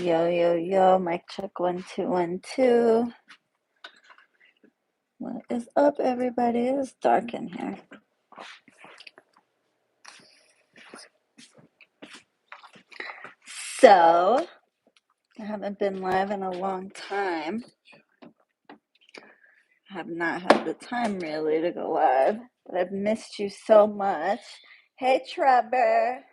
Yo, yo, yo, mic check 1 2 1 2. What is up, everybody? It's dark in here. So, I haven't been live in a long time. I have not had the time really to go live, but I've missed you so much. Hey, Trevor.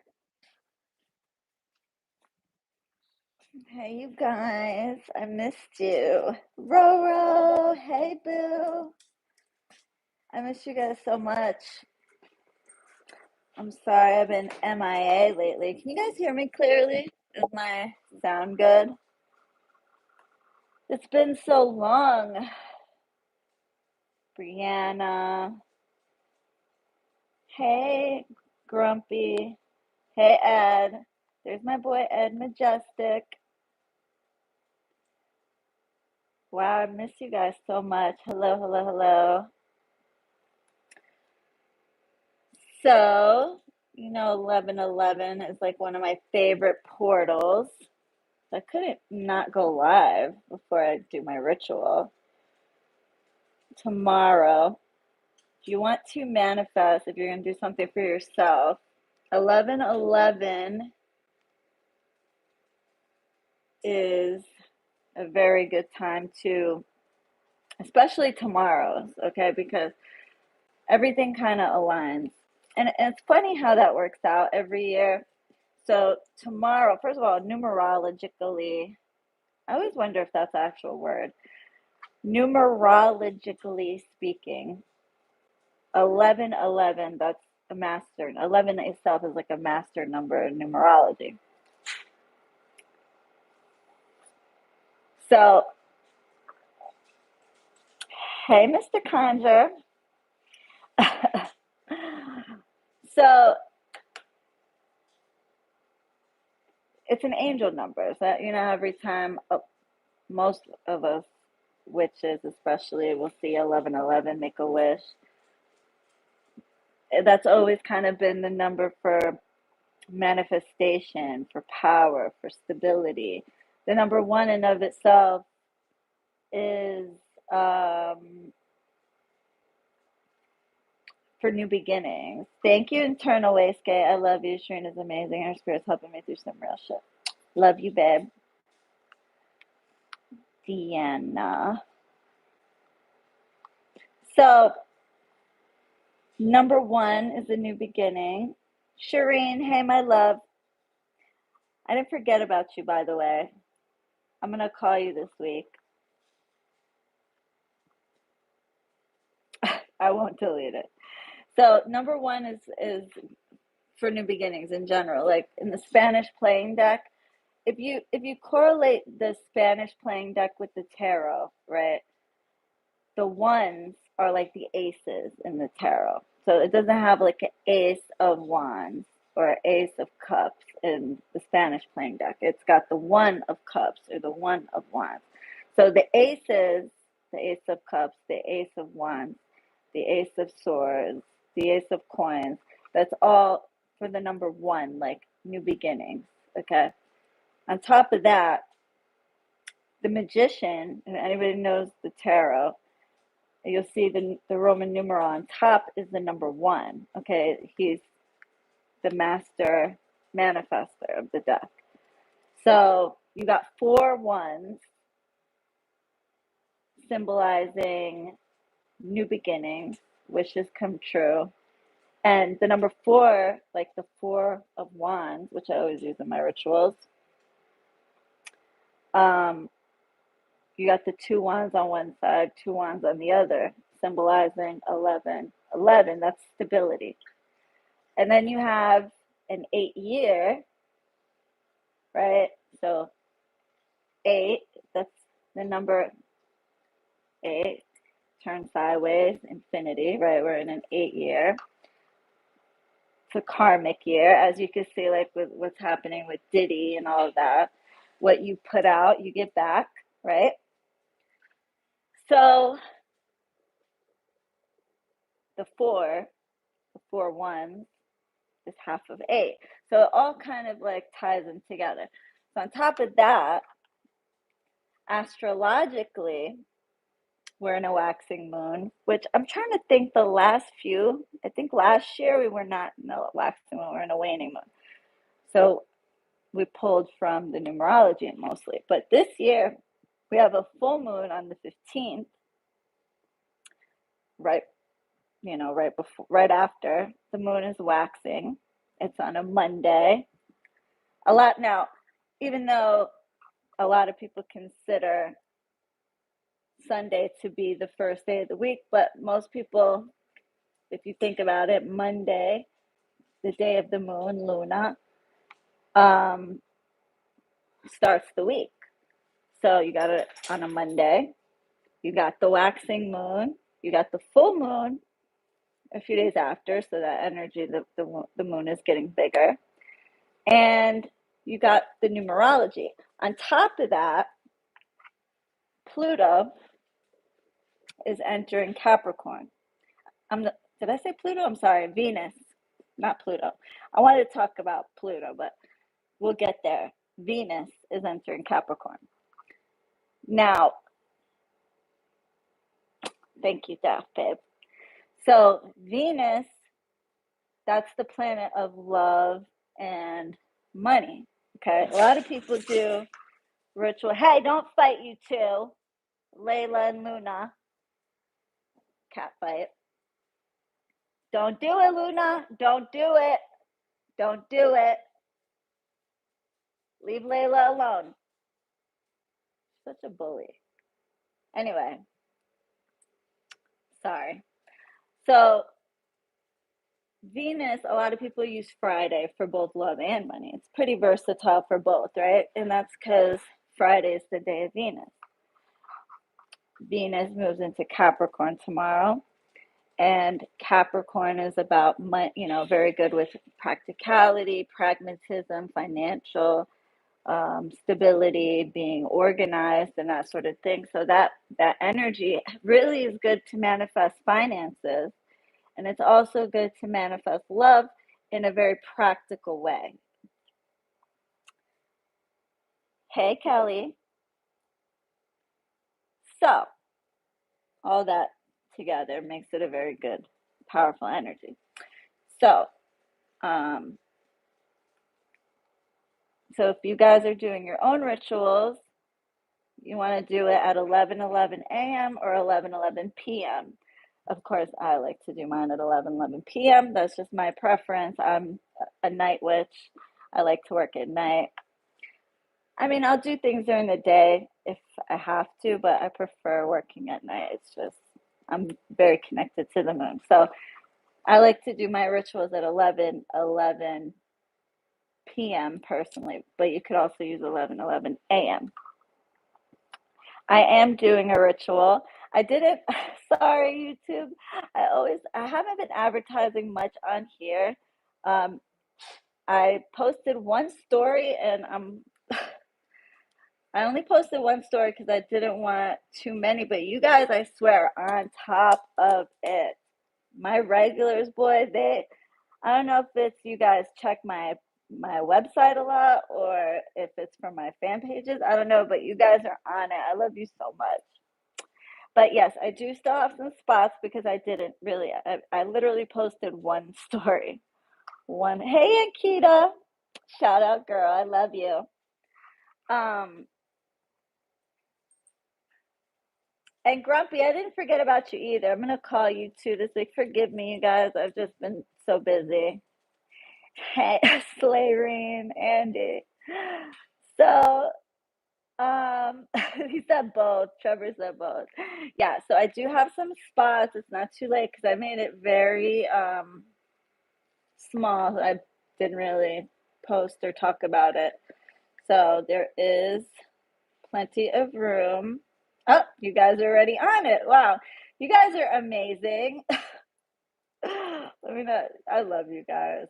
Hey, you guys. I missed you. Roro. Hey, Boo. I miss you guys so much. I'm sorry I've been MIA lately. Can you guys hear me clearly? Is my sound good? It's been so long. Brianna. Hey, Grumpy. Hey, Ed. There's my boy, Ed Majestic. Wow, I miss you guys so much. Hello, hello, hello. So, 1111 is like one of my favorite portals. I couldn't not go live before I do my ritual. Tomorrow, if you want to manifest, if you're going to do something for yourself, 1111 is a very good time to, especially tomorrow's, okay, because everything kind of aligns. And it's funny how that works out every year. So tomorrow, first of all, numerologically, I always wonder if that's the actual word. Numerologically speaking, 1111, that's a master. 11 itself is like a master number in numerology. So, hey, Mr. Conjure. So, it's an angel number. So, every time most of us witches, especially, will see 1111, make a wish. That's always kind of been the number for manifestation, for power, for stability. The number one in of itself is for new beginnings. Thank you, Internal Wastegate. I love you. Shreen is amazing. Her spirit's helping me through some real shit. Love you, babe. Deanna. So, number one is a new beginning. Shireen, hey, my love. I didn't forget about you, by the way. I'm going to call you this week. I won't delete it. So, number one is for new beginnings in general. Like in the Spanish playing deck, if you correlate the Spanish playing deck with the tarot, right? The ones are like the aces in the tarot. So it doesn't have like an ace of wands or an ace of cups in the Spanish playing deck. It's got the one of cups or the one of wands. So the aces, the ace of cups, the ace of wands, the ace of swords, the ace of coins, that's all for the number one, like new beginnings, okay? On top of that, the magician, and anybody knows the tarot, you'll see the Roman numeral on top is the number one. Okay, he's the master manifester of the deck. So you got 4 ones symbolizing new beginnings, wishes come true. And the number 4, like the 4 of wands, which I always use in my rituals, you got the 2 wands on one side, 2 wands on the other, symbolizing 11. 11, that's stability. And then you have an 8-year, right? So 8, that's the number 8, turn sideways, infinity, right? We're in an 8-year. It's a karmic year, as you can see, like with what's happening with Diddy and all of that. What you put out, you get back, right? So the 4 ones is half of 8. So it all kind of like ties them together. So on top of that, astrologically, we're in a waxing moon, which I'm trying to think the last few, I think last year we were not in a waxing moon, we were in a waning moon. So we pulled from the numerology mostly. But this year, we have a full moon on the 15th, right right after the moon is waxing. It's on a Monday. Now, even though a lot of people consider Sunday to be the first day of the week, but most people, if you think about it, Monday, the day of the moon, Luna, starts the week. So you got it on a Monday. You got the waxing moon. You got the full moon a few days after, so that energy, the moon is getting bigger. And you got the numerology. On top of that, Pluto is entering Capricorn. Did I say Pluto? I'm sorry, Venus, not Pluto. I wanted to talk about Pluto, but we'll get there. Venus is entering Capricorn. Now, thank you, Daft Babe. So Venus, that's the planet of love and money. Okay, a lot of people do ritual. Hey, don't fight, you two, Layla and Luna. Cat fight. Don't do it, Luna. Don't do it. Don't do it. Leave Layla alone. Such a bully. Anyway, sorry. So Venus, a lot of people use Friday for both love and money. It's pretty versatile for both, right? And that's because Friday is the day of Venus. Venus moves into Capricorn tomorrow. And Capricorn is about, very good with practicality, pragmatism, financial stability, being organized, and that sort of thing. So that energy really is good to manifest finances. And it's also good to manifest love in a very practical way. Hey, Kelly. So all that together makes it a very good, powerful energy. So if you guys are doing your own rituals, you want to do it at 11:11 a.m. or 11:11 p.m. Of course, I like to do mine at 11:11 p.m. That's just my preference. I'm a night witch. I like to work at night. I mean, I'll do things during the day if I have to, but I prefer working at night. It's just, I'm very connected to the moon. So I like to do my rituals at 11:11 p.m. personally, but you could also use 11:11 a.m. I am doing a ritual. I didn't, sorry, YouTube. I haven't been advertising much on here. I posted one story and I only posted one story because I didn't want too many, but you guys, I swear, are on top of it. My regulars, boy, I don't know if it's you guys check my website a lot or if it's from my fan pages. I don't know, but you guys are on it. I love you so much. But yes, I do still have some spots because I didn't really, I literally posted one story. Hey, Akita, shout out, girl. I love you. And Grumpy, I didn't forget about you either. I'm going to call you too this week. Forgive me, you guys. I've just been so busy. Hey, Slayreen, Andy. So, he said both. Trevor said both. Yeah, so I do have some spots. It's not too late because I made it very small. I didn't really post or talk about it. So there is plenty of room. Oh, you guys are already on it. Wow. You guys are amazing. I love you guys.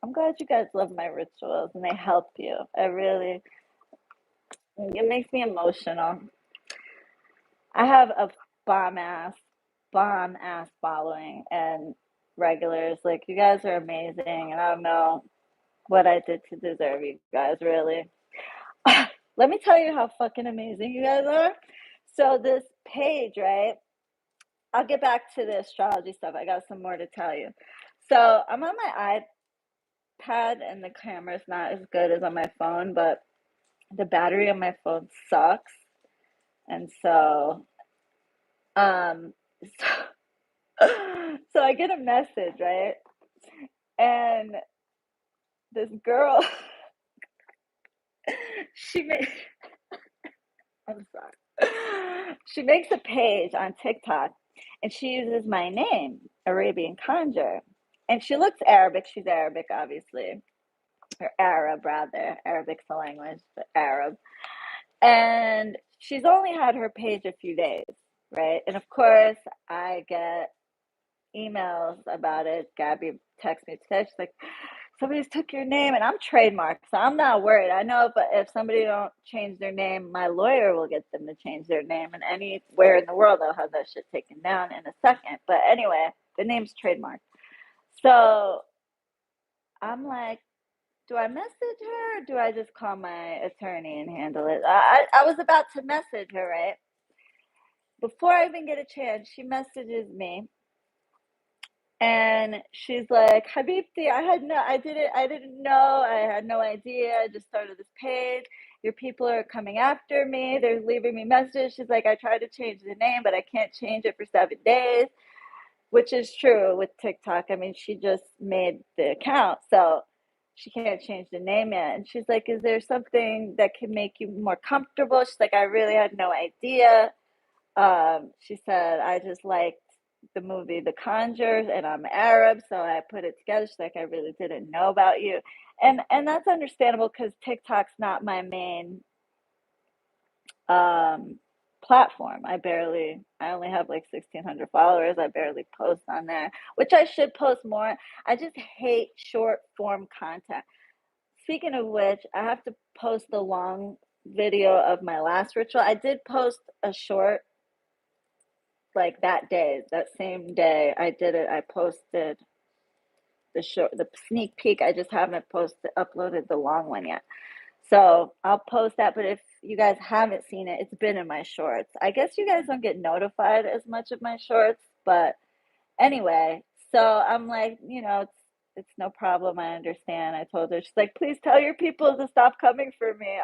I'm glad you guys love my rituals and they help you. It makes me emotional. I have a bomb ass following and regulars. Like, you guys are amazing. And I don't know, what I did to deserve you guys, really. Let me tell you how fucking amazing you guys are. So this page, right? I'll get back to the astrology stuff. I got some more to tell you. So I'm on my iPad and the camera's not as good as on my phone, but the battery on my phone sucks. And so, um, so I get a message, right? And this girl, she made, I'm sorry. She makes a page on TikTok and she uses my name, Arabian Conjure. And she looks Arabic. She's Arabic, obviously. Or Arab, rather. Arabic's the language, but Arab. And she's only had her page a few days, right? And of course, I get emails about it. Gabby texts me today. She's like, somebody's took your name, and I'm trademarked, so I'm not worried. I know if somebody don't change their name, my lawyer will get them to change their name, and anywhere in the world they'll have that shit taken down in a second. But anyway, the name's trademarked. So I'm like, do I message her or do I just call my attorney and handle it? I was about to message her, right? Before I even get a chance, she messages me and she's like, Habibti, I didn't know, I had no idea. I just started this page. Your people are coming after me. They're leaving me messages. She's like, I tried to change the name, but I can't change it for 7 days, which is true with TikTok. I mean, she just made the account, so she can't change the name yet. And she's like, is there something that can make you more comfortable? She's like, I really had no idea. She said, I just liked the movie The Conjures and I'm Arab, so I put it together. She's like, I really didn't know about you. And that's understandable because TikTok's not my main um platform. I only have like 1,600 followers. I barely post on there, which I should post more. I just hate short form content. Speaking of which, I have to post the long video of my last ritual. I did post a short like that day, that same day I did it. I posted the sneak peek. I just haven't uploaded the long one yet. So I'll post that, but if you guys haven't seen it, it's been in my shorts. I guess you guys don't get notified as much of my shorts, but anyway, so I'm like, it's no problem. I understand. I told her, she's like, please tell your people to stop coming for me.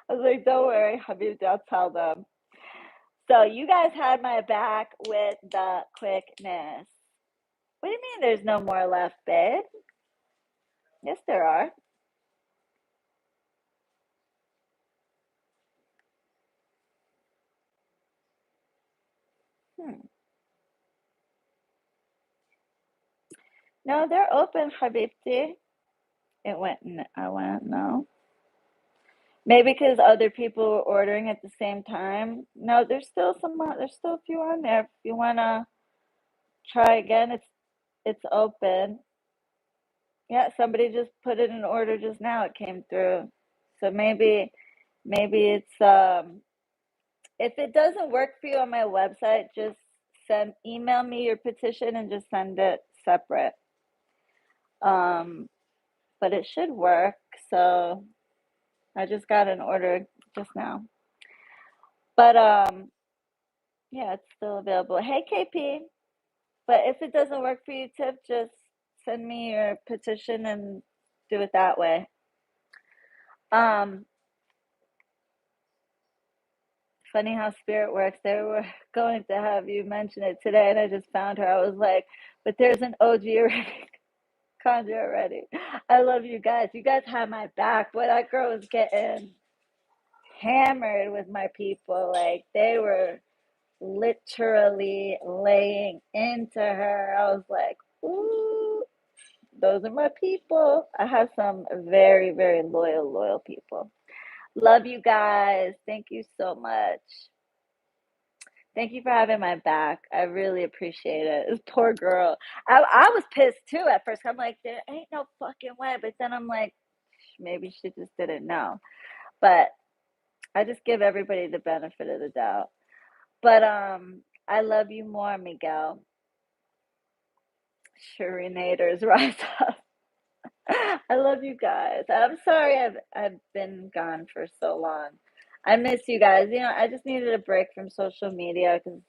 I was like, don't worry, Habib, I'll tell them. So you guys had my back with the quickness. What do you mean there's no more left, babe? Yes, there are. Hmm. No, they're open, Habibti. I went, no. Maybe because other people were ordering at the same time. No, there's still a few on there. If you wanna try again, it's open. Yeah, somebody just put it in order just now. It came through. So maybe it's if it doesn't work for you on my website, just email me your petition and just send it separate. Um, but it should work. So I just got an order just now. But yeah, it's still available. Hey KP. But if it doesn't work for you, Tiff, just send me your petition and do it that way. Um, Funny how spirit works. They were going to have you mention it today, and I just found her. I was like, but there's an OG already, conjure already. I love you guys. You guys have my back. Boy, that girl was getting hammered with my people. Like, they were literally laying into her. I was like, ooh, those are my people. I have some very, very loyal people. Love you guys. Thank you so much. Thank you for having my back. I really appreciate it. This poor girl. I was pissed too at first. I'm like, there ain't no fucking way. But then I'm like, maybe she just didn't know. But I just give everybody the benefit of the doubt. But I love you more, Miguel. Shurinators, rise up. love you guys. I'm sorry I've been gone for so long. I miss you guys. I just needed a break from social media because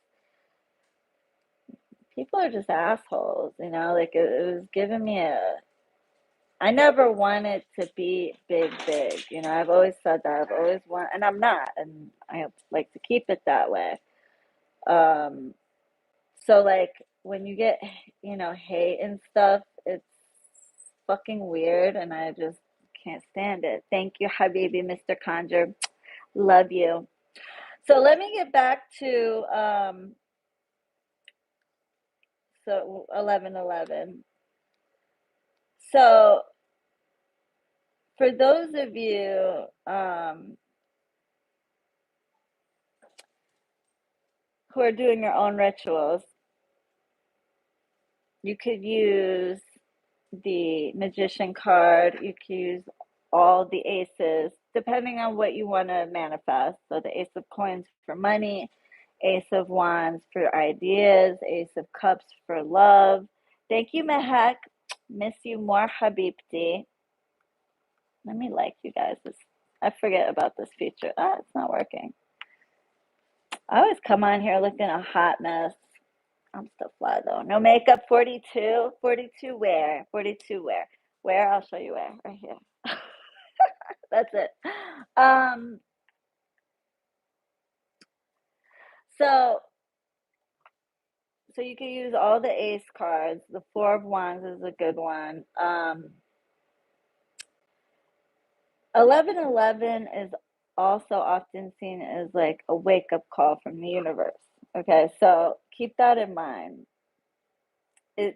people are just assholes, like it was giving me I never wanted to be big, big. I've always said that. I've always and I'm not, and I like to keep it that way. Um, so like when you get, hate and stuff, it's fucking weird, and I just can't stand it. Thank you, Habibi, Mr. Conjure. Love you. So let me get back to so 11:11. So for those of you who are doing your own rituals, you could use the magician card. You could use all the aces, depending on what you want to manifest. So the ace of coins for money, ace of wands for ideas, ace of cups for love. Thank you, Mehak. Miss you more, Habibti. Let me like you guys. I forget about this feature. It's not working. I always come on here looking a hot mess. I'm still fly though. No makeup, 42. 42 where? 42 where? Where? I'll show you where. Right here. That's it. So you can use all the ace cards. The four of wands is a good one. 11:11 is also often seen as like a wake-up call from the universe. Okay, so keep that in mind. The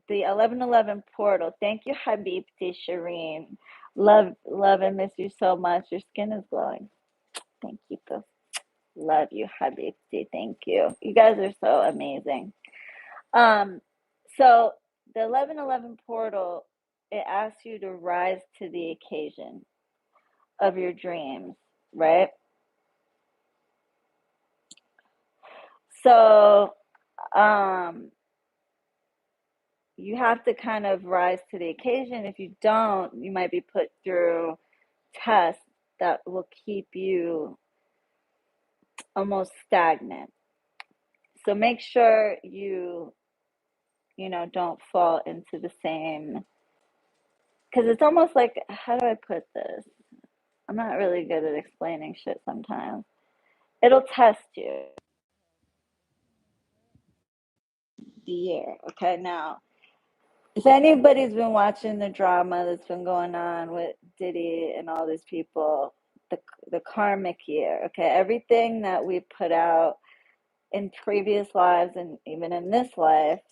11:11 portal. Thank you, Habibti Shireen. Love and miss you so much. Your skin is glowing. Thank you, Pooh. Love you, Habibti. Thank you. You guys are so amazing. So the 11:11 portal, it asks you to rise to the occasion of your dreams, right? So you have to kind of rise to the occasion. If you don't, you might be put through tests that will keep you almost stagnant. So make sure you don't fall into the same, because it's almost like, how do I put this? I'm not really good at explaining shit sometimes. It'll test you the year. Okay, now if anybody's been watching the drama that's been going on with Diddy and all these people, the karmic year, okay, everything that we put out in previous lives and even in this life,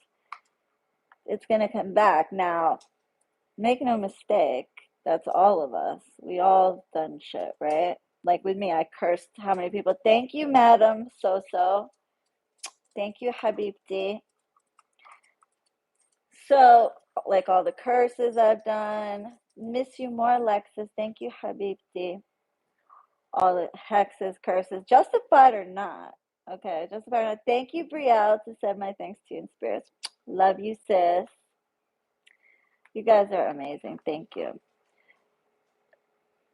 it's going to come back. Now, make no mistake, that's all of us. We all done shit, right? Like with me, I cursed how many people? Thank you, Madam So. Thank you, Habibti. So, like all the curses I've done. Miss you more, Alexis. Thank you, Habibti. All the hexes, curses, justified or not. Okay, justified or not. Thank you, Brielle, to send my thanks to you in spirits. Love you, sis. You guys are amazing. Thank you.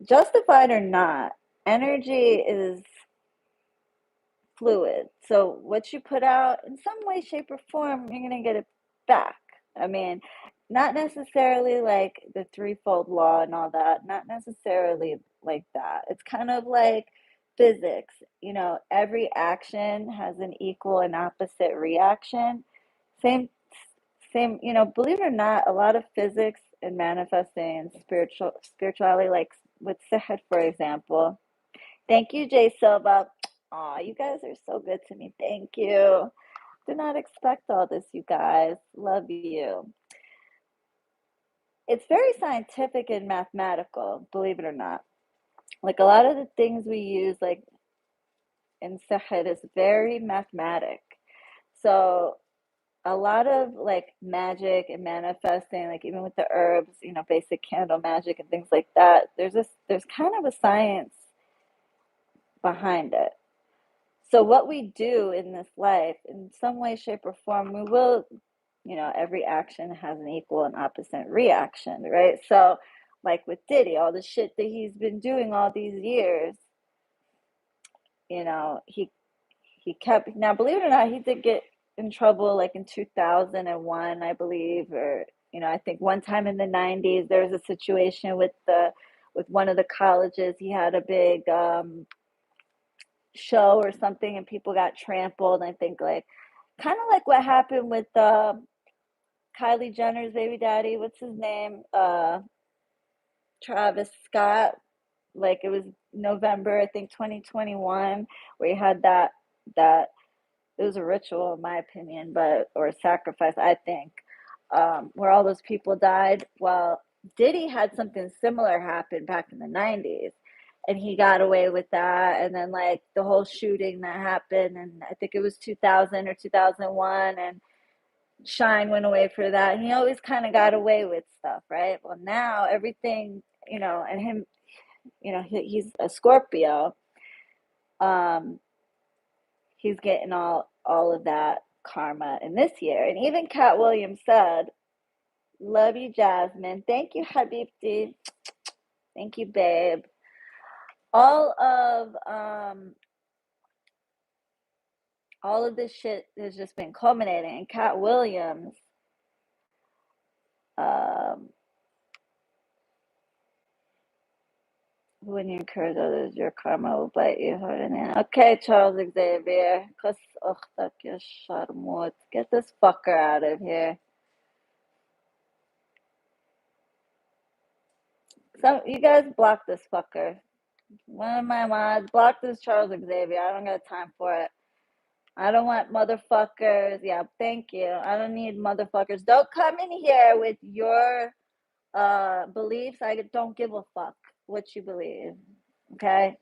Justified or not, energy is fluid. So what you put out in some way, shape, or form, you're going to get it back. I mean, not necessarily like the threefold law and all that, not necessarily like that. It's kind of like physics. Every action has an equal and opposite reaction. Same, believe it or not, a lot of physics and manifesting spirituality, like with Sihat, for example. Thank you, Jay Silva. Aw, you guys are so good to me. Thank you. Did not expect all this, you guys. Love you. It's very scientific and mathematical, believe it or not. Like a lot of the things we use, like in Sahid, is very mathematic. So a lot of like magic and manifesting, like even with the herbs, basic candle magic and things like that, there's kind of a science behind it. So what we do in this life, in some way, shape, or form, we will every action has an equal and opposite reaction, right? So, like with Diddy, all the shit that he's been doing all these years, he kept. Now, believe it or not, he did get in trouble like in 2001, I believe, or I think one time in the 90s there was a situation with one of the colleges. He had a big show or something, and people got trampled. I think like kind of like what happened with Kylie Jenner's baby daddy. What's his name? Travis Scott. Like it was November, I think 2021, where he had that it was a ritual in my opinion, or a sacrifice, I think, where all those people died. Well, Diddy had something similar happen back in the 90s, and he got away with that. And then like the whole shooting that happened, and I think it was 2000 or 2001, and Shine went away for that. And he always kind of got away with stuff, right? Well, now everything, and him, he's a Scorpio. He's getting all of that karma in this year. And even Cat Williams said, "Love you, Jasmine. Thank you, Habibti. Thank you, babe." All of this shit has just been culminating. And Cat Williams, when you encourage others, your karma will bite you hard in the end. Okay, Charles Xavier. Get this fucker out of here. So you guys block this fucker. One of my mods block this Charles Xavier. I don't got time for it. I don't want motherfuckers. Yeah, thank you. I don't need motherfuckers. Don't come in here with your beliefs. I don't give a fuck what you believe. Okay?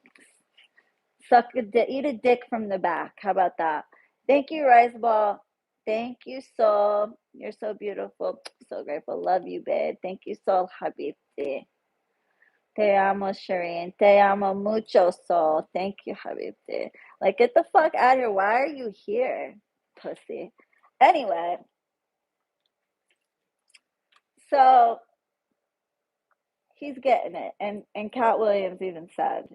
Eat a dick from the back. How about that? Thank you, Rice Ball. Thank you, Soul. You're so beautiful. So grateful. Love you, babe. Thank you, Soul Habibti. Te amo, Shireen. Te amo mucho, Soul. Thank you, Habibti. Like, get the fuck out of here. Why are you here, pussy? Anyway, so he's getting it. And Cat Williams even said,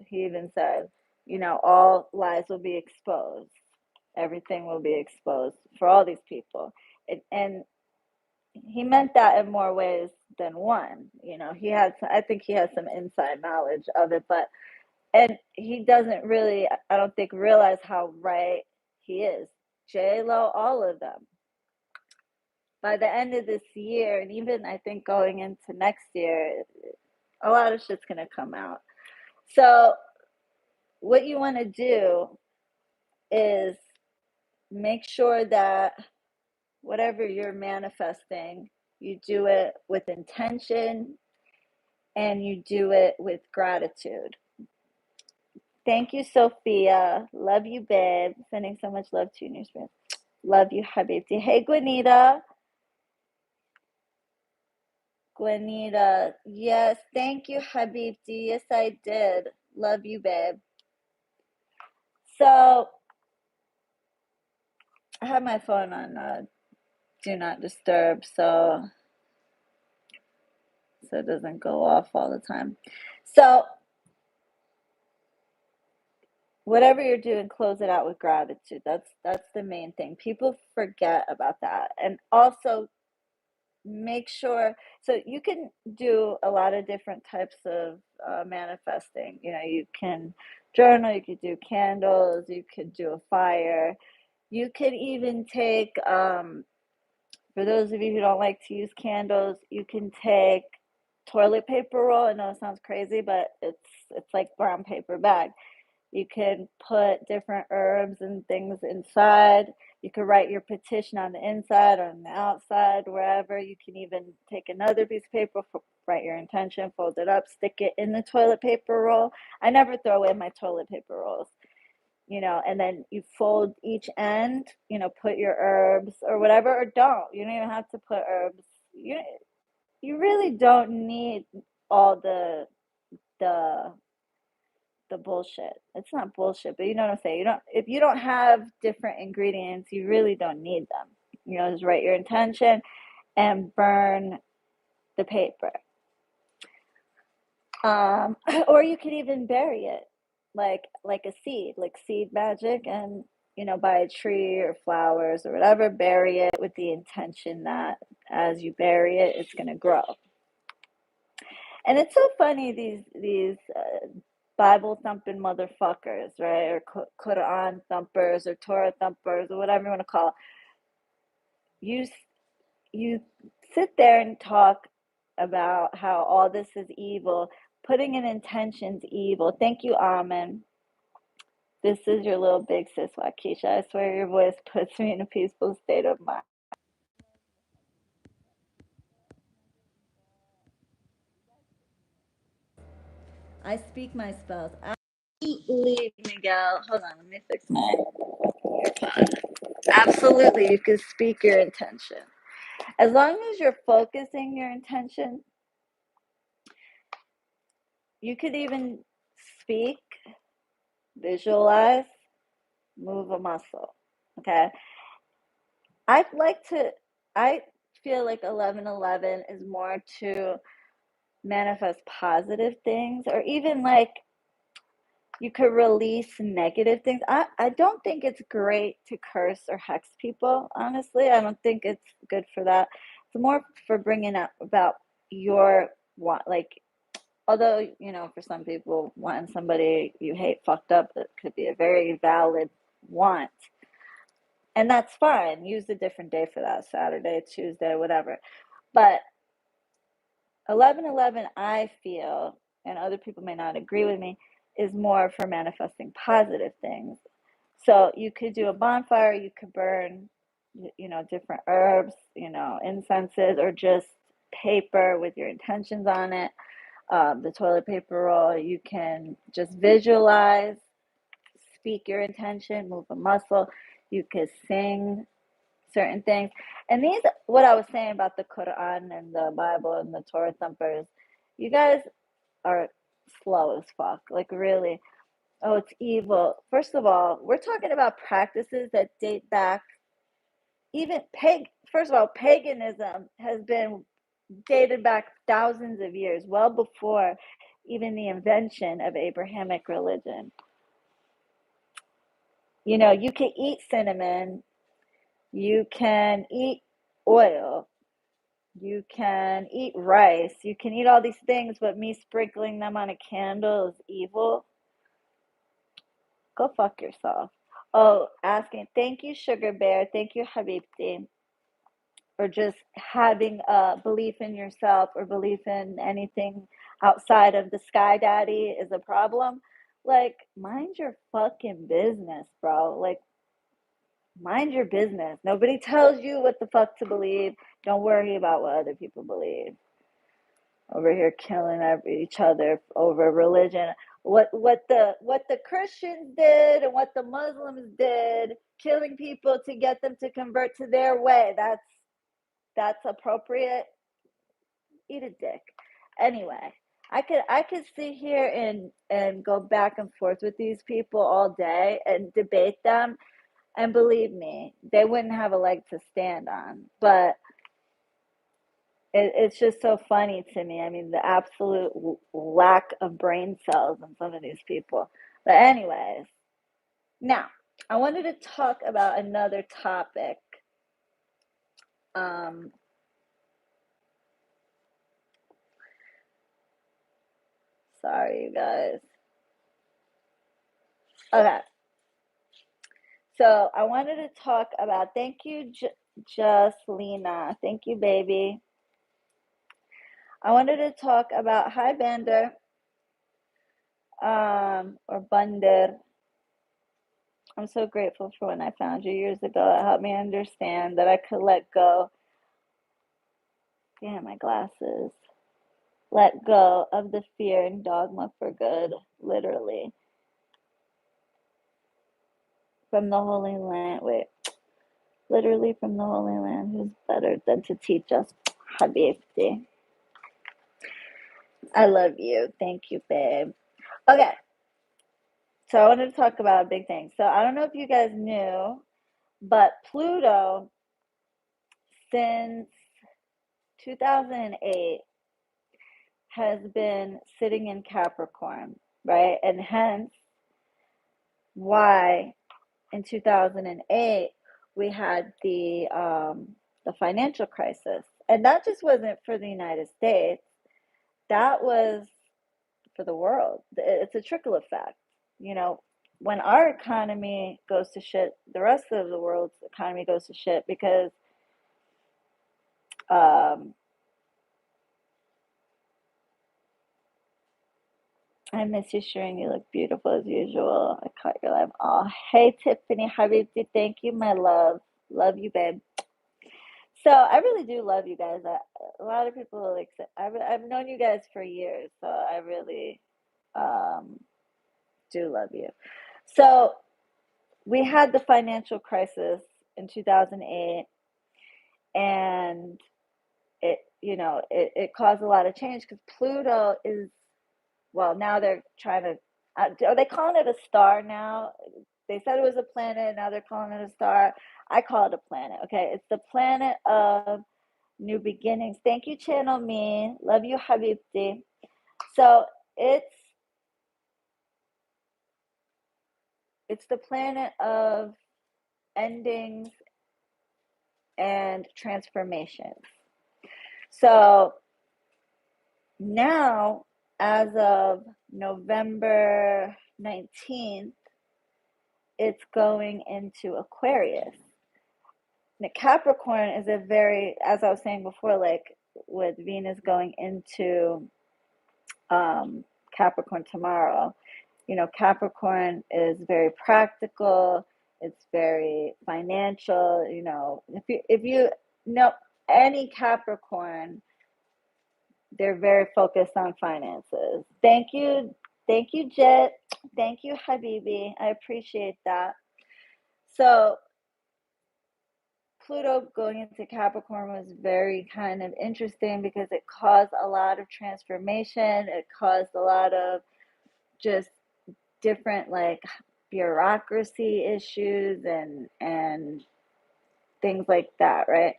all lies will be exposed. Everything will be exposed for all these people. And he meant that in more ways than one. I think he has some inside knowledge of it, and he doesn't really, I don't think, realize how right he is. J-Lo, all of them. By the end of this year, and even I think going into next year, a lot of shit's gonna come out. So what you want to do is make sure that whatever you're manifesting, you do it with intention and you do it with gratitude. Thank you, Sophia. Love you, babe. Sending so much love to you, New Spirit. Love you, Habibti. Hey, Gwanita. Gwanita. Yes, thank you, Habibti. Yes, I did. Love you, babe. So, I have my phone on Do Not Disturb, so it doesn't go off all the time. So, whatever you're doing, close it out with gratitude. That's the main thing. People forget about that. And also make sure, so you can do a lot of different types of manifesting. You can journal, you could do candles, you could do a fire, you could even take for those of you who don't like to use candles, you can take toilet paper roll. I know it sounds crazy, but it's like brown paper bag. You can put different herbs and things inside. You can write your petition on the inside or on the outside, wherever. You can even take another piece of paper, write your intention, fold it up, stick it in the toilet paper roll. I never throw away my toilet paper rolls. And then you fold each end, put your herbs or whatever, or don't. You don't even have to put herbs. You really don't need all the bullshit. It's not bullshit, but you know what I'm saying. If you don't have different ingredients, you really don't need them. just write your intention and burn the paper. Or you could even bury it like a seed, like seed magic, and buy a tree or flowers or whatever, bury it with the intention that as you bury it, it's going to grow. And it's so funny, these Bible thumping motherfuckers, right? Or Quran thumpers or Torah thumpers or whatever you want to call it. You sit there and talk about how all this is evil, putting an intention's evil. Thank you, Amen. This is your little big sis, Waukesha. I swear your voice puts me in a peaceful state of mind. I speak my spells. Absolutely, Miguel. Hold on, let me fix my phone. Absolutely, you can speak your intention. As long as you're focusing your intention, you could even speak, visualize, move a muscle. Okay. I feel like 1111 is more to manifest positive things, or even like you could release negative things. I don't think it's great to curse or hex people, honestly. I don't think it's good for that. It's more for bringing up about your want, like, although, for some people, wanting somebody you hate fucked up, it could be a very valid want. And that's fine. Use a different day for that, Saturday, Tuesday, whatever. But 1111, I feel, and other people may not agree with me, is more for manifesting positive things. So you could do a bonfire, you could burn, different herbs, incenses, or just paper with your intentions on it. The toilet paper roll, you can just visualize, speak your intention, move a muscle. You could sing certain things. And these, what I was saying about the Quran and the Bible and the Torah thumpers, you guys are slow as fuck. Like, really. Oh, it's evil. First of all, we're talking about practices that date back, even first of all, paganism has been dated back thousands of years, well before even the invention of Abrahamic religion. You can eat cinnamon, you can eat oil, you can eat rice, you can eat all these things, but me sprinkling them on a candle is evil. Go fuck yourself. Oh, asking, thank you, Sugar Bear, thank you, Habibti, or just having a belief in yourself or belief in anything outside of the Sky Daddy is a problem. Like, mind your fucking business, bro. Like, mind your business. Nobody tells you what the fuck to believe. Don't worry about what other people believe. Over here killing each other over religion. What the Christians did and what the Muslims did, killing people to get them to convert to their way. That's appropriate. Eat a dick. Anyway, I could sit here and go back and forth with these people all day and debate them, and believe me, they wouldn't have a leg to stand on. But it's just so funny to me. I mean, the absolute lack of brain cells in some of these people. But anyways, now I wanted to talk about another topic. Sorry, you guys. Okay. So I wanted to talk about, thank you, Lena. Thank you, baby. I wanted to talk about, hi, Bander, or Bunder. I'm so grateful for when I found you years ago. It helped me understand that I could let go. Damn, my glasses. Let go of the fear and dogma for good, literally. From the Holy Land. Wait. Literally from the Holy Land. Who's better than to teach us? Habibti. I love you. Thank you, babe. Okay. So I wanted to talk about a big thing. So I don't know if you guys knew, but Pluto since 2008 has been sitting in Capricorn, right? And hence why in 2008 we had the financial crisis. And that just wasn't for the United States. That was for the world. It's a trickle effect. You know, when our economy goes to shit, the rest of the world's economy goes to shit because I miss you, Shireen. You look beautiful as usual. I caught your live. Oh, hey, Tiffany Habibti. Thank you, my love. Love you, babe. So I really do love you guys. A lot of people like I've known you guys for years, so I really do love you. So we had the financial crisis in 2008, and it caused a lot of change because Pluto is, well, now they're trying to, are they calling it a star now? They said it was a planet, now they're calling it a star. I call it a planet. Okay, it's the planet of new beginnings. Thank you, Channel Me. Love you, Habibti. So it's the planet of endings and transformations. So now, as of November 19th, it's going into Aquarius. Now, Capricorn is a very, as I was saying before, like with Venus going into Capricorn tomorrow, Capricorn is very practical. It's very financial. If you know any Capricorn, they're very focused on finances. Thank you, Jet. Thank you, Habibi. I appreciate that. So Pluto going into Capricorn was very kind of interesting because it caused a lot of transformation. It caused a lot of just different like bureaucracy issues and things like that, right?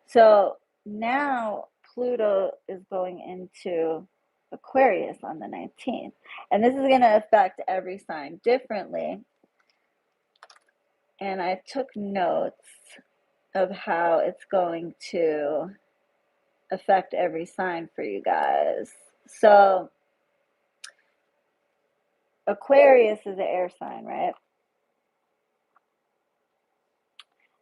So now Pluto is going into Aquarius on the 19th, and this is going to affect every sign differently. And I took notes of how it's going to affect every sign for you guys. So Aquarius is an air sign, right?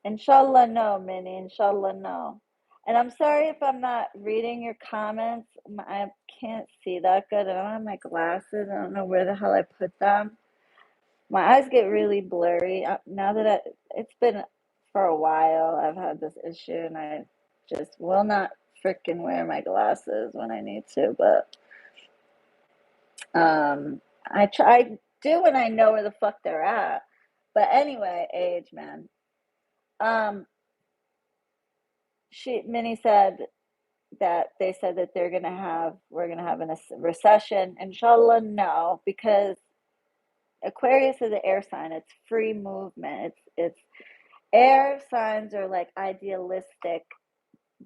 Inshallah, no, Minnie. Inshallah, no. And I'm sorry if I'm not reading your comments. I can't see that good. I don't have my glasses. I don't know where the hell I put them. My eyes get really blurry. Now that it's been for a while, I've had this issue, and I just will not freaking wear my glasses when I need to. But I try do when I know where the fuck they're at. But anyway, age, man. Minnie said that they said that we're gonna have a recession. Inshallah, no, because Aquarius is an air sign. It's free movement. It's air signs are like idealistic.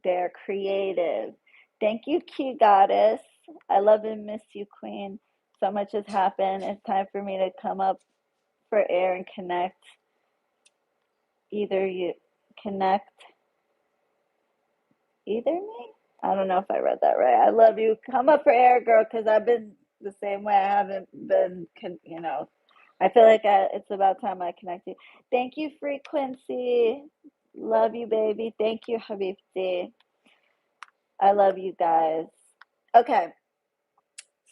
They're creative. Thank you, Key Goddess. I love and miss you, Queen. So much has happened. It's time for me to come up for air and connect. Either me. I don't know if I read that right. I love you. Come up for air, girl, because I've been the same way. I haven't been, I feel like it's about time I connect you. Thank you, Frequency. Love you, baby. Thank you, Habibti. I love you guys. Okay.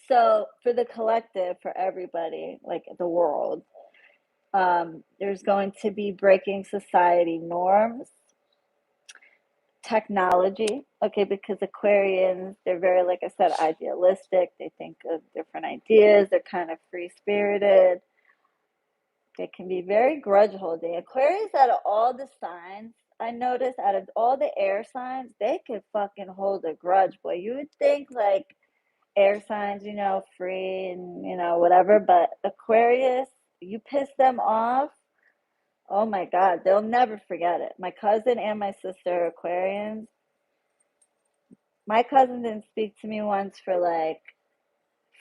So for the collective, for everybody, like the world, there's going to be breaking society norms, technology, okay, because Aquarians, they're very, like I said, idealistic. They think of different ideas. They're kind of free-spirited. They can be very grudge holding. Aquarius, out of all the signs, I noticed out of all the air signs, they could fucking hold a grudge, boy. You would think like air signs, free and, whatever, but Aquarius, you piss them off, Oh my God, they'll never forget it. My cousin and my sister are Aquarians. My cousin didn't speak to me once for like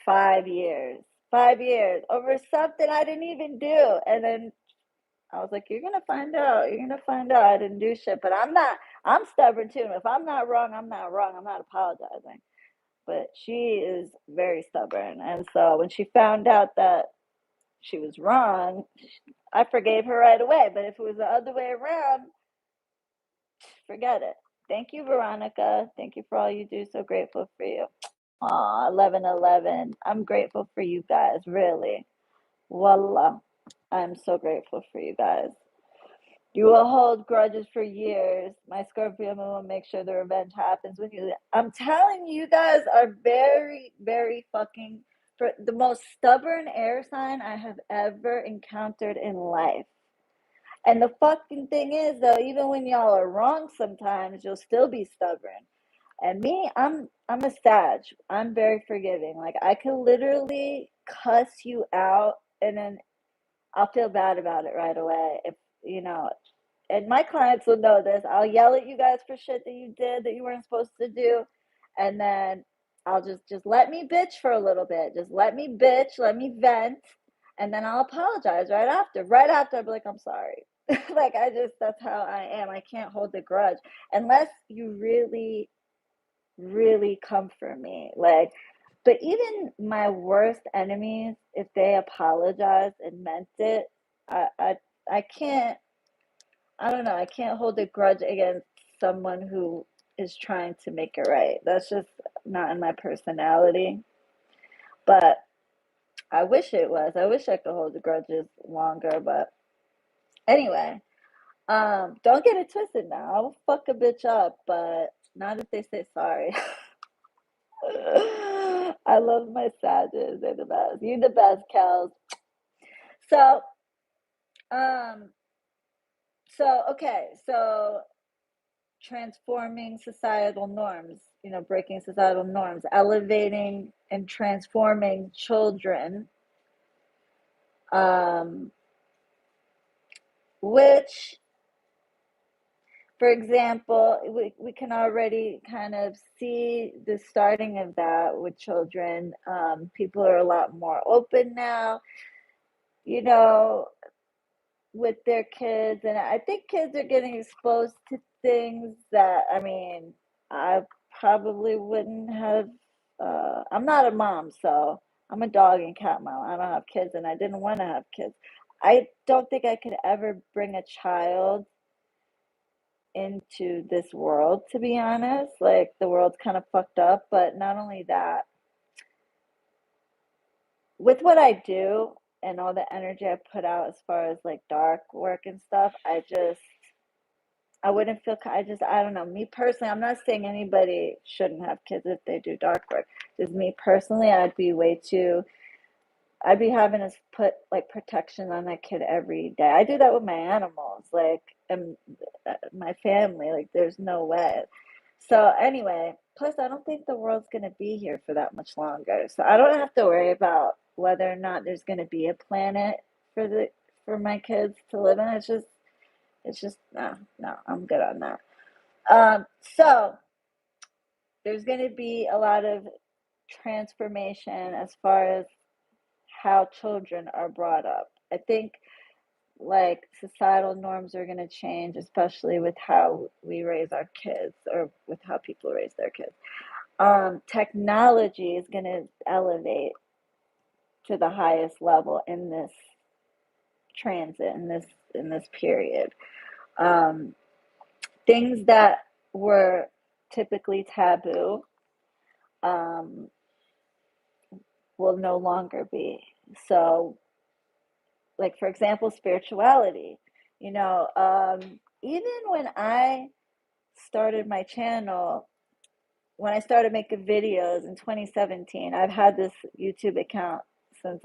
5 years. 5 years over something I didn't even do. And then I was like, you're gonna find out. You're gonna find out I didn't do shit. But I'm not, I'm stubborn too. If I'm not wrong, I'm not wrong. I'm not apologizing. But she is very stubborn. And so when she found out that she was wrong, I forgave her right away. But if it was the other way around, forget it. Thank you, Veronica. Thank you for all you do. So grateful for you. Aw, 1111. I'm grateful for you guys, really. Wallah. I'm so grateful for you guys. You will hold grudges for years. My Scorpio moon will make sure the revenge happens with you. I'm telling you, you guys are very, very fucking for the most stubborn air sign I have ever encountered in life. And the fucking thing is, though, even when y'all are wrong, sometimes you'll still be stubborn. And me, I'm a Sag. I'm very forgiving. Like I can literally cuss you out, and then I'll feel bad about it right away. If you know, and my clients will know this. I'll yell at you guys for shit that you did that you weren't supposed to do, and then I'll just let me bitch for a little bit. Just let me bitch, let me vent, and then I'll apologize right after. Right after, I'll be like, I'm sorry. Like I just that's how I am. I can't hold a grudge unless you really, really come for me. Like, but even my worst enemies, if they apologize and meant it, I I I can't I don't know. I can't hold a grudge against someone who is trying to make it right. That's just not in my personality. But I wish it was. I wish I could hold the grudges longer. But anyway, don't get it twisted now. I'll fuck a bitch up, but not if they say sorry. I love my Sages. They're the best. You the best, Kels. So, um, so transforming societal norms, breaking societal norms, elevating and transforming children, um, which, for example, we can already kind of see the starting of that with children. People are a lot more open now, you know, with their kids, and I think kids are getting exposed to things that I probably wouldn't have. I'm not a mom, so I'm a dog and cat mom. I don't have kids, and I didn't want to have kids. I don't think I could ever bring a child into this world, to be honest. Like the world's kind of fucked up, but not only that, with what I do and all the energy I put out as far as like dark work and stuff, I wouldn't feel, I don't know. Me personally, I'm not saying anybody shouldn't have kids if they do dark work. Just me personally, I'd be having to put like protection on that kid every day. I do that with my animals, like, and my family, like, there's no way. So, anyway, plus, I don't think the world's going to be here for that much longer. So, I don't have to worry about whether or not there's going to be a planet for for my kids to live in. It's just no, no, I'm good on that. So there's going to be a lot of transformation as far as how children are brought up. I think like societal norms are going to change, especially with how we raise our kids or with how people raise their kids. Technology is going to elevate to the highest level in this transit in this period. Um, Things that were typically taboo um, will no longer be. So, like for example, spirituality. Even when I started my channel, when I started making videos in 2017, I've had this YouTube account since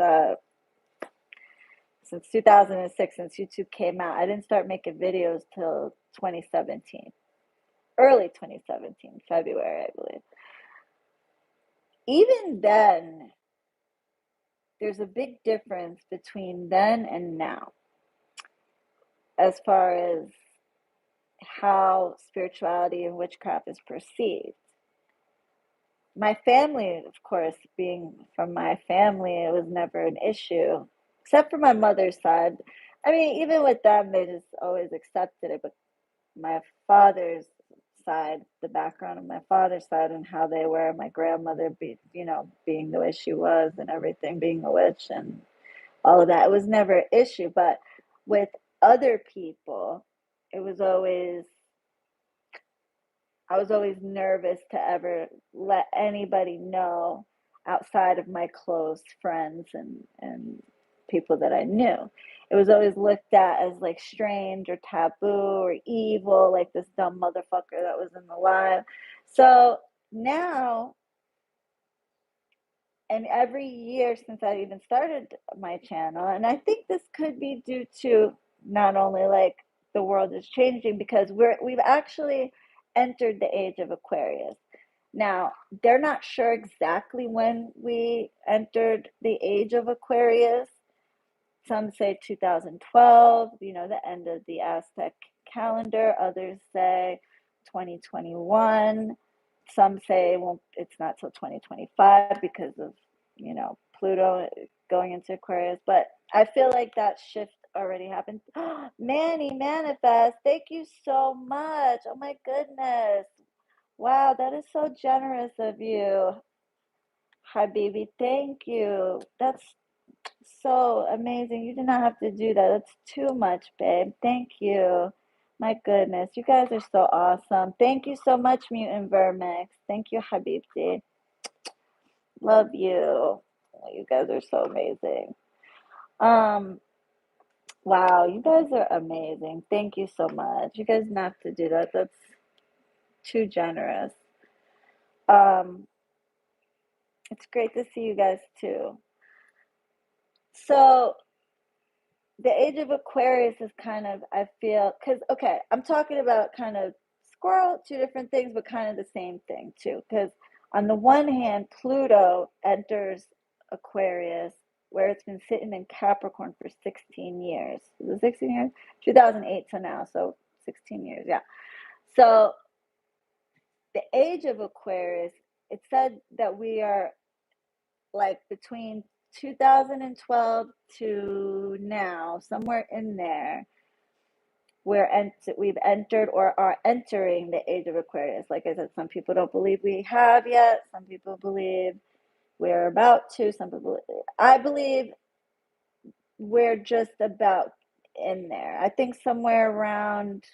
2006, since YouTube came out. I didn't start making videos till 2017, early 2017, February, I believe. Even then, there's a big difference between then and now. as far as how spirituality and witchcraft is perceived. My family, of course, being from my family, it was never an issue, except for my mother's side. I mean, even with them, they just always accepted it. But my father's side, the background of my father's side and how they were, my grandmother, being the way she was and everything, being a witch and all of that, it was never an issue. But with other people, it was always I was always nervous to ever let anybody know outside of my close friends and people that I knew. It was always looked at as like strange or taboo or evil, like this dumb motherfucker that was in the live. So now, and every year since I even started my channel, and I think this could be due to not only like the world is changing because we've actually entered the age of Aquarius. Now, they're not sure exactly when we entered the age of Aquarius. Some say 2012, the end of the Aztec calendar. Others say 2021. Some say, well, it's not till 2025 because of, Pluto going into Aquarius. But I feel like that shift already happened. Manny, manifest. Thank you so much. Oh my goodness. Wow, that is so generous of you. Habibi, thank you. That's so amazing. You did not have to do that. That's too much, babe. Thank you. My goodness, you guys are so awesome. Thank you so much, Mutant Vermex. Thank you, Habibti. Love you. You guys are so amazing. Um, wow, you guys are amazing. Thank you so much. You guys not have to do that. That's too generous. Um, it's great to see you guys too. So the age of Aquarius is kind of, I feel, because, okay, I'm talking about kind of squirrel, two different things, but kind of the same thing too. Because on the one hand, Pluto enters Aquarius, where it's been sitting in Capricorn for 16 years. Is it 16 years? 2008 to now, so 16 years, yeah. So the age of Aquarius, it said that we are like between 2012 to now, somewhere in there, we've entered or are entering the age of Aquarius. Like I said, some people don't believe we have yet. Some people believe we're about to. I believe we're just about in there. I think somewhere around,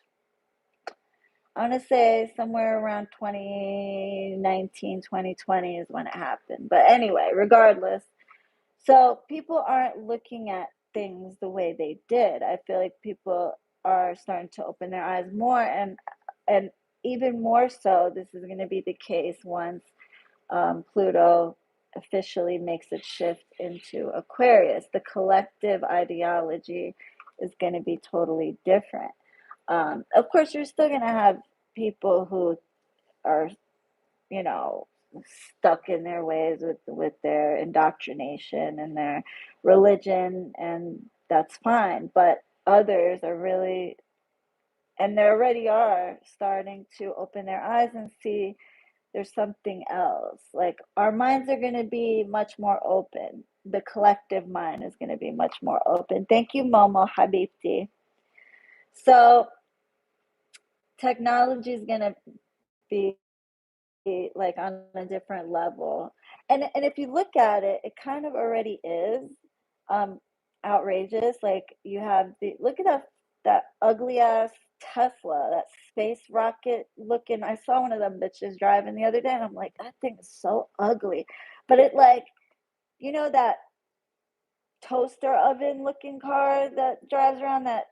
I want to say somewhere around 2019, 2020 is when it happened. But anyway, regardless, so people aren't looking at things the way they did. I feel like people are starting to open their eyes more, and even more so, this is going to be the case once Pluto officially makes its shift into Aquarius. The collective ideology is going to be totally different. Of course, you're still going to have people who are, you know, stuck in their ways with their indoctrination and their religion, and that's fine. But others are really, and they already are starting to open their eyes and see there's something else. Like our minds are going to be much more open. The collective mind is going to be much more open. Thank you, Momo Habibti. So technology is going to be like on a different level. And if you look at it, it kind of already is outrageous. Like you have look at that ugly ass Tesla, that space rocket looking. I saw one of them bitches driving the other day, and I'm like, that thing is so ugly. But it like, that toaster oven looking car that drives around, that,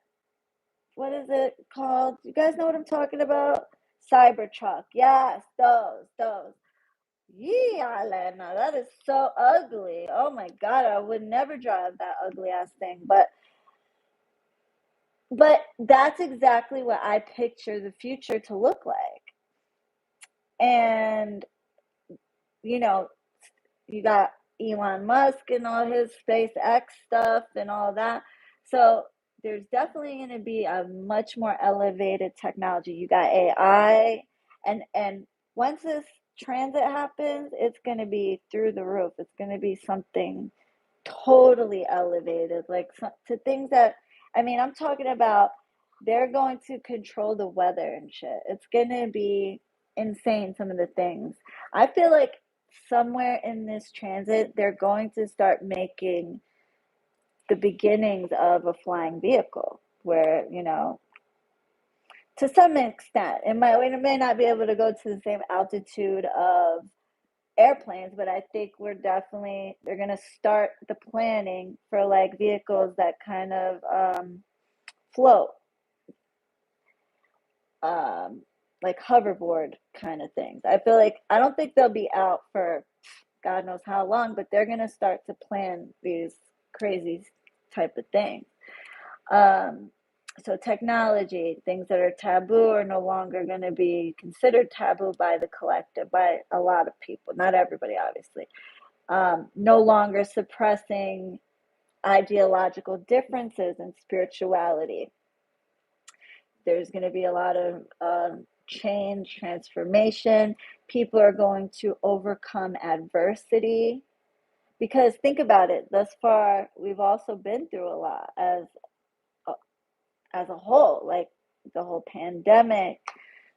what is it called? You guys know what I'm talking about? Cybertruck. Yes, those. Yeah, Lena, that is so ugly. Oh my God, I would never drive that ugly ass thing. But that's exactly what I picture the future to look like. And you got Elon Musk and all his SpaceX stuff and all that. So there's definitely going to be a much more elevated technology. You got AI, and once this transit happens, it's going to be through the roof. It's going to be something totally elevated, like to things that, I mean, I'm talking about they're going to control the weather and shit. It's going to be insane, some of the things. I feel like somewhere in this transit, they're going to start making the beginnings of a flying vehicle where, to some extent, it may not be able to go to the same altitude of airplanes, but I think they're going to start the planning for like vehicles that kind of float, like hoverboard kind of things. I feel like I don't think they'll be out for God knows how long, but they're going to start to plan these crazy type of things. So technology, things that are taboo are no longer going to be considered taboo by the collective, by a lot of people, not everybody, obviously. No longer suppressing ideological differences in spirituality. There's going to be a lot of change, transformation. People are going to overcome adversity. Because think about it, thus far, we've also been through a lot as a whole, like the whole pandemic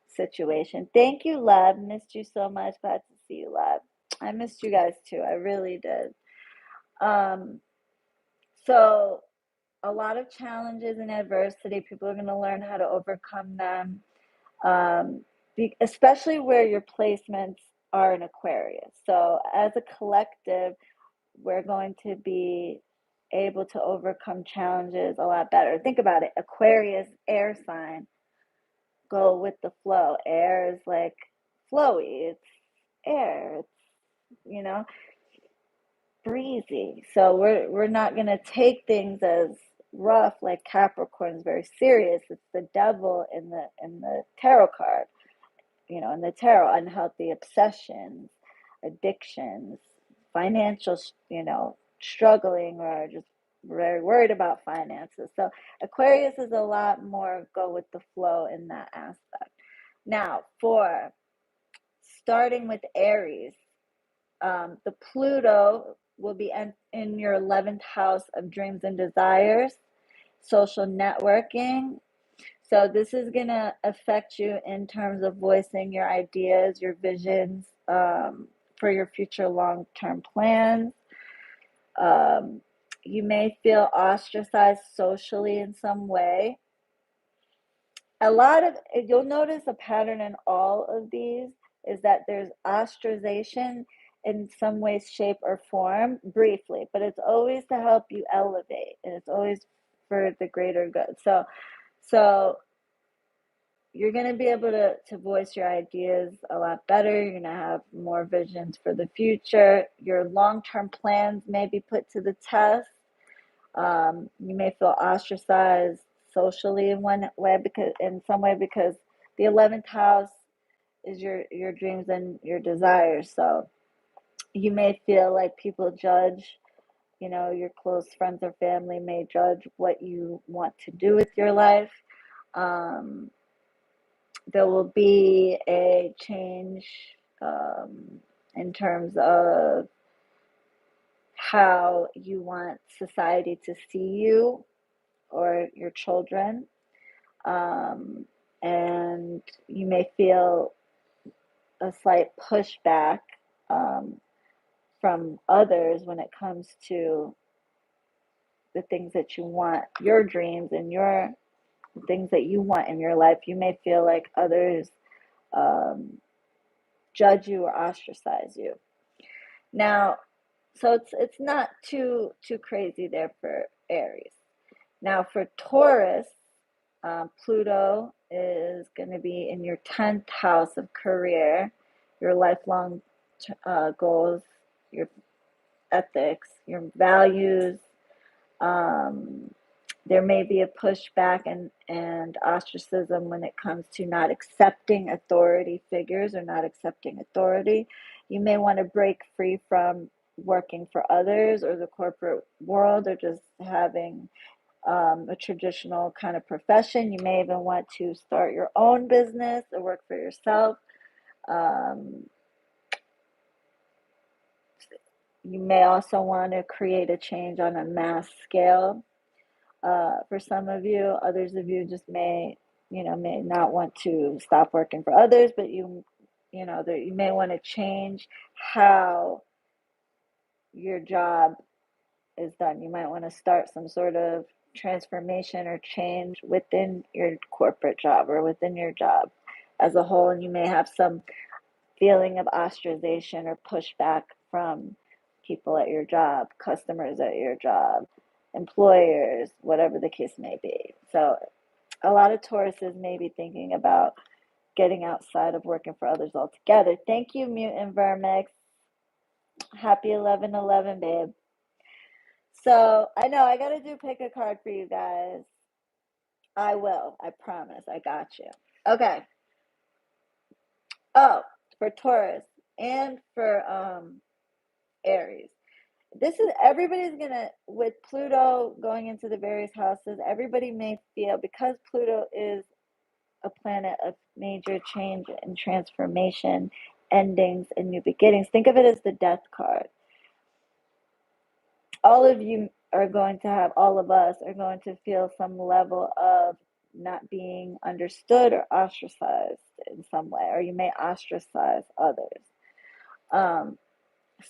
situation. Thank you, love. Missed you so much. Glad to see you, love. I missed you guys too. I really did. So a lot of challenges and adversity. People are going to learn how to overcome them, especially where your placements are in Aquarius. So as a collective, we're going to be able to overcome challenges a lot better. Think about it. Aquarius, air sign, go with the flow. Air is like flowy. It's air. It's, you know, breezy. So we're not going to take things as rough. Like Capricorn is very serious. It's the devil in the tarot card. In the tarot, unhealthy obsessions, addictions, financial, struggling, or just very worried about finances. So Aquarius is a lot more go with the flow in that aspect. Now, for starting with Aries, the Pluto will be in your 11th house of dreams and desires, social networking. So this is going to affect you in terms of voicing your ideas, your visions for your future long-term plans. You may feel ostracized socially in some way. You'll notice a pattern in all of these is that there's ostracization in some way, shape, or form, briefly, but it's always to help you elevate, and it's always for the greater good. So you're going to be able to voice your ideas a lot better. You're going to have more visions for the future. Your long-term plans may be put to the test. You may feel ostracized socially in some way because the 11th house is your dreams and your desires. So you may feel like people judge, your close friends or family may judge what you want to do with your life. There will be a change in terms of how you want society to see you or your children. And you may feel a slight pushback from others when it comes to the things that you want, your dreams and your things that you want in your life. You may feel like others judge you or ostracize you. Now, so it's not too crazy there for Aries. Now for Taurus, Pluto is going to be in your 10th house of career, your lifelong goals, your ethics, your values. There may be a pushback and ostracism when it comes to not accepting authority figures or not accepting authority. You may want to break free from working for others or the corporate world, or just having a traditional kind of profession. You may even want to start your own business or work for yourself. You may also want to create a change on a mass scale. For some of you, others of you just may not want to stop working for others, but you may want to change how your job is done. You might want to start some sort of transformation or change within your corporate job or within your job as a whole, and you may have some feeling of ostracization or pushback from people at your job, customers at your job, employers, whatever the case may be. So a lot of Tauruses may be thinking about getting outside of working for others altogether. Thank you, Mutant Vermix. Happy 11/11, babe. So I know I gotta do pick a card for you guys. I will. I promise. I got you. Okay. Oh, for Taurus and for Aries. This is everybody's gonna, with Pluto going into the various houses, everybody may feel, because Pluto is a planet of major change and transformation, endings and new beginnings. Think of it as the death card. All of you are going to have, all of us are going to feel some level of not being understood or ostracized in some way, or you may ostracize others.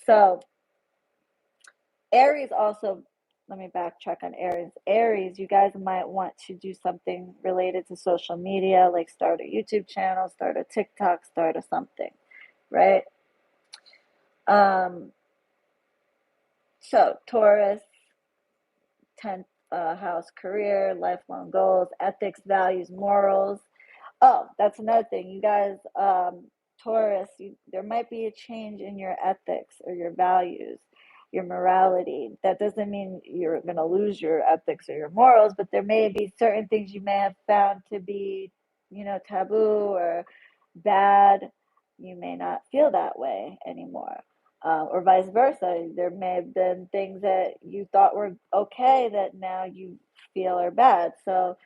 So Aries also, let me backtrack on Aries. Aries, you guys might want to do something related to social media, like start a YouTube channel, start a TikTok, start a something, right? So Taurus, 10th house, career, lifelong goals, ethics, values, morals. Oh, that's another thing. You guys, Taurus, there might be a change in your ethics or your values, your morality. That doesn't mean you're going to lose your ethics or your morals, but there may be certain things you may have found to be, taboo or bad. You may not feel that way anymore. Or vice versa. There may have been things that you thought were okay that now you feel are bad. So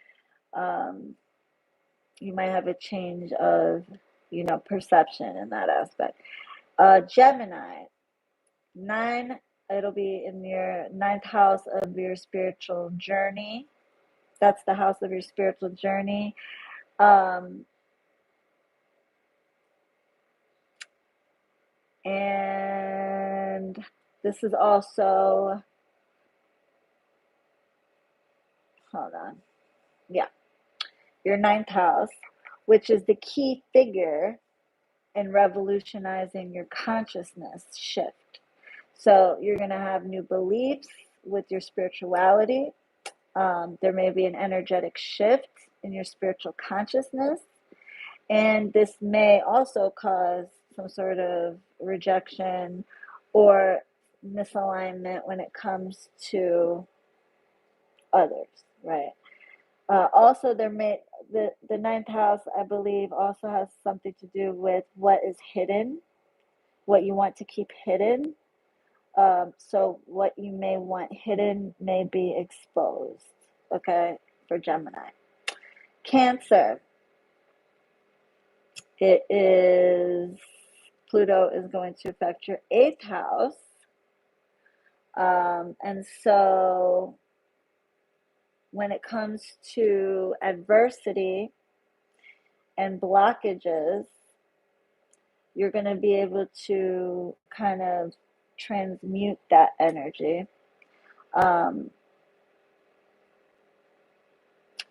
you might have a change of, perception in that aspect. Gemini, 9, it'll be in your 9th house of your spiritual journey. That's the house of your spiritual journey. And this is also, hold on. Yeah. Your 9th house, which is the key figure in revolutionizing your consciousness shift. So you're going to have new beliefs with your spirituality. There may be an energetic shift in your spiritual consciousness. And this may also cause some sort of rejection or misalignment when it comes to others, right? Also, the 9th house, I believe, also has something to do with what is hidden, what you want to keep hidden. So what you may want hidden may be exposed, okay, for Gemini. Cancer, Pluto is going to affect your 8th house. And so when it comes to adversity and blockages, you're going to be able to kind of transmute that energy.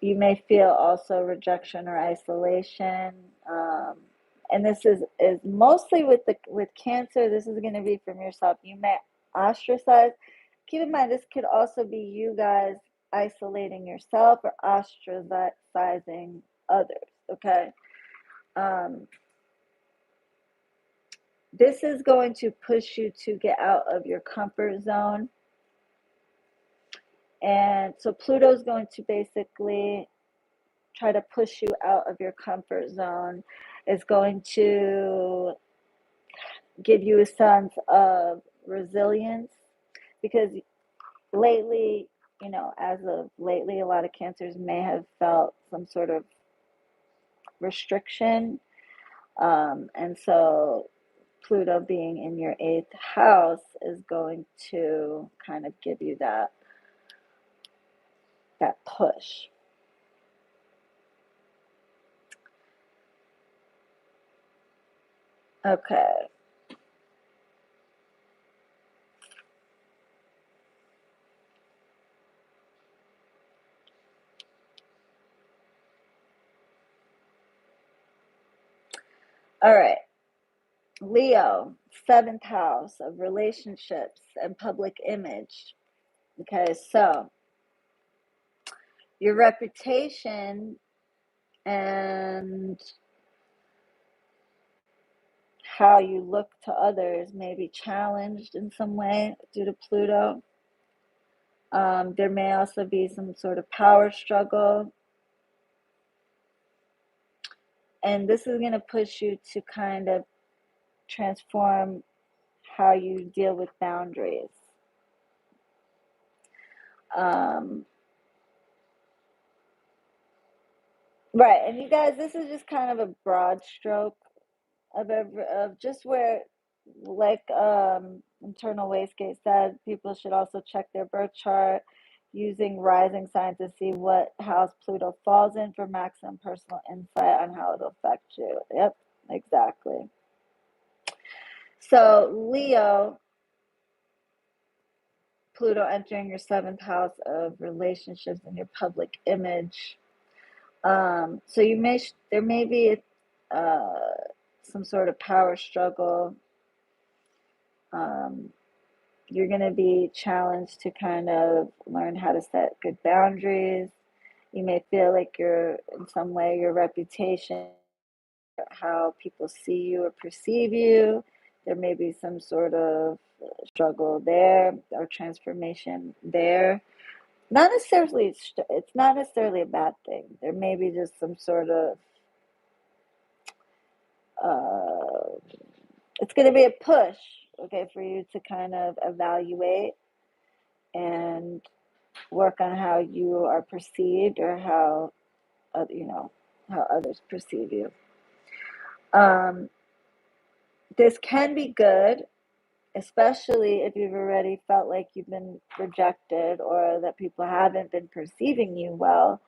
You may feel also rejection or isolation. And this is mostly with Cancer. This is going to be from yourself. You may ostracize. Keep in mind, this could also be you guys isolating yourself or ostracizing others, okay? This is going to push you to get out of your comfort zone. And so Pluto is going to basically try to push you out of your comfort zone. It's going to give you a sense of resilience, because lately you know, as of lately, a lot of Cancers may have felt some sort of restriction. And so Pluto being in your eighth house is going to kind of give you that push. Okay. All right. Leo, seventh house of relationships and public image. Okay, so your reputation and how you look to others may be challenged in some way due to Pluto. There may also be some sort of power struggle. And this is going to push you to kind of transform how you deal with boundaries. Um, right. And you guys, this is just kind of a broad stroke of just where, like Internal Wastegate said, people should also check their birth chart using rising signs to see what house Pluto falls in for maximum personal insight on how it'll affect you. Yep, exactly. So Leo, Pluto entering your seventh house of relationships and your public image. So there may be uh, some sort of power struggle. Um, you're going to be challenged to kind of learn how to set good boundaries. You may feel like in some way, your reputation, how people see you or perceive you. There may be some sort of struggle there or transformation there. Not necessarily, it's not necessarily a bad thing. There may be just some sort of, uh, it's going to be a push, okay, for you to kind of evaluate and work on how you are perceived or how, how others perceive you. Um, this can be good, especially if you've already felt like you've been rejected or that people haven't been perceiving you well.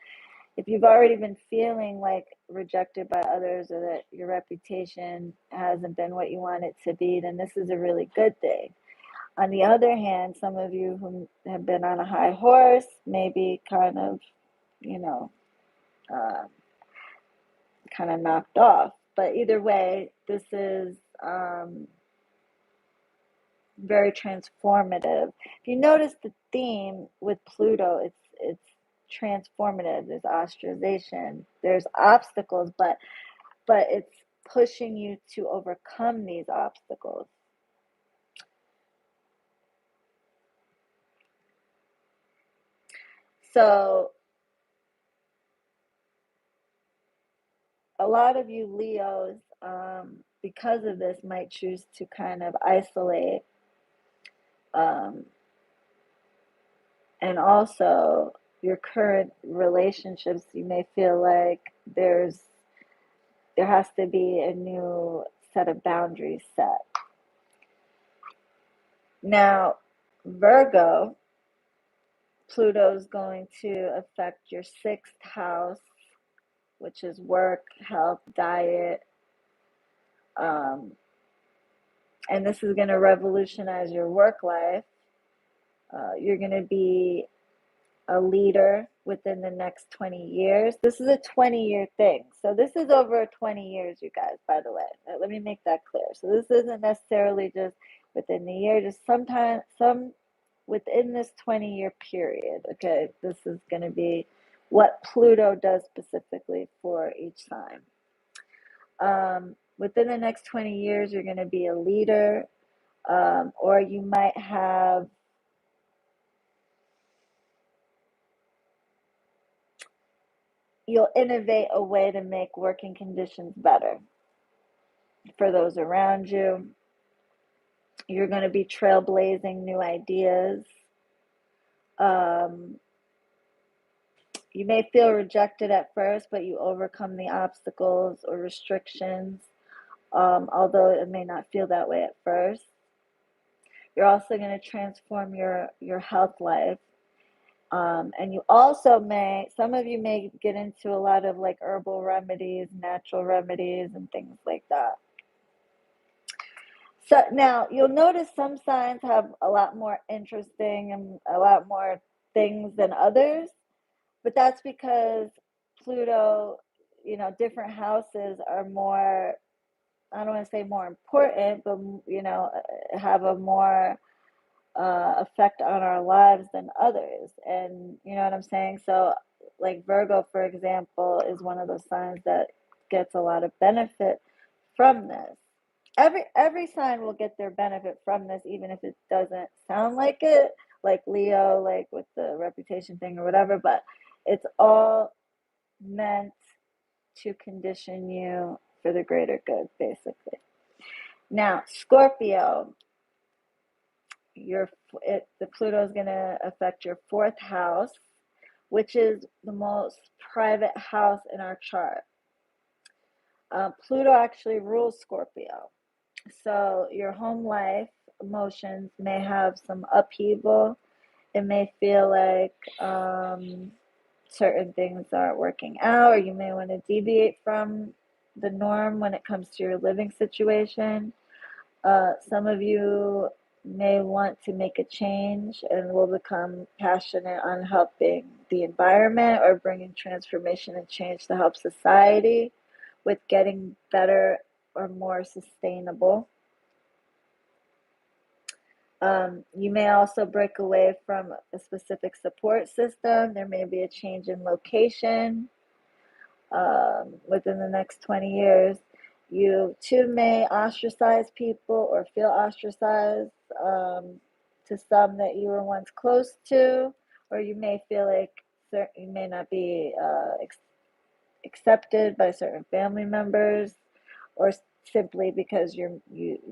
If you've already been feeling like rejected by others or that your reputation hasn't been what you want it to be, then this is a really good thing. On the other hand, some of you who have been on a high horse, maybe kind of, you know, uh, kind of knocked off. But either way, this is very transformative. If you notice the theme with Pluto, it's transformative. There's ostracization, there's obstacles, but it's pushing you to overcome these obstacles. So a lot of you Leos, because of this, might choose to kind of isolate. Um, and also, your current relationships, you may feel like there has to be a new set of boundaries set. Now, Virgo, Pluto's going to affect your sixth house, which is work, health, diet. Um, and this is going to revolutionize your work life. You're going to be a leader within the next 20 years. This is a 20-year thing. So this is over 20 years, you guys, by the way. Let me make that clear. So this isn't necessarily just within the year, just some within this 20-year period, okay? This is going to be what Pluto does specifically for each sign. Within the next 20 years, you're going to be a leader, or you might have you'll innovate a way to make working conditions better for those around you. You're going to be trailblazing new ideas. Um, you may feel rejected at first, but you overcome the obstacles or restrictions, although it may not feel that way at first. You're also going to transform your health life. And you also may, some of you may get into a lot of like herbal remedies, natural remedies, and things like that. So now you'll notice some signs have a lot more interesting and a lot more things than others, but that's because Pluto, different houses are more, I don't want to say more important, but, have a more effect on our lives than others. And you know what I'm saying? So, like Virgo, for example, is one of those signs that gets a lot of benefit from this. Every sign will get their benefit from this, even if it doesn't sound like it, like Leo, like with the reputation thing or whatever, but it's all meant to condition you for the greater good, basically. Now, Scorpio, the Pluto is going to affect your fourth house, which is the most private house in our chart. Pluto actually rules Scorpio. So your home life emotions may have some upheaval. It may feel like certain things aren't working out, or you may want to deviate from the norm when it comes to your living situation. Some of you may want to make a change and will become passionate on helping the environment or bringing transformation and change to help society with getting better or more sustainable. You may also break away from a specific support system. There may be a change in location within the next 20 years. You too may ostracize people or feel ostracized to some that you were once close to, or you may feel like you may not be accepted by certain family members, or simply because you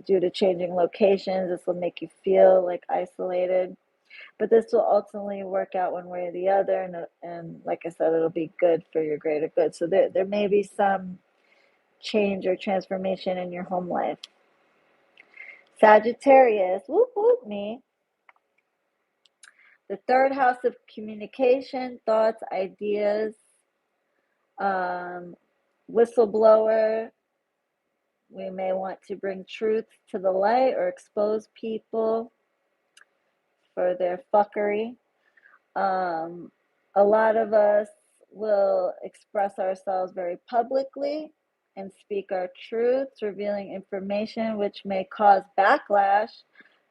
due to changing locations, this will make you feel like isolated. But this will ultimately work out one way or the other, and like I said, it'll be good for your greater good. So there may be some change or transformation in your home life. Sagittarius, whoop whoop me. The third house of communication, thoughts, ideas, whistleblower. We may want to bring truth to the light or expose people for their fuckery. A lot of us will express ourselves very publicly and speak our truths, revealing information which may cause backlash,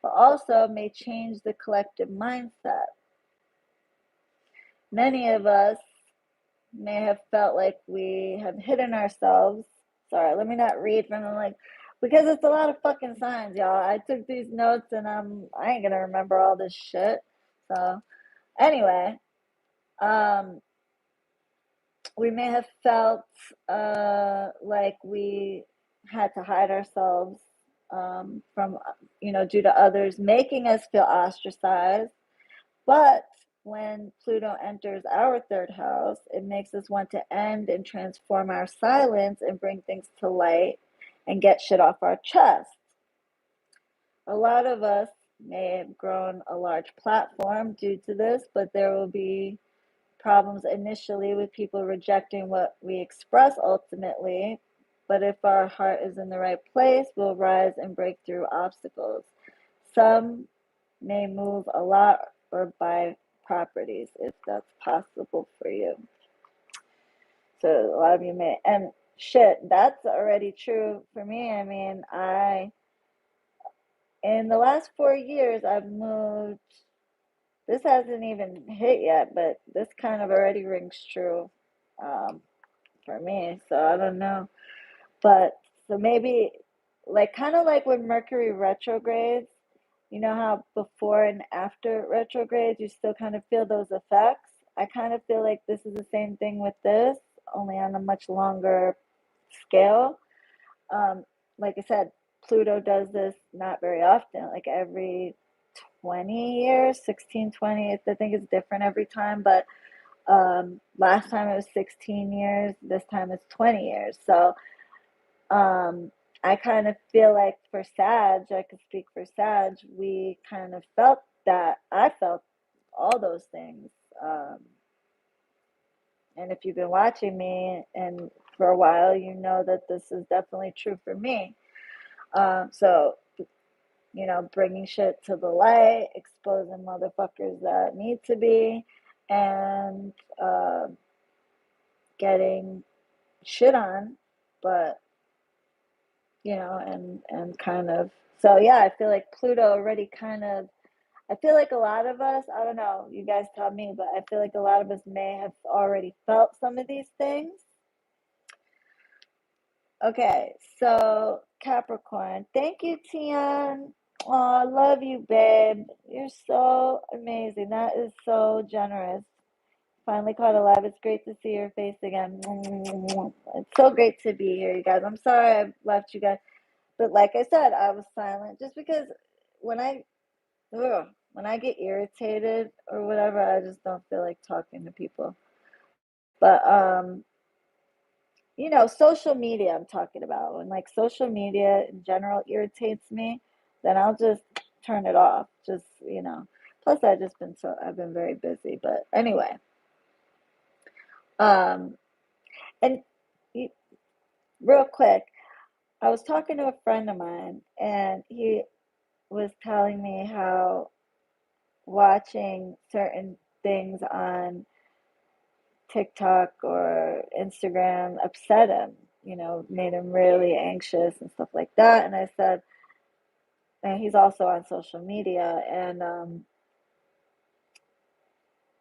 but also may change the collective mindset. Many of us may have felt like we have hidden ourselves. Sorry, let me not read from them, because it's a lot of fucking signs, y'all. I took these notes and I ain't gonna remember all this shit. So anyway, we may have felt like we had to hide ourselves from, due to others making us feel ostracized. But when Pluto enters our third house, it makes us want to end and transform our silence and bring things to light and get shit off our chest. A lot of us may have grown a large platform due to this, but there will be problems initially with people rejecting what we express ultimately. But if our heart is in the right place, we'll rise and break through obstacles. Some may move a lot or buy properties if that's possible for you. So a lot of you may, and shit, that's already true for me. I mean, in the last 4 years, I've moved. This hasn't even hit yet, but this kind of already rings true for me. So I don't know. But so maybe kind of like when Mercury retrogrades, you know how before and after retrogrades, you still kind of feel those effects? I kind of feel like this is the same thing with this, only on a much longer scale. Like I said, Pluto does this not very often, like every 20 years, 16, 20. I think it's different every time, but last time it was 16 years, this time it's 20 years. So I kind of feel like for Sag, I could speak for Sag, we kind of felt that. I felt all those things. And if you've been watching me and for a while, you know that this is definitely true for me. So, bringing shit to the light, exposing motherfuckers that need to be, and getting shit on, but and kind of, so yeah, I feel like Pluto already kind of, I feel like a lot of us, I don't know, you guys tell me, but I feel like a lot of us may have already felt some of these things. Okay, so Capricorn, thank you, Tian. Oh, I love you, babe. You're so amazing. That is so generous. Finally caught alive. It's great to see your face again. It's so great to be here, you guys. I'm sorry I left you guys. But like I said, I was silent just because when when I get irritated or whatever, I just don't feel like talking to people. But social media I'm talking about. When like social media in general irritates me, then I'll just turn it off. Plus I've been very busy. But anyway, um, and real quick, I was talking to a friend of mine, and he was telling me how watching certain things on TikTok or Instagram upset him, made him really anxious and stuff like that. And I said, and he's also on social media, and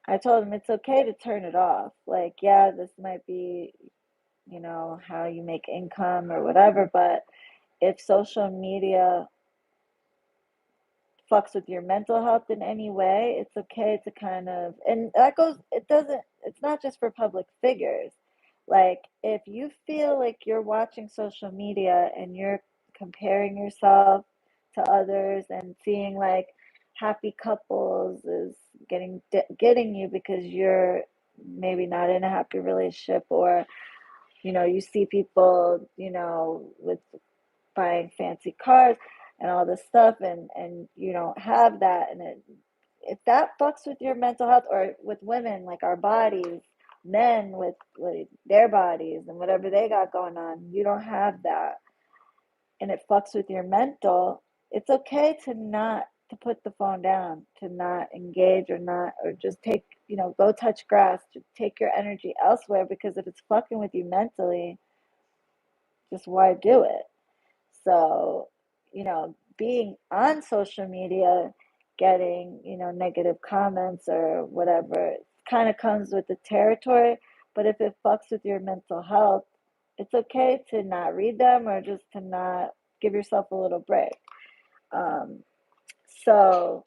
I told him it's okay to turn it off. Like, yeah, this might be, how you make income or whatever, but if social media fucks with your mental health in any way, it's okay to kind of, and that goes, it's not just for public figures. Like, if you feel like you're watching social media and you're comparing yourself to others and seeing like happy couples is getting you because you're maybe not in a happy relationship, or you see people with buying fancy cars and all this stuff, and you don't have that, and if that fucks with your mental health, or with women, like our bodies, men with their bodies and whatever they got going on, you don't have that, and it fucks with your mental, it's okay to put the phone down, to not engage, or just take, go touch grass, to take your energy elsewhere, because if it's fucking with you mentally, just why do it? So, being on social media, getting, negative comments or whatever, kind of comes with the territory. But if it fucks with your mental health, it's okay to not read them, or just to not give yourself a little break. So,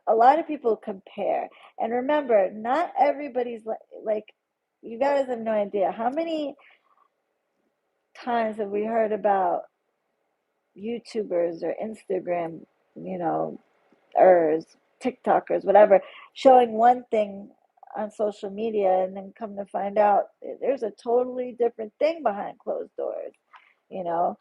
a lot of people compare. And remember, not everybody's like, you guys have no idea how many times have we heard about YouTubers or Instagram, you know, TikTokers, whatever, showing one thing on social media, and then come to find out there's a totally different thing behind closed doors. You know,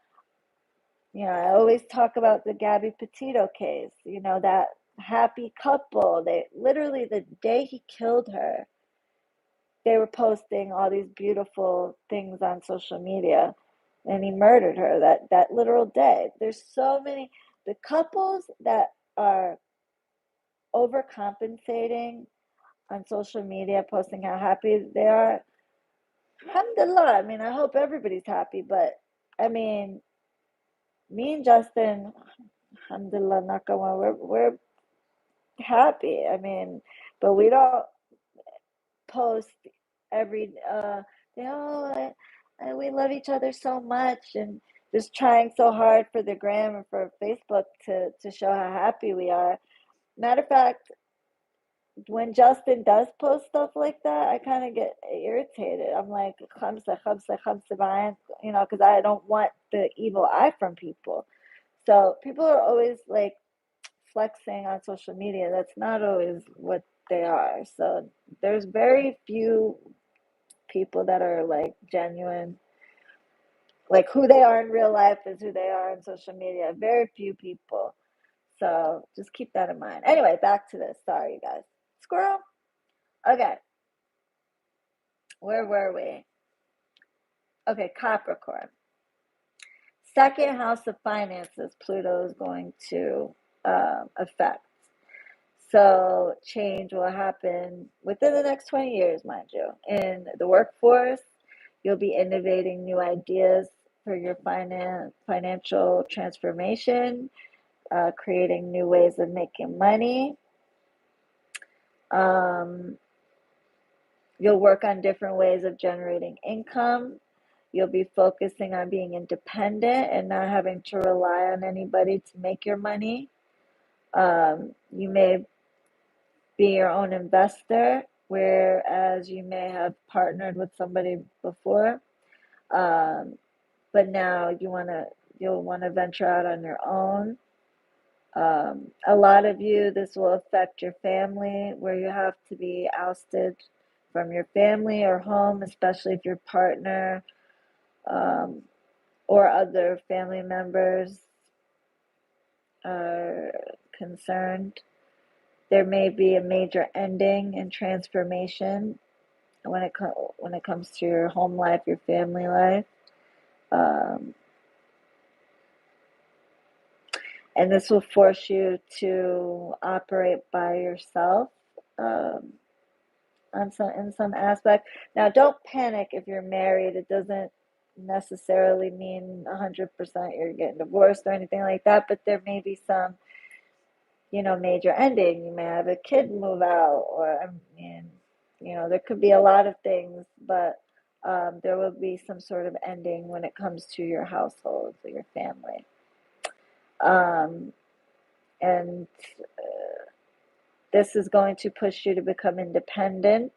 I always talk about the Gabby Petito case, that happy couple. They literally, the day he killed her, they were posting all these beautiful things on social media, and he murdered her that literal day. There's so many, the couples that are overcompensating on social media, posting how happy they are. Alhamdulillah. I mean, I hope everybody's happy, but I mean, me and Justin, alhamdulillah, nakawa, we're happy. I mean, but we don't post every we love each other so much, and just trying so hard for the gram and for Facebook to show how happy we are. Matter of fact, when Justin does post stuff like that, I kind of get irritated. I'm like, khamsa, khamsa, khamsa, because I don't want the evil eye from people. So people are always like flexing on social media. That's not always what they are. So there's very few people that are like genuine, like who they are in real life is who they are on social media. Very few people. So just keep that in mind. Anyway, back to this. Sorry, you guys. Squirrel. Okay. Where were we? Okay, Capricorn. Second house of finances, Pluto is going to affect. So change will happen within the next 20 years, mind you. In the workforce, you'll be innovating new ideas for your financial transformation, creating new ways of making money. Um, you'll work on different ways of generating income. You'll be focusing on being independent and not having to rely on anybody to make your money. You may be your own investor, whereas you may have partnered with somebody before, but now you'll want to venture out on your own. A lot of you, this will affect your family, where you have to be ousted from your family or home, especially if your partner um, or other family members are concerned. There may be a major ending and transformation when it comes to your home life, your family life. Um, and this will force you to operate by yourself um, in some aspect. Now, don't panic if you're married. It doesn't necessarily mean 100% you're getting divorced or anything like that, but there may be some, major ending. You may have a kid move out, or I mean, there could be a lot of things, but there will be some sort of ending when it comes to your household or your family. Um, and this is going to push you to become independent.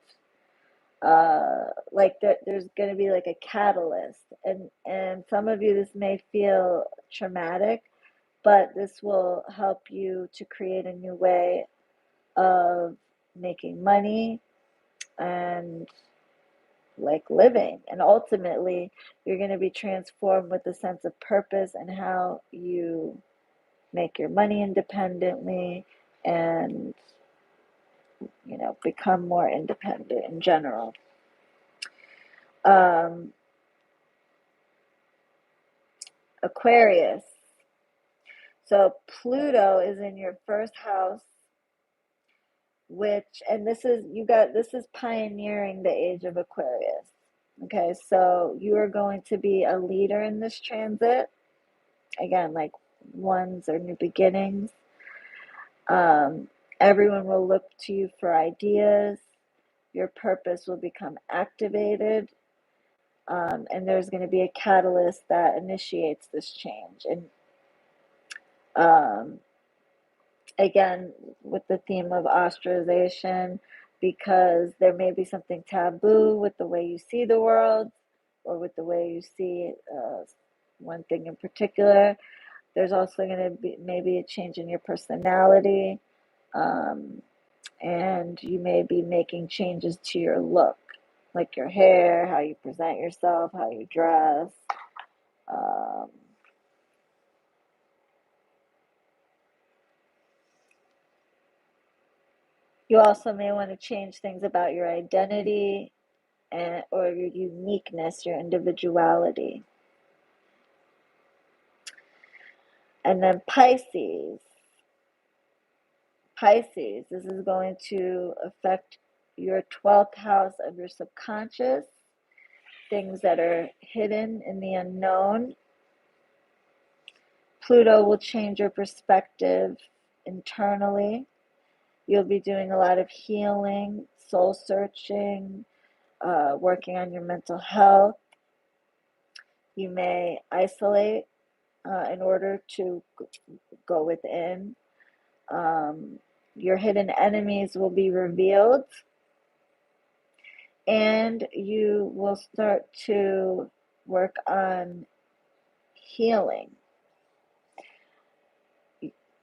There's going to be like a catalyst, and some of you, this may feel traumatic, but this will help you to create a new way of making money and like living, and ultimately you're going to be transformed with a sense of purpose and how you make your money independently and become more independent in general. Aquarius. So Pluto is in your first house, and this is pioneering the age of Aquarius. Okay, so you are going to be a leader in this transit. Again, like ones or new beginnings. Everyone will look to you for ideas. Your purpose will become activated. And there's going to be a catalyst that initiates this change. And again, with the theme of ostracization, because there may be something taboo with the way you see the world or with the way you see one thing in particular. There's also going to be maybe a change in your personality, and you may be making changes to your look, like your hair, how you present yourself, how you dress. You also may want to change things about your identity or your uniqueness, your individuality. And then Pisces. Pisces, this is going to affect your 12th house of your subconscious, things that are hidden in the unknown. Pluto will change your perspective internally. You'll be doing a lot of healing, soul searching, working on your mental health. You may isolate in order to go within. Your hidden enemies will be revealed, and you will start to work on healing.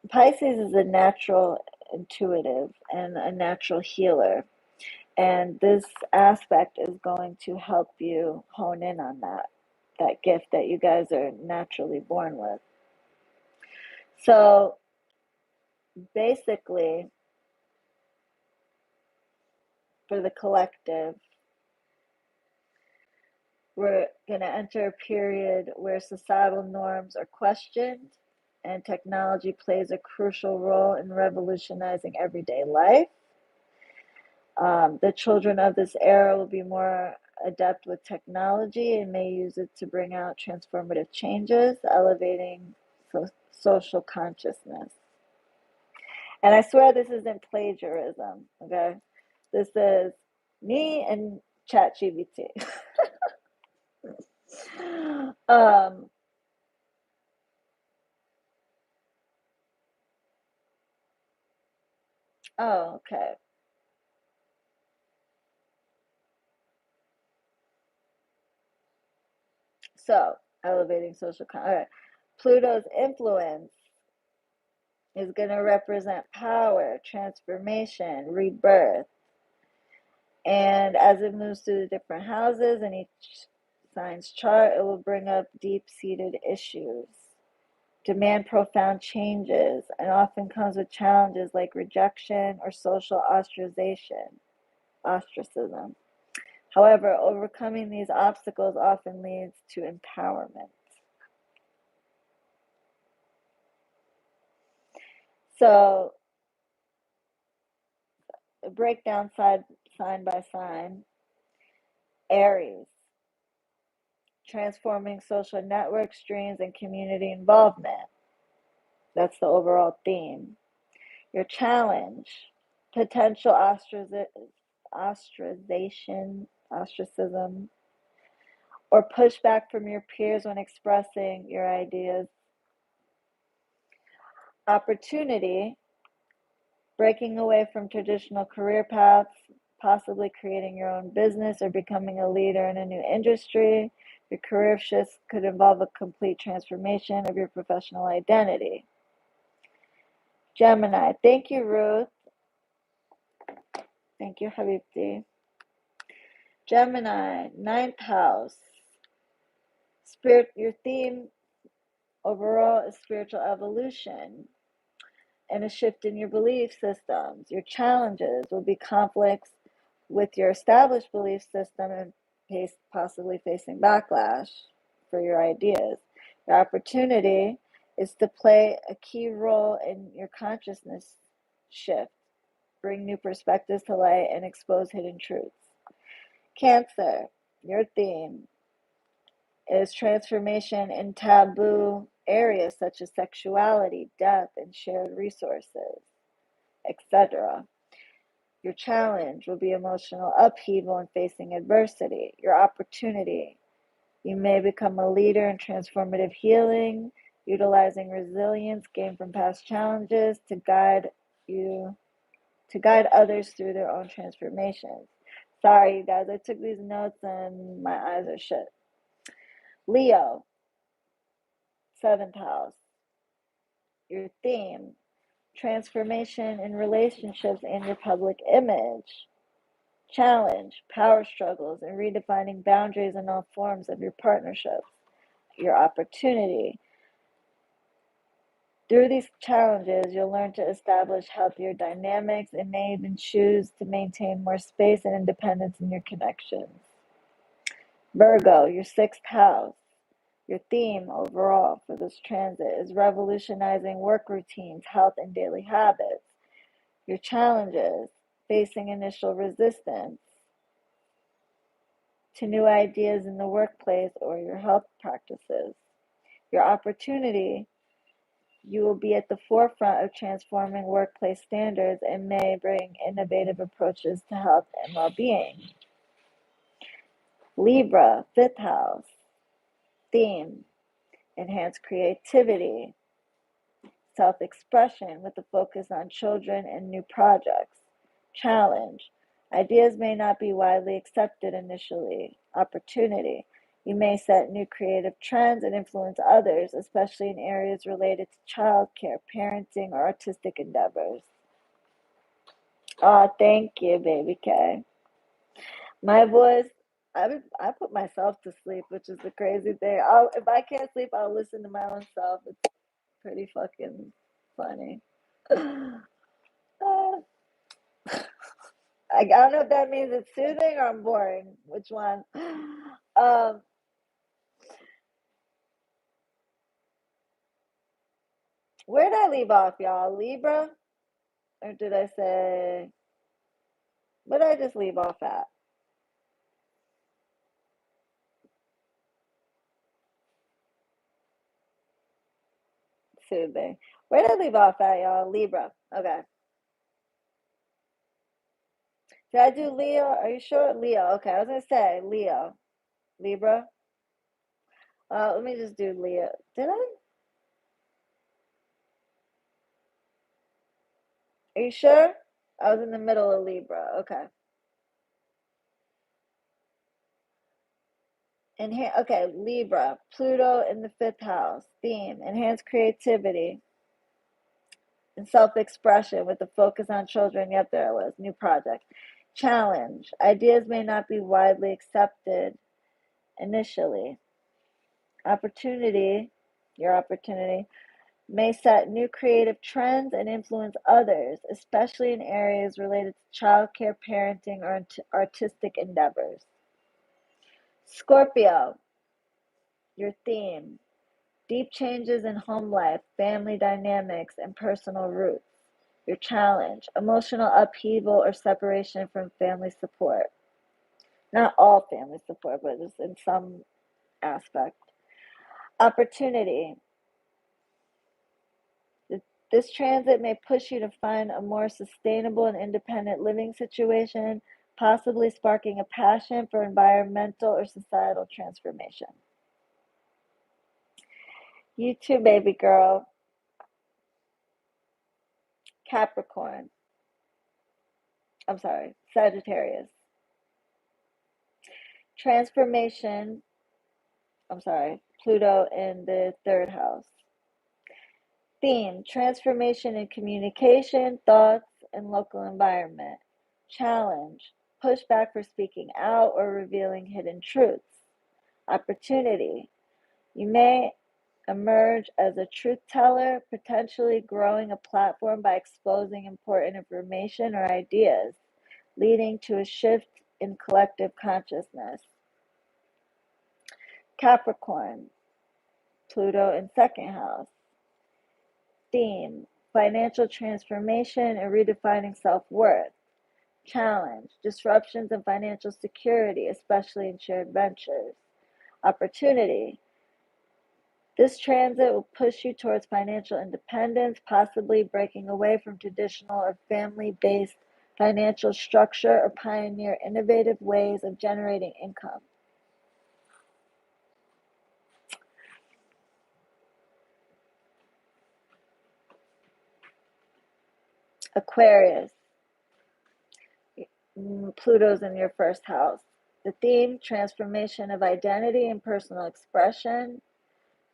Pisces is a natural intuitive and a natural healer. And this aspect is going to help you hone in on that gift that you guys are naturally born with. So basically, for the collective, we're going to enter a period where societal norms are questioned and technology plays a crucial role in revolutionizing everyday life. The children of this era will be more adept with technology and may use it to bring out transformative changes, elevating social consciousness. And I swear this isn't plagiarism, okay? This is me and ChatGPT. um, oh, okay. So, elevating social all right. Pluto's influence is going to represent power, transformation, rebirth. And as it moves through the different houses in each sign's chart, it will bring up deep-seated issues, demand profound changes, and often comes with challenges like rejection or social ostracism. However, overcoming these obstacles often leads to empowerment. So, a breakdown sign by sign. Aries, transforming social networks, streams, and community involvement. That's the overall theme. Your challenge, potential ostracism, or pushback from your peers when expressing your ideas. Opportunity, breaking away from traditional career paths, possibly creating your own business or becoming a leader in a new industry. Your career shifts could involve a complete transformation of your professional identity. Gemini, thank you, Ruth. Thank you, Habibti. Gemini, ninth house. Your theme overall is spiritual evolution and a shift in your belief systems. Your challenges will be conflicts with your established belief system and possibly facing backlash for your ideas. Your opportunity is to play a key role in your consciousness shift, bring new perspectives to light, and expose hidden truths. Cancer, your theme is transformation in taboo areas such as sexuality, death, and shared resources, etc. Your challenge will be emotional upheaval and facing adversity. Your opportunity, you may become a leader in transformative healing, utilizing resilience gained from past challenges to guide others through their own transformations. Sorry, you guys, I took these notes and my eyes are shut. Leo, seventh house. Your theme, transformation in relationships and your public image. Challenge, power struggles, and redefining boundaries in all forms of your partnerships. Your opportunity. Through these challenges, you'll learn to establish healthier dynamics and may even choose to maintain more space and independence in your connections. Virgo, your sixth house. Your theme overall for this transit is revolutionizing work routines, health, and daily habits. Your challenges, facing initial resistance to new ideas in the workplace or your health practices. Your opportunity, you will be at the forefront of transforming workplace standards and may bring innovative approaches to health and well-being. Libra, fifth house. Theme, enhance creativity, self-expression with a focus on children and new projects. Challenge, ideas may not be widely accepted initially. Opportunity, You may set new creative trends and influence others, especially in areas related to childcare, parenting, or artistic endeavors. Oh, thank you, baby K. My voice, I put myself to sleep, which is the crazy thing. If I can't sleep, I'll listen to my own self. It's pretty fucking funny. I don't know if that means it's soothing or I'm boring. Which one? Um, where did I leave off, y'all? Libra? Or did I say, what did I just leave off at? Soothing. Where did I leave off at, y'all? Libra. Okay. Did I do Leo? Are you sure? Leo. Okay, I was going to say Leo. Libra. Let me just do Leo. Did I? Are you sure? I was in the middle of Libra. Okay. Okay, Libra. Pluto in the fifth house. Theme: enhanced creativity and self-expression with a focus on children. Yep, there it was. New project. Challenge: ideas may not be widely accepted initially. Opportunity: your opportunity may set new creative trends and influence others, especially in areas related to childcare, parenting, or artistic endeavors. Scorpio, your theme: deep changes in home life, family dynamics, and personal roots. Your challenge: emotional upheaval or separation from family support. Not all family support, but just in some aspect. Opportunity: this transit may push you to find a more sustainable and independent living situation, possibly sparking a passion for environmental or societal transformation. You too, baby girl. Capricorn. I'm sorry, Sagittarius. Transformation. I'm sorry, Pluto in the third house. Theme: transformation in communication, thoughts, and local environment. Challenge: pushback for speaking out or revealing hidden truths. Opportunity: you may emerge as a truth teller, potentially growing a platform by exposing important information or ideas, leading to a shift in collective consciousness. Capricorn, Pluto in second house. Theme: financial transformation and redefining self-worth. Challenge: disruptions in financial security, especially in shared ventures. Opportunity: this transit will push you towards financial independence, possibly breaking away from traditional or family-based financial structure or pioneer innovative ways of generating income. Aquarius, Pluto's in your first house. The theme: transformation of identity and personal expression.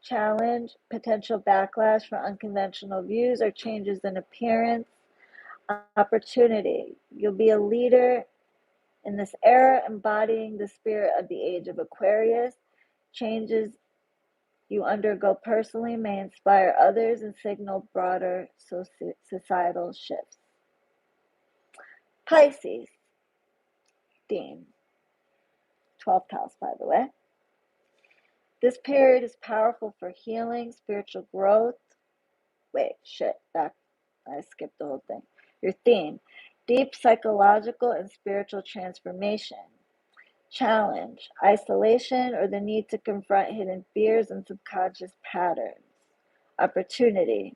Challenge: potential backlash for unconventional views or changes in appearance. Opportunity: you'll be a leader in this era, embodying the spirit of the age of Aquarius. Changes you undergo personally may inspire others and signal broader societal shifts. Pisces, theme: 12th house, by the way. This period is powerful for healing, spiritual growth. Wait, shit, back. I skipped the whole thing. Your theme: deep psychological and spiritual transformation. Challenge: isolation or the need to confront hidden fears and subconscious patterns. Opportunity: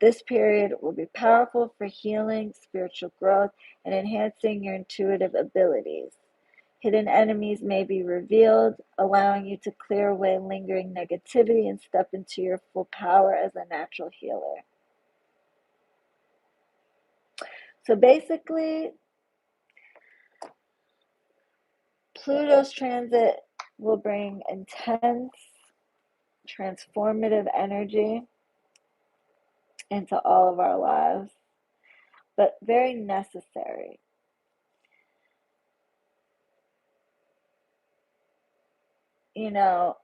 this period will be powerful for healing, spiritual growth, and enhancing your intuitive abilities. Hidden enemies may be revealed, allowing you to clear away lingering negativity and step into your full power as a natural healer. So basically, Pluto's transit will bring intense, transformative energy into all of our lives, but very necessary. You know,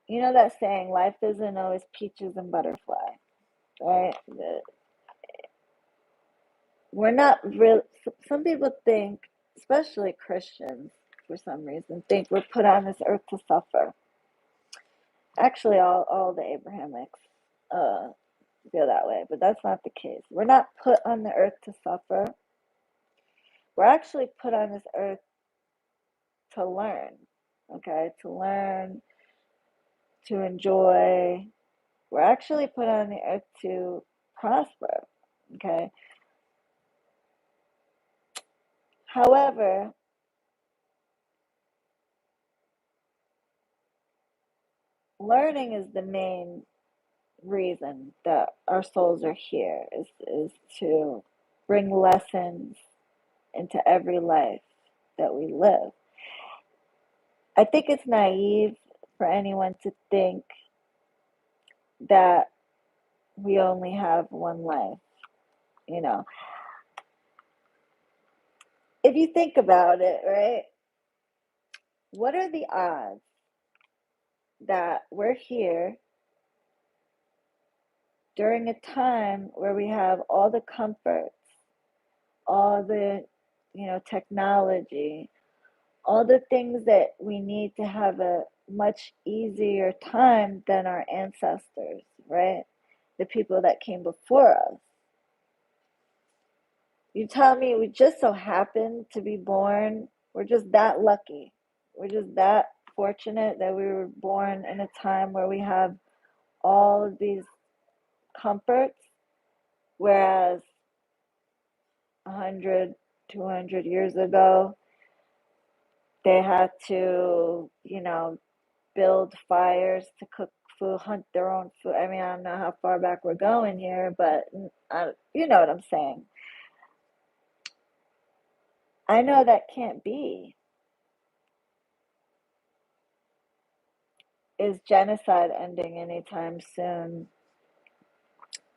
that saying, life isn't always peaches and butterfly, right? We're not real. Some people think, especially Christians, for some reason, think we're put on this earth to suffer. Actually, all the Abrahamics feel that way, but that's not the case. We're not put on the earth to suffer. We're actually put on this earth to learn, okay? To learn, to enjoy. We're actually put on the earth to prosper, okay? However, learning is the main reason that our souls are here, is to bring lessons into every life that we live. I think it's naive for anyone to think that we only have one life. You know, if you think about it, right? What are the odds that we're here during a time where we have all the comforts, all the, technology, all the things that we need to have a much easier time than our ancestors, right? The people that came before us. You tell me we just so happened to be born, we're just that lucky. We're just that fortunate that we were born in a time where we have all of these comforts, whereas 100, 200 years ago, they had to, build fires to cook food, hunt their own food. I mean, I don't know how far back we're going here, but you know what I'm saying. I know that can't be. Is genocide ending anytime soon?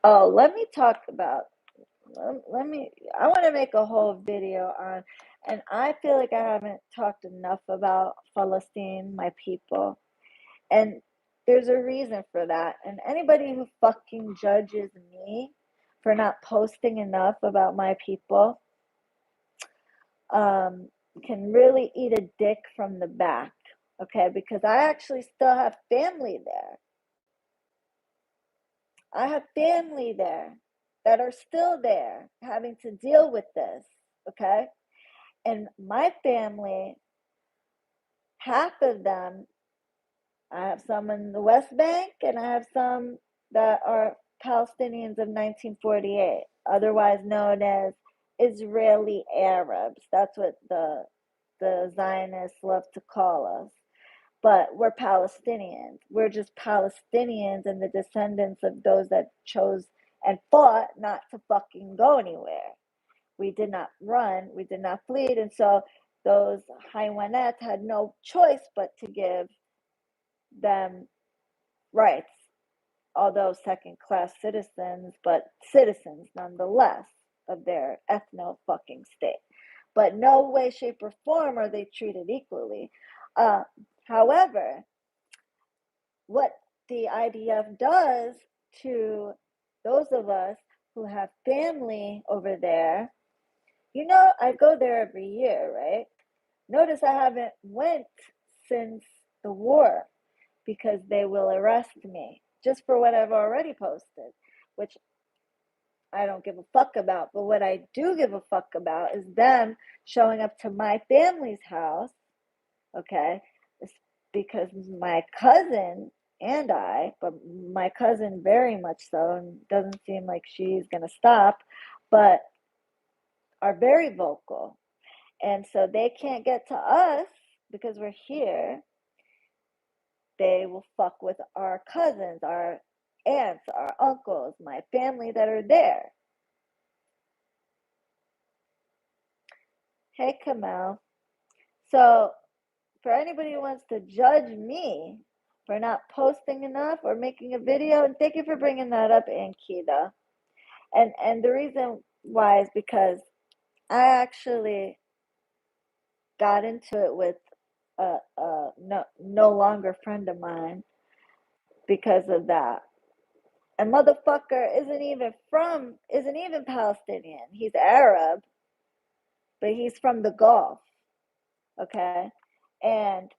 Oh, let me talk about, I want to make a whole video on, and I feel like I haven't talked enough about Palestine, my people. And there's a reason for that. And anybody who fucking judges me for not posting enough about my people can really eat a dick from the back, okay? Because I actually still have family there. I have family there that are still there having to deal with this, okay? And my family, half of them, I have some in the West Bank and I have some that are Palestinians of 1948, otherwise known as Israeli Arabs. That's what the Zionists love to call us. But we're Palestinians. We're just Palestinians and the descendants of those that chose and fought not to fucking go anywhere. We did not run, we did not flee. And so those Haywanet had no choice but to give them rights, although second class citizens, but citizens nonetheless of their ethno fucking state. But no way, shape, or form are they treated equally. However, what the IDF does to those of us who have family over there, I go there every year, right? Notice I haven't went since the war because they will arrest me just for what I've already posted, which I don't give a fuck about. But what I do give a fuck about is them showing up to my family's house, okay? It's because my cousin and but my cousin very much so, and doesn't seem like she's gonna stop, but are very vocal. And so they can't get to us because we're here. They will fuck with our cousins, our aunts, our uncles, my family that are there. Hey, Kamal. So for anybody who wants to judge me for not posting enough or making a video, and thank you for bringing that up, Ankita. And the reason why is because I actually got into it with a no longer friend of mine because of that. And motherfucker isn't even Palestinian. He's Arab, but he's from the Gulf. Okay? And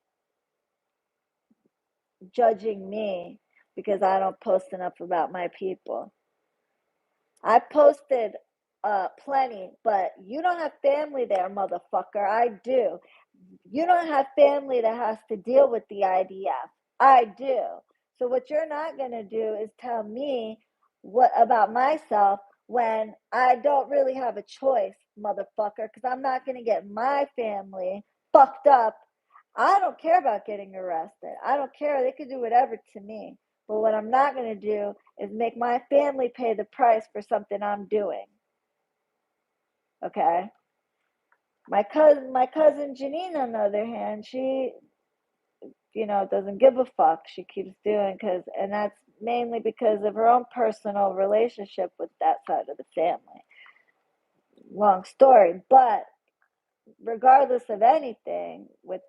judging me because I don't post enough about my people. I posted plenty, but you don't have family there, motherfucker. I do. You don't have family that has to deal with the IDF. I do. So what you're not going to do is tell me what about myself when I don't really have a choice, motherfucker, because I'm not going to get my family fucked up. I don't care about getting arrested. I don't care. They could do whatever to me. But what I'm not going to do is make my family pay the price for something I'm doing. Okay? My cousin Janine, on the other hand, she, doesn't give a fuck. She keeps doing and that's mainly because of her own personal relationship with that side of the family. Long story, but regardless of anything, with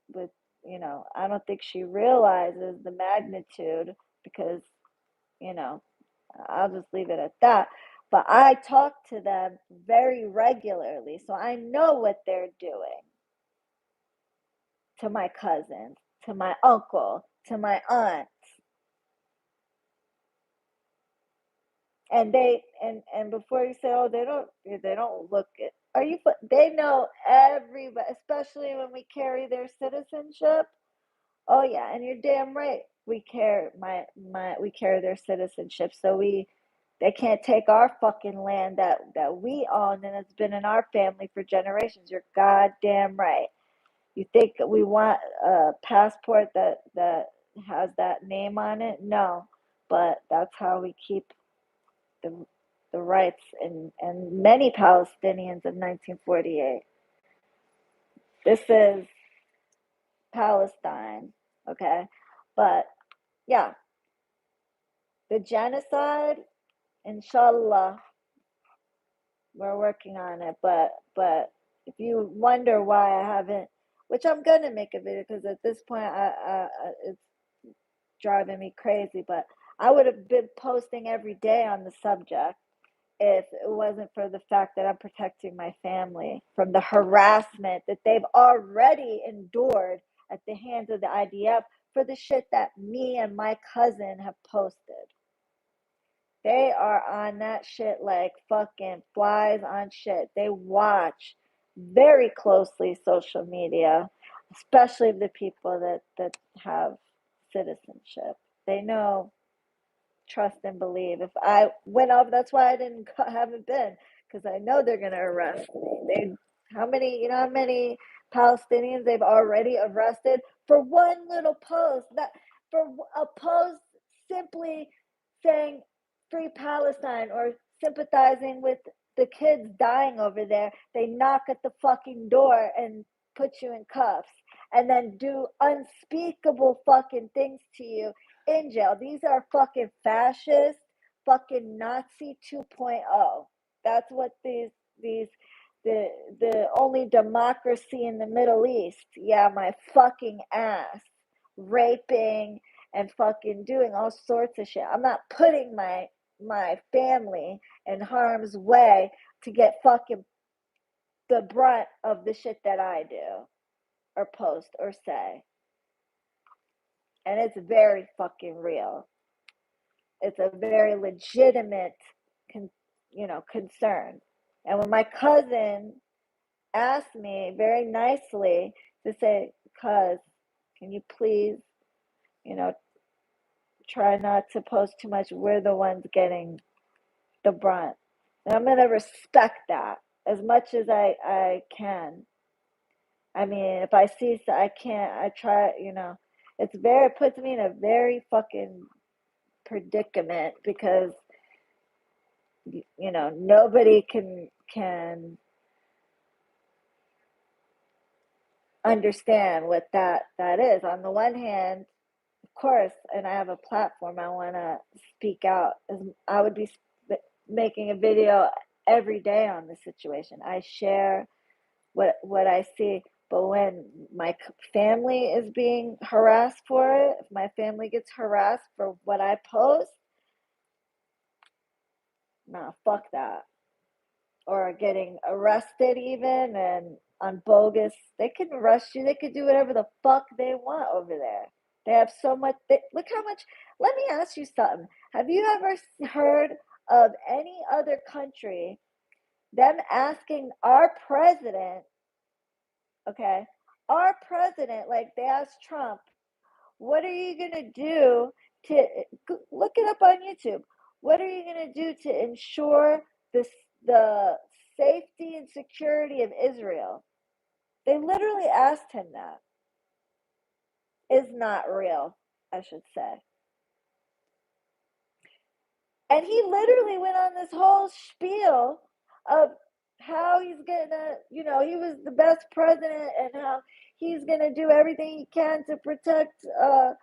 I don't think she realizes the magnitude because, I'll just leave it at that. But I talk to them very regularly, so I know what they're doing to my cousins, to my uncle, to my aunt. And before you say, oh, they don't look it. They know everybody, especially when we carry their citizenship. Oh yeah, and you're damn right. We carry we carry their citizenship, so they can't take our fucking land that we own and it's been in our family for generations. You're goddamn right. You think we want a passport that has that name on it? No, but that's how we keep the the rights and many Palestinians in 1948. This is Palestine, okay? But yeah, the genocide, inshallah, we're working on it. But if you wonder why I haven't, which I'm gonna make a video because at this point it's driving me crazy. But I would have been posting every day on the subject if it wasn't for the fact that I'm protecting my family from the harassment that they've already endured at the hands of the IDF for the shit that me and my cousin have posted. They are on that shit like fucking flies on shit. They watch very closely social media, especially the people that have citizenship. They know, trust and believe. If I went up, that's why I haven't been, because I know they're gonna arrest me. How many Palestinians they've already arrested for one little post, that for a post simply saying free Palestine or sympathizing with the kids dying over there. They knock at the fucking door and put you in cuffs and then do unspeakable fucking things to you in jail. These are fucking fascist, fucking Nazi 2.0. That's what the only democracy in the Middle East. Yeah, my fucking ass. Raping and fucking doing all sorts of shit. I'm not putting my family in harm's way to get fucking the brunt of the shit that I do or post or say. And it's very fucking real. It's a very legitimate concern. And when my cousin asked me very nicely to say, cuz, can you please, you know, try not to post too much, we're the ones getting the brunt. And I'm gonna respect that as much as I can. I mean, if I see so I can't, I try, it puts me in a very fucking predicament because nobody can understand what that is. On the one hand, of course, and I have a platform, I want to speak out. I would be making a video every day on the situation. I share what I see. But when my family is being harassed for it, if my family gets harassed for what I post, nah, fuck that. Or getting arrested even, and on bogus, they can arrest you. They could do whatever the fuck they want over there. They have so much. Look how much. Let me ask you something. Have you ever heard of any other country them asking our president, okay, our president, like they asked Trump, what are you going to do to look it up on YouTube? What are you going to do to ensure the safety and security of Israel? They literally asked him that. Is not real, I should say. And he literally went on this whole spiel of how he's gonna, he was the best president and how he's gonna do everything he can to protect, and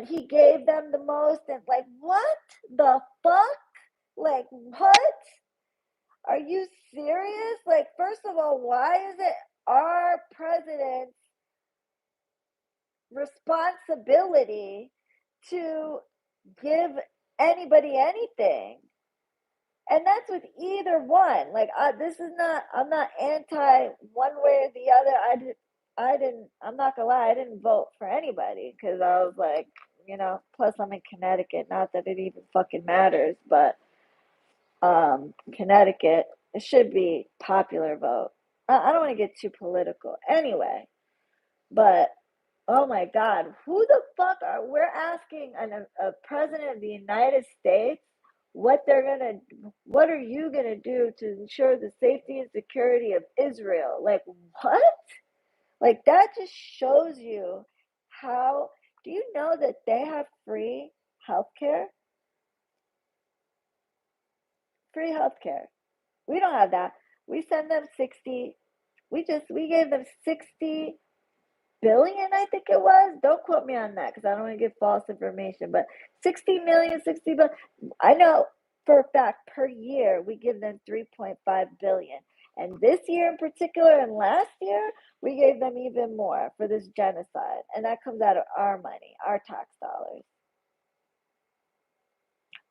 he gave them the most. And like, what the fuck? Like, what? Are you serious? Like, first of all, why is it our president's responsibility to give anybody anything? And that's with either one. Like, I'm not anti one way or the other. I'm not gonna lie, I didn't vote for anybody because I was like, plus I'm in Connecticut, not that it even fucking matters, but Connecticut, it should be popular vote. I don't want to get too political anyway, but oh my God, who the fuck we're asking a president of the United States what are you gonna do to ensure the safety and security of Israel? Like, what? Like, that just shows you how. Do you know that they have free healthcare? Free healthcare. We don't have that. We send them 60. We gave them 60 billion, I think it was. Don't quote me on that because I don't want to give false information. But 60 million, 60 billion. I know for a fact per year we give them 3.5 billion. And this year in particular, and last year, we gave them even more for this genocide. And that comes out of our money, our tax dollars.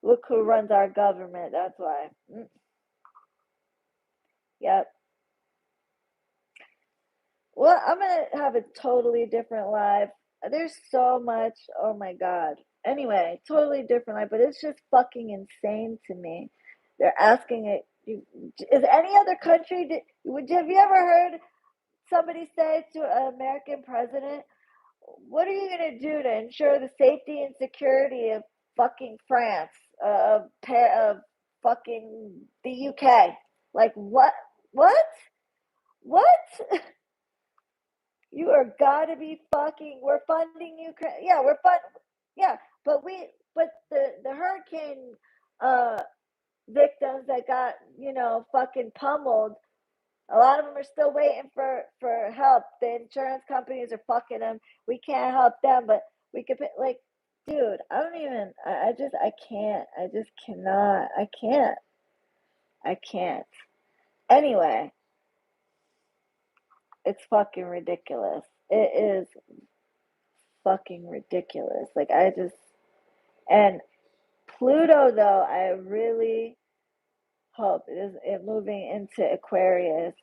Look who runs our government. That's why. Yep. Well, I'm going to have a totally different life. There's so much. Oh my God. Anyway, totally different life, but it's just fucking insane to me. They're asking it. Is any other country, have you ever heard somebody say to an American president, what are you going to do to ensure the safety and security of fucking France, of fucking the UK? Like, what? What? What? You are gotta be fucking. We're funding Ukraine. Yeah, Yeah, but the hurricane victims that got fucking pummeled. A lot of them are still waiting for help. The insurance companies are fucking them. We can't help them, but we could like, dude. I don't even. I can't. I just cannot. I can't. I can't. Anyway, it's fucking ridiculous. It is fucking ridiculous. Like, and Pluto though, I really hope is it moving into Aquarius.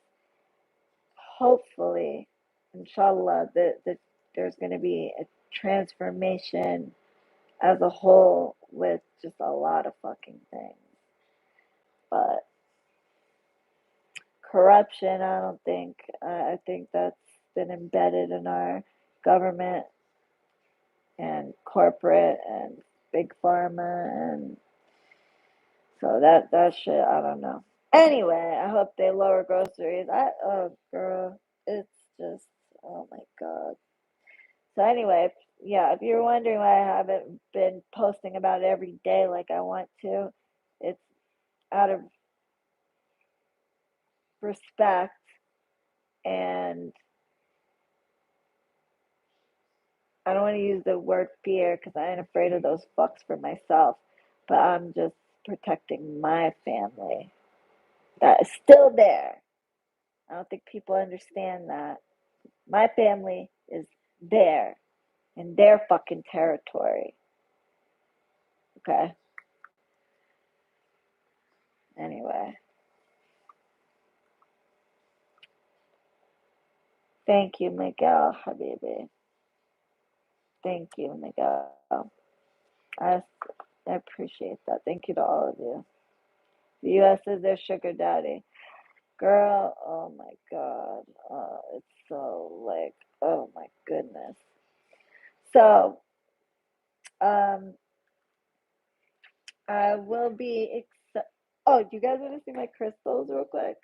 Hopefully, inshallah, that there's going to be a transformation as a whole with just a lot of fucking things. But corruption, I don't think. I think that's been embedded in our government and corporate and big pharma, and so that shit, I don't know. Anyway, I hope they lower groceries. Oh girl, it's just, oh my God. So anyway, yeah, if you're wondering why I haven't been posting about it every day like I want to, it's out of respect And I don't want to use the word fear because I ain't afraid of those fucks for myself, but I'm just protecting my family that is still there. I don't think people understand that. My family is there in their fucking territory. Okay? Anyway. Thank you, Miguel, Habibi. Thank you, Miguel. I, I appreciate that. Thank you to all of you. The U.S. is their sugar daddy. Girl, oh my God. It's so like, oh my goodness. So, um, I will be, oh, do you guys want to see my crystals real quick?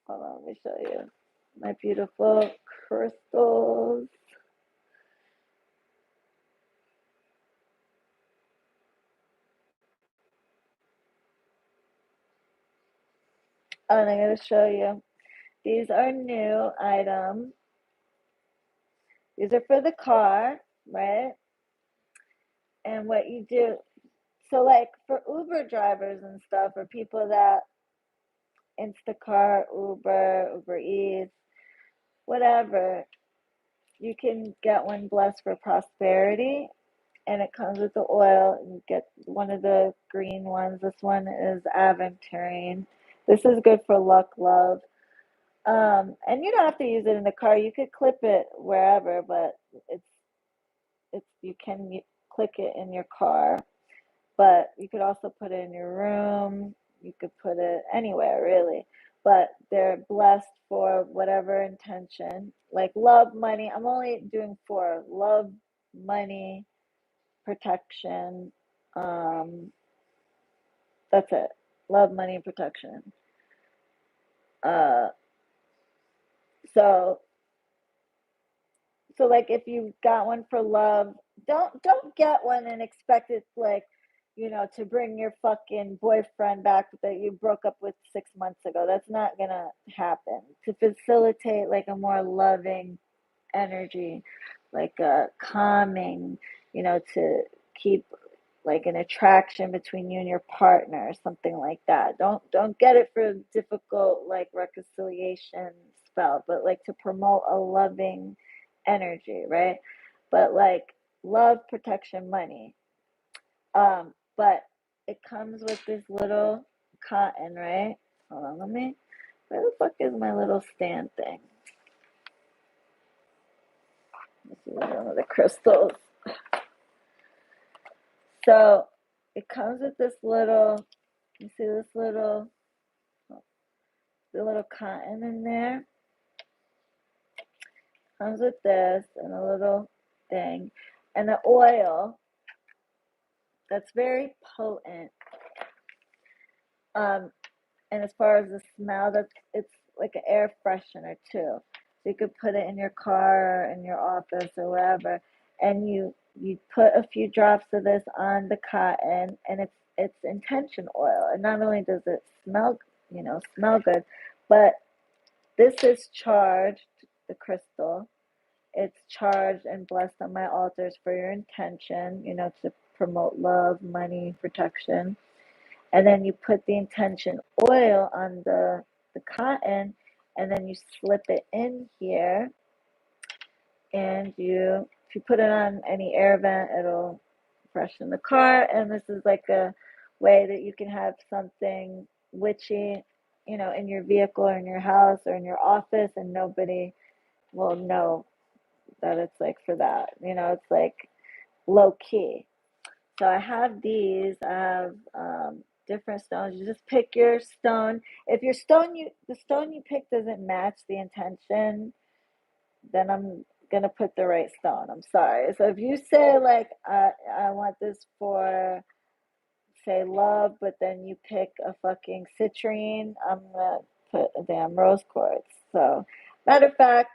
Hold on, let me show you. My beautiful crystals. Oh, and I'm going to show you. These are new items. These are for the car, right? And what you do, so like for Uber drivers and stuff, or people that Instacart, Uber Eats, whatever, you can get one blessed for prosperity, and it comes with the oil. You get one of the green ones. This one is aventurine. This is good for luck, love. And you don't have to use it in the car. You could clip it wherever, but it's you can click it in your car. But you could also put it in your room. You could put it anywhere, really. But they're blessed for whatever intention, like love, money. I'm only doing four: love, money, protection. Um, that's it. Love, money, protection. Uh, so like if you got one for love, don't get one and expect it like, to bring your fucking boyfriend back that you broke up with 6 months ago. That's not gonna happen. To facilitate like a more loving energy, like a calming, to keep like an attraction between you and your partner or something like that. Don't get it for difficult like reconciliation spell, but like to promote a loving energy, right? But like love, protection, money. But it comes with this little cotton, right? Hold on, where the fuck is my little stand thing? This is one of the crystals. So it comes with this little, you see this little, the little cotton in there. Comes with this and a little thing, and the oil that's very potent. Um, and as far as the smell, it's like an air freshener too. So you could put it in your car or in your office or wherever, and you put a few drops of this on the cotton, and it's intention oil. And not only does it smell good, but this is charged, the crystal. It's charged and blessed on my altars for your intention, to promote love, money, protection. And then you put the intention oil on the cotton, and then you slip it in here, and if you put it on any air vent, it'll freshen the car. And this is like a way that you can have something witchy, in your vehicle or in your house or in your office, and nobody will know that it's like for that. It's like low key. So I have these. I have different stones. You just pick your stone. If the stone you pick doesn't match the intention, then I'm gonna put the right stone. I'm sorry. So if you say like I want this for say love, but then you pick a fucking citrine, I'm gonna put a damn rose quartz. So matter of fact,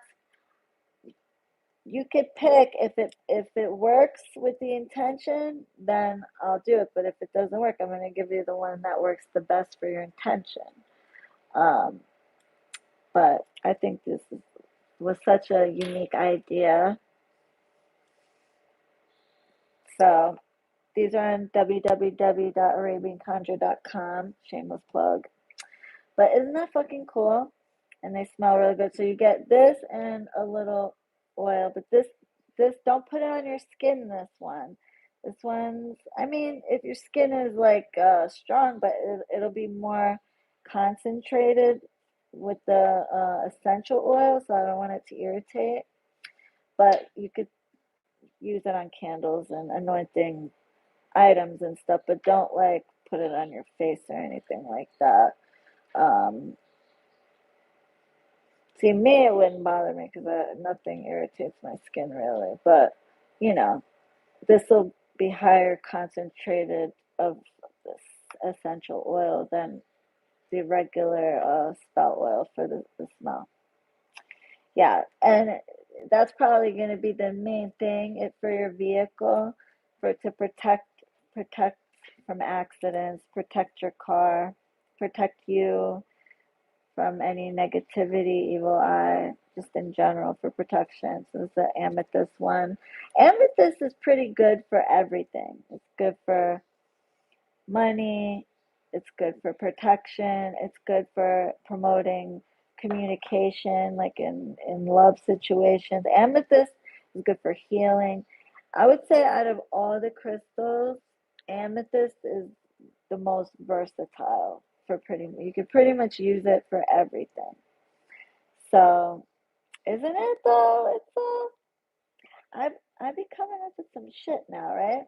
you could pick if it works with the intention, then I'll do it. But if it doesn't work, I'm going to give you the one that works the best for your intention. Um, but I think this is was such a unique idea. So these are on www.arabianconjure.com. Shameless plug. But isn't that fucking cool? And they smell really good. So you get this and a little oil, but this don't put it on your skin. This one's. I mean, if your skin is like strong, but it'll be more concentrated with the essential oil. So I don't want it to irritate. But you could use it on candles and anointing items and stuff, but don't like put it on your face or anything like that. Um, See, me, it wouldn't bother me because nothing irritates my skin really. But, you know, this will be higher concentrated of this essential oil than the regular spout oil for the smell. Yeah, and that's probably going to be the main thing for your vehicle, for it to protect from accidents, protect your car, protect you from any negativity, evil eye, just in general for protection. So it's the amethyst one. Amethyst is pretty good for everything. It's good for money, it's good for protection, it's good for promoting communication, like in love situations. Amethyst is good for healing. I would say out of all the crystals, amethyst is the most versatile for you could pretty much use it for everything. So, isn't it though? It's I be coming up with some shit now, right?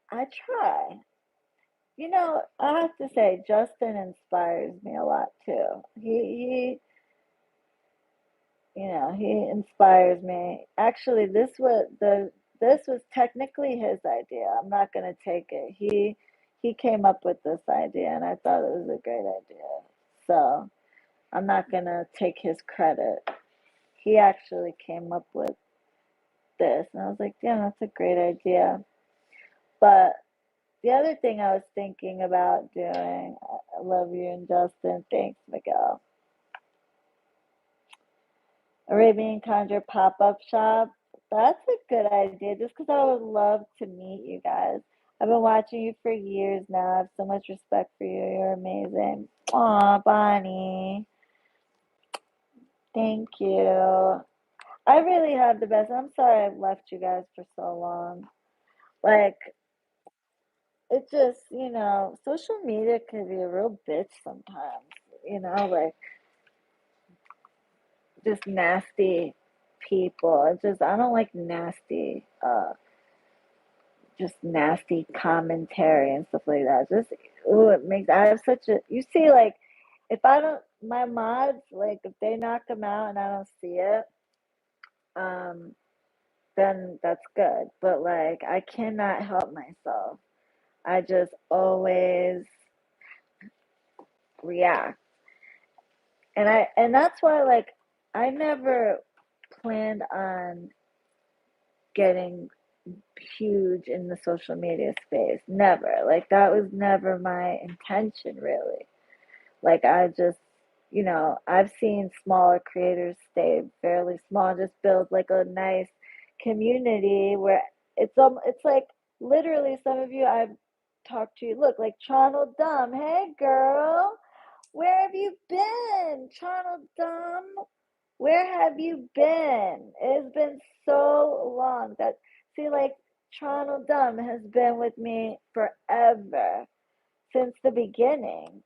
I try. You know, I have to say, Justin inspires me a lot too. He inspires me. Actually, this was technically his idea. I'm not gonna take it. He came up with this idea, and I thought it was a great idea. So I'm not gonna take his credit. He actually came up with this, and I was like, yeah, that's a great idea. But the other thing I was thinking about doing, I love you and Justin. Thanks, Miguel. Arabian Conjure pop-up shop. That's a good idea, just because I would love to meet you guys. I've been watching you for years now. I have so much respect for you. You're amazing. Aw, Bonnie. Thank you. I really have the best. I'm sorry I've left you guys for so long. Like, it just, social media can be a real bitch sometimes. Like just nasty people. I don't like just nasty commentary and stuff like that. Just, ooh, it makes, I have such a, you see, like, if I don't, my mods, like, if they knock them out and I don't see it, um, then that's good. But, like, I cannot help myself. I just always react. And that's why, like, I never planned on getting huge in the social media space. Never. Like, that was never my intention, really. Like, I've seen smaller creators stay fairly small, just build like a nice community where it's like literally some of you I've talked to. Look, like Toronto Dumb. Hey, girl, where have you been, Toronto Dumb? Where have you been? It's been so long that see, like Toronto Dumb has been with me forever since the beginning.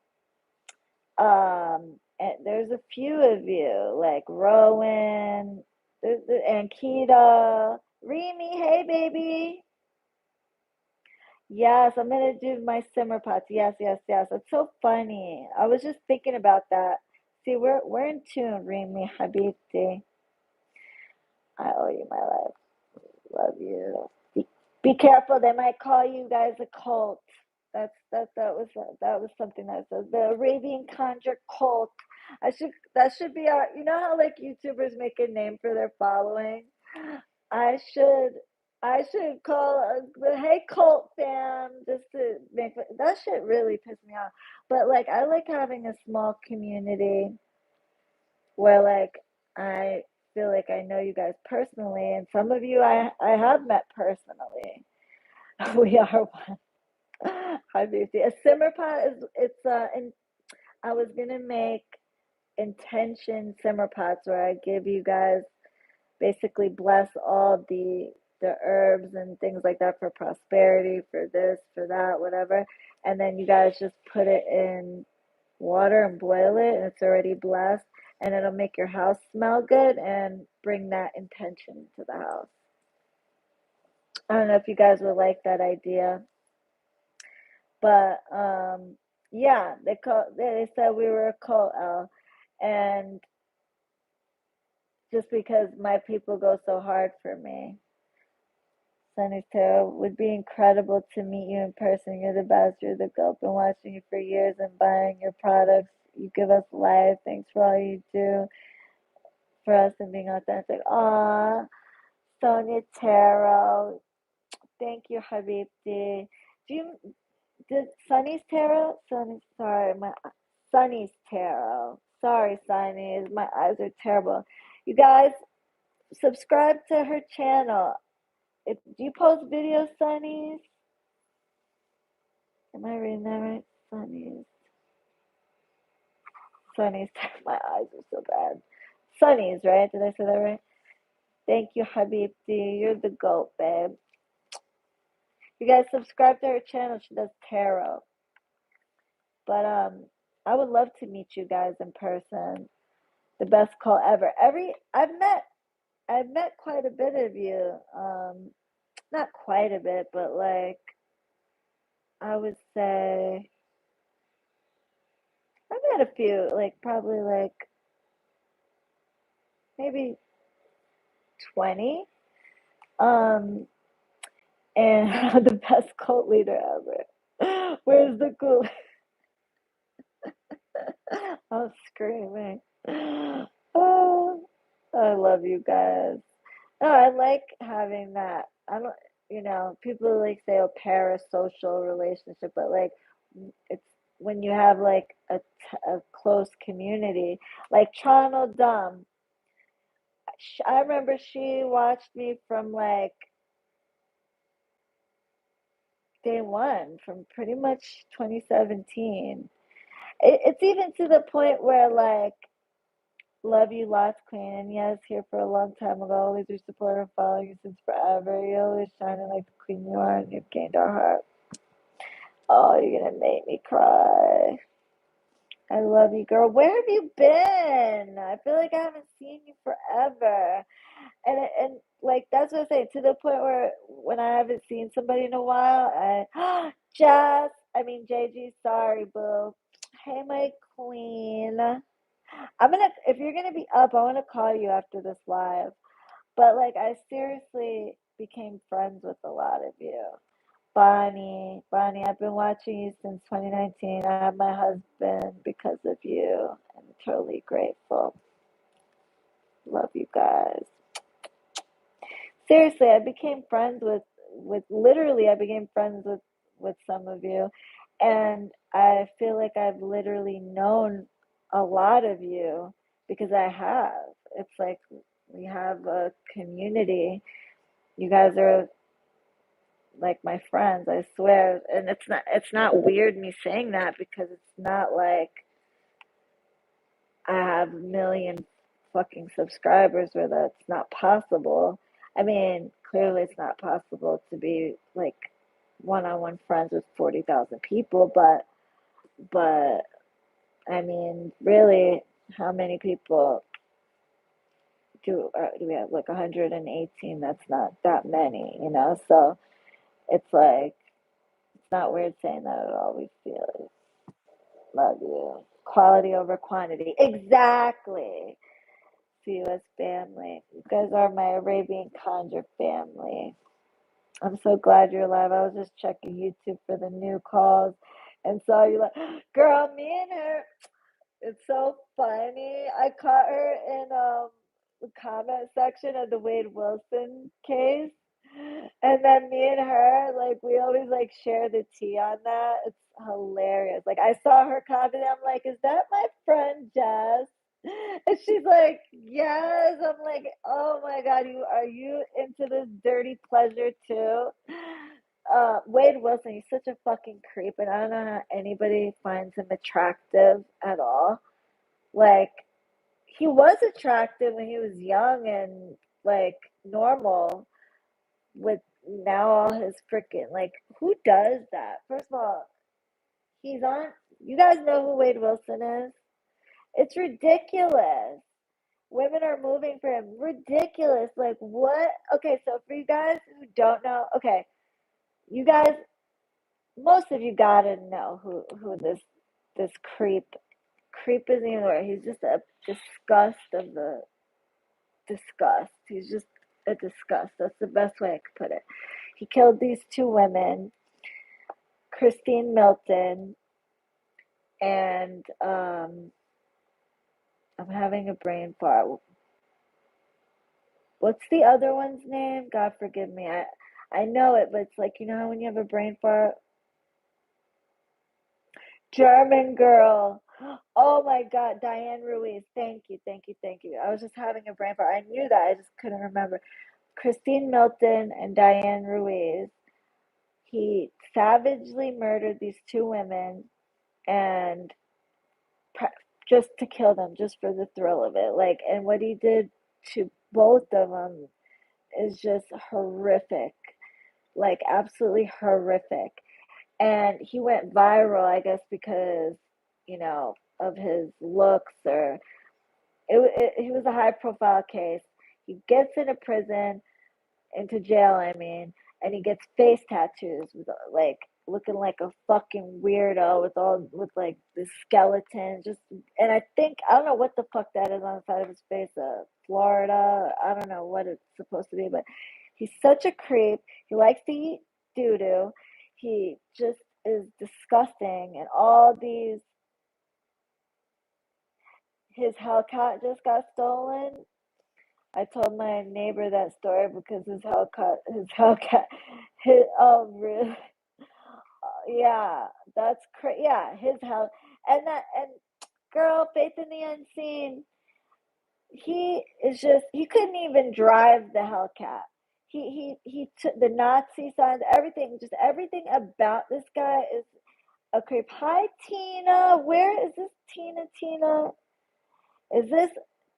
And there's a few of you, like Rowan, and Kita, Remy, hey baby. Yes, I'm gonna do my simmer pots. Yes, yes, yes. It's so funny. I was just thinking about that. See, we're in tune, Remy Habibti. I owe you my life. Love you. Be careful. They might call you guys a cult. That was something that says the Arabian Conjure cult. That should be our. You know how like YouTubers make a name for their following. I should I should call the hey cult fam just to make that shit really pissed me off. But like I like having a small community where like I feel like I know you guys personally, and some of you I have met personally. We are one. Hi, Beauty. A simmer pot is and I was gonna make intention simmer pots where I give you guys basically bless all the herbs and things like that for prosperity, for this, for that, whatever. And then you guys just put it in water and boil it, and it's already blessed, and it'll make your house smell good and bring that intention to the house. I don't know if you guys would like that idea, but yeah, they said we were a cult, L, and just because my people go so hard for me. Sunny Tarot, would be incredible to meet you in person. You're the best. You're the GOAT. Been watching you for years and buying your products. You give us life. Thanks for all you do for us and being authentic. Aw, Sonia Tarot. Thank you, Habibti. Do you did Sunny's Tarot? Sunny, sorry, my Sunny's Tarot. Sorry, Sunny. My eyes are terrible. You guys, subscribe to her channel. Do you post videos, Sunnies? Am I reading that right? Sunnies. Sunnies. My eyes are so bad. Sunnies, right? Did I say that right? Thank you, Habibti. You're the GOAT, babe. You guys subscribe to her channel. She does tarot. But I would love to meet you guys in person. The best call ever. I've met quite a bit of you. Not quite a bit, but like I would say I've met a few, like probably like maybe 20. Um, and I'm the best cult leader ever. Where's the cool? I'm screaming. Oh, I love you guys. No, I like having that. I don't, people like say, oh, parasocial relationship, but like it's when you have like a close community, like Chano Dum. I remember she watched me from like day one, from pretty much 2017. It's even to the point where like love you lots, Queen, and yes, here for a long time ago, always your supporter, following you since forever. You're always shining like the queen you are, and you've gained our heart. Oh, you're gonna make me cry. I love you, girl. Where have you been? I feel like I haven't seen you forever. And like that's what I'm saying, to the point where when I haven't seen somebody in a while, Jess, I mean JG, sorry, boo. Hey, my queen. If you're gonna be up, I wanna call you after this live. But like I seriously became friends with a lot of you. Bonnie, I've been watching you since 2019. I have my husband because of you. I'm totally grateful. Love you guys. Seriously, I became friends with literally I became friends with some of you, and I feel like I've literally known a lot of you because I have. It's like we have a community. You guys are like my friends, I swear. And it's not weird me saying that because it's not like I have a million fucking subscribers where that's not possible. I mean, clearly it's not possible to be like one-on-one friends with 40,000 people, but I mean, really, how many people do we have? Like 118? That's not that many, you know? So it's like it's not weird saying that at all. We feel it. Love you. Quality over quantity. Exactly. See you as family. You guys are my Arabian conjure family. I'm so glad you're alive. I was just checking YouTube for the new calls and saw you like, girl, me and her. It's so funny. I caught her in the comment section of the Wade Wilson case. And then me and her, like, we always like share the tea on that. It's hilarious. Like, I saw her comment, I'm like, is that my friend Jess? And she's like, yes. I'm like, oh my God, are you into this dirty pleasure too? Wade Wilson, he's such a fucking creep, and I don't know how anybody finds him attractive at all. Like, he was attractive when he was young and like normal, with now all his freaking like, who does that? First of all, he's on. You guys know who Wade Wilson is? It's ridiculous. Women are moving for him. Ridiculous. Like what? Okay, so for you guys who don't know, okay, you guys, most of you gotta know who this creep isn't even word. He's just a disgust of the disgust. He's just a disgust. That's the best way I could put it. He killed these two women, Christine Milton, and I'm having a brain fart. What's the other one's name? God forgive me. I know it, but it's like, you know how when you have a brain fart? German girl. Oh my God, Diane Ruiz. Thank you, thank you, thank you. I was just having a brain fart. I knew that. I just couldn't remember. Christine Milton and Diane Ruiz. He savagely murdered these two women and just to kill them, just for the thrill of it. Like, and what he did to both of them is just horrific, like absolutely horrific. And he went viral, I guess, because of his looks, or he was a high profile case. He gets into prison, into jail, I mean, and he gets face tattoos with like looking like a fucking weirdo with like this skeleton, just, and I think I don't know what the fuck that is on the side of his face, Florida. I don't know what it's supposed to be, but he's such a creep. He likes to eat doo doo. He just is disgusting, and all these his Hellcat just got stolen. I told my neighbor that story because his Hellcat, really, yeah, that's crazy. Yeah, his hell, and girl, Faith in the Unseen, he couldn't even drive the Hellcat. He took the Nazi signs, everything, just everything about this guy is a creep. Hi, Tina. Where is this Tina? Tina, is this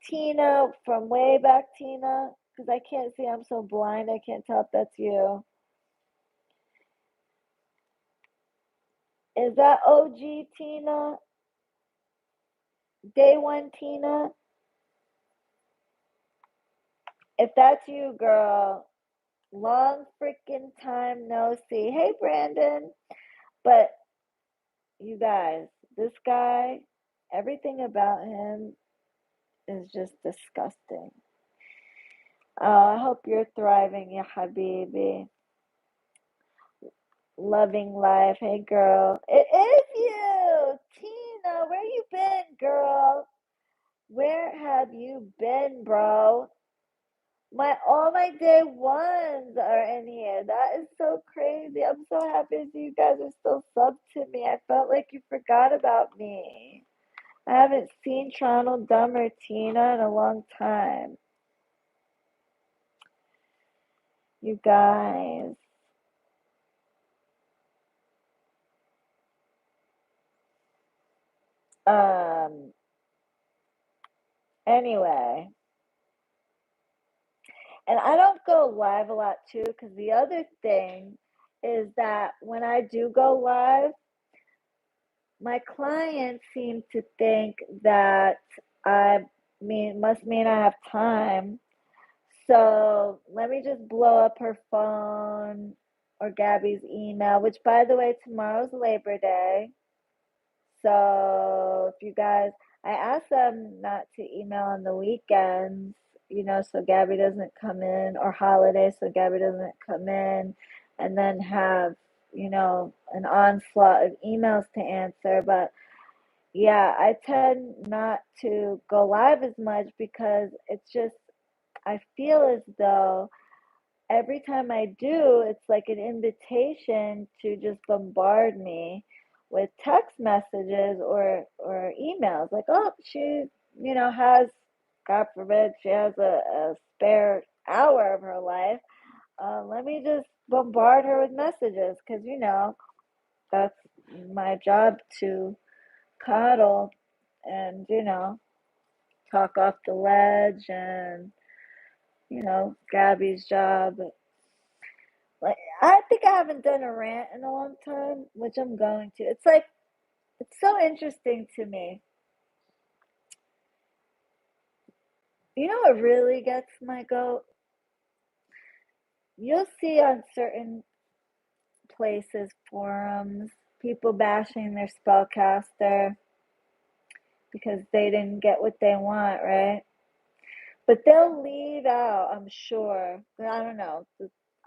Tina from way back, Tina? Because I can't see. I'm so blind. I can't tell if that's you. Is that OG Tina? Day one Tina? If that's you, girl, long freaking time no see. Hey, Brandon. But you guys, this guy, everything about him is just disgusting. Oh, I hope you're thriving, ya habibi. Loving life. Hey, girl. It is you, Tina. Where you been, girl? Where have you been, bro? All my day ones are in here. That is so crazy. I'm so happy to see you guys are still sub to me. I felt like you forgot about me. I haven't seen Toronto Dumb or Tina in a long time. You guys. Um, anyway. And I don't go live a lot too, because the other thing is that when I do go live, my clients seem to think that I must mean I have time. So let me just blow up her phone or Gabby's email, which by the way, tomorrow's Labor Day. So if you guys, I asked them not to email on the weekends, so Gabby doesn't come in, or holidays, so Gabby doesn't come in and then have, an onslaught of emails to answer. But yeah, I tend not to go live as much because it's just, I feel as though every time I do, it's like an invitation to just bombard me with text messages or emails. Like, oh, she, has, God forbid, she has a spare hour of her life. Let me just bombard her with messages because, that's my job to coddle and, talk off the ledge and, Gabby's job. Like, I think I haven't done a rant in a long time, which I'm going to. It's like, it's so interesting to me. You know what really gets my goat? You'll see on certain places, forums, people bashing their spellcaster because they didn't get what they want, right? But they'll leave out, I'm sure. I don't know.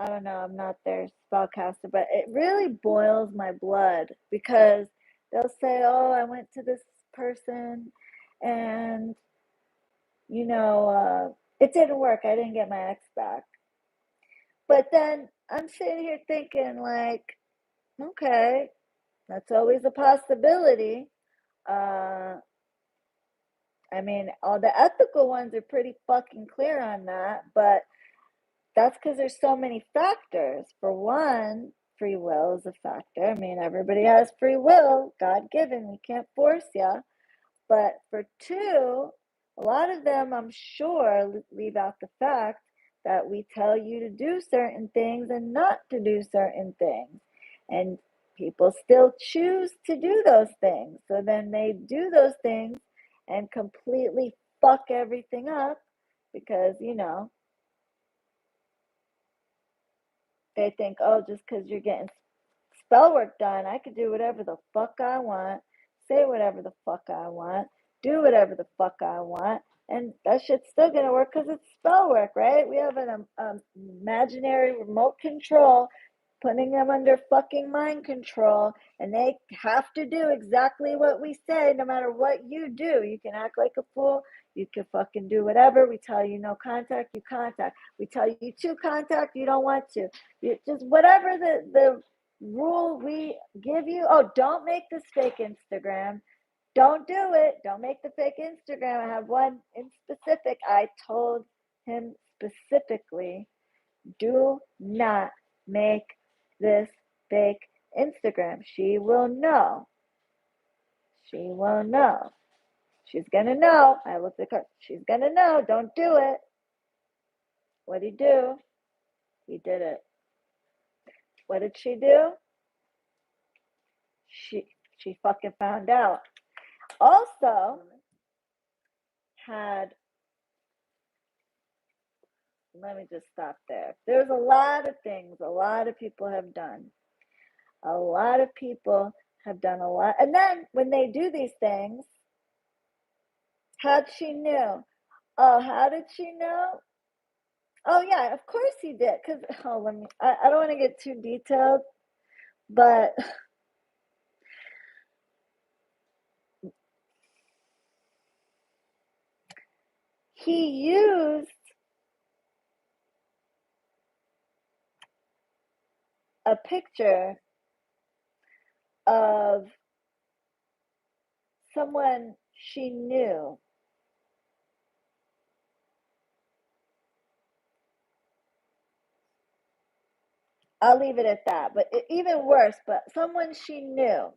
I'm not their spellcaster, but it really boils my blood because they'll say, "Oh, I went to this person and, it didn't work. I didn't get my ex back." But then I'm sitting here thinking, like, okay, that's always a possibility. Uh, I mean, all the ethical ones are pretty fucking clear on that, but that's because there's so many factors. For one, free will is a factor. I mean, everybody has free will, God given. We can't force you. But for two, a lot of them, I'm sure, leave out the fact that we tell you to do certain things and not to do certain things. And people still choose to do those things. So then they do those things and completely fuck everything up because, they think, oh, just because you're getting spell work done, I could do whatever the fuck I want, say whatever the fuck I want, do whatever the fuck I want, and that shit's still gonna work because it's spell work, right? We have an imaginary remote control putting them under fucking mind control, and they have to do exactly what we say no matter what you do. You can act like a fool, you can fucking do whatever. We tell you no contact, you contact. We tell you to contact, you don't want to. You just whatever the rule we give you. Oh, don't make this fake Instagram. Don't do it. Don't make the fake Instagram. I have one in specific. I told him specifically, do not make this fake Instagram. She will know. She will know. She's gonna know. I looked at her. She's gonna know. Don't do it. What'd he do? He did it. What did she do? She fucking found out. Also had, let me just stop there. There's a lot of things a lot of people have done. A lot of people have done a lot. And then when they do these things, how'd she know? Oh, how did she know? Oh yeah, of course he did. Cause I don't want to get too detailed, but he used a picture of someone she knew. I'll leave it at that. But even worse, but someone she knew.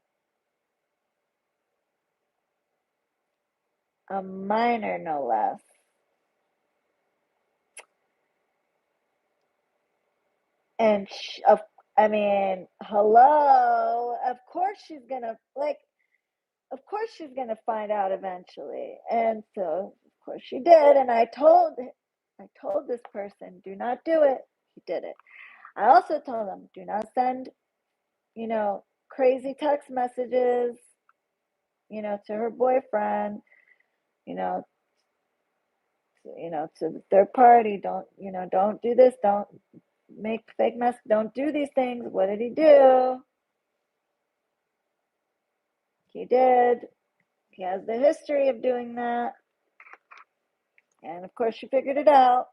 A minor, no less. And I mean, hello. Of course she's gonna Of course she's gonna find out eventually. And so, of course she did. And I told this person, do not do it. He did it. I also told him, do not send, crazy text messages, to her boyfriend, you know, to the third party. Don't do this. Don't make fake mess. Don't do these things. What did he do? He did. He has the history of doing that. And of course, she figured it out.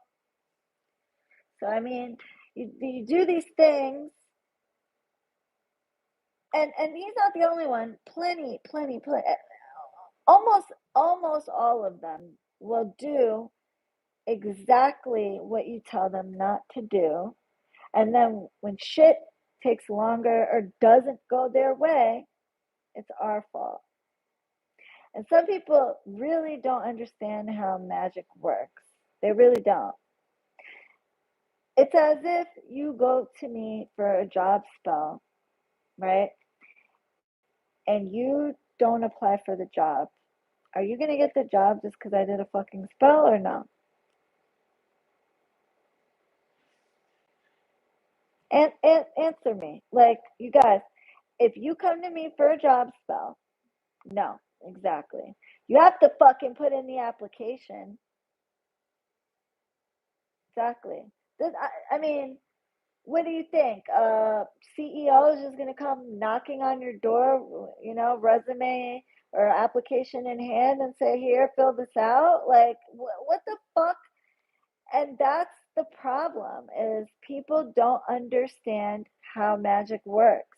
So, I mean, you do these things, and he's not the only one. Plenty, almost all of them will do exactly what you tell them not to do, and then when shit takes longer or doesn't go their way, it's our fault. And some people really don't understand how magic works. They really don't. It's as if you go to me for a job spell, right? And you don't apply for the job. Are you going to get the job just because I did a fucking spell or no? And answer me. Like, you guys, if you come to me for a job spell, no, exactly. You have to fucking put in the application. Exactly. I mean, what do you think? CEO is just gonna come knocking on your door, resume or application in hand and say, "Here, fill this out." Like, what the fuck? And that's the problem is people don't understand how magic works.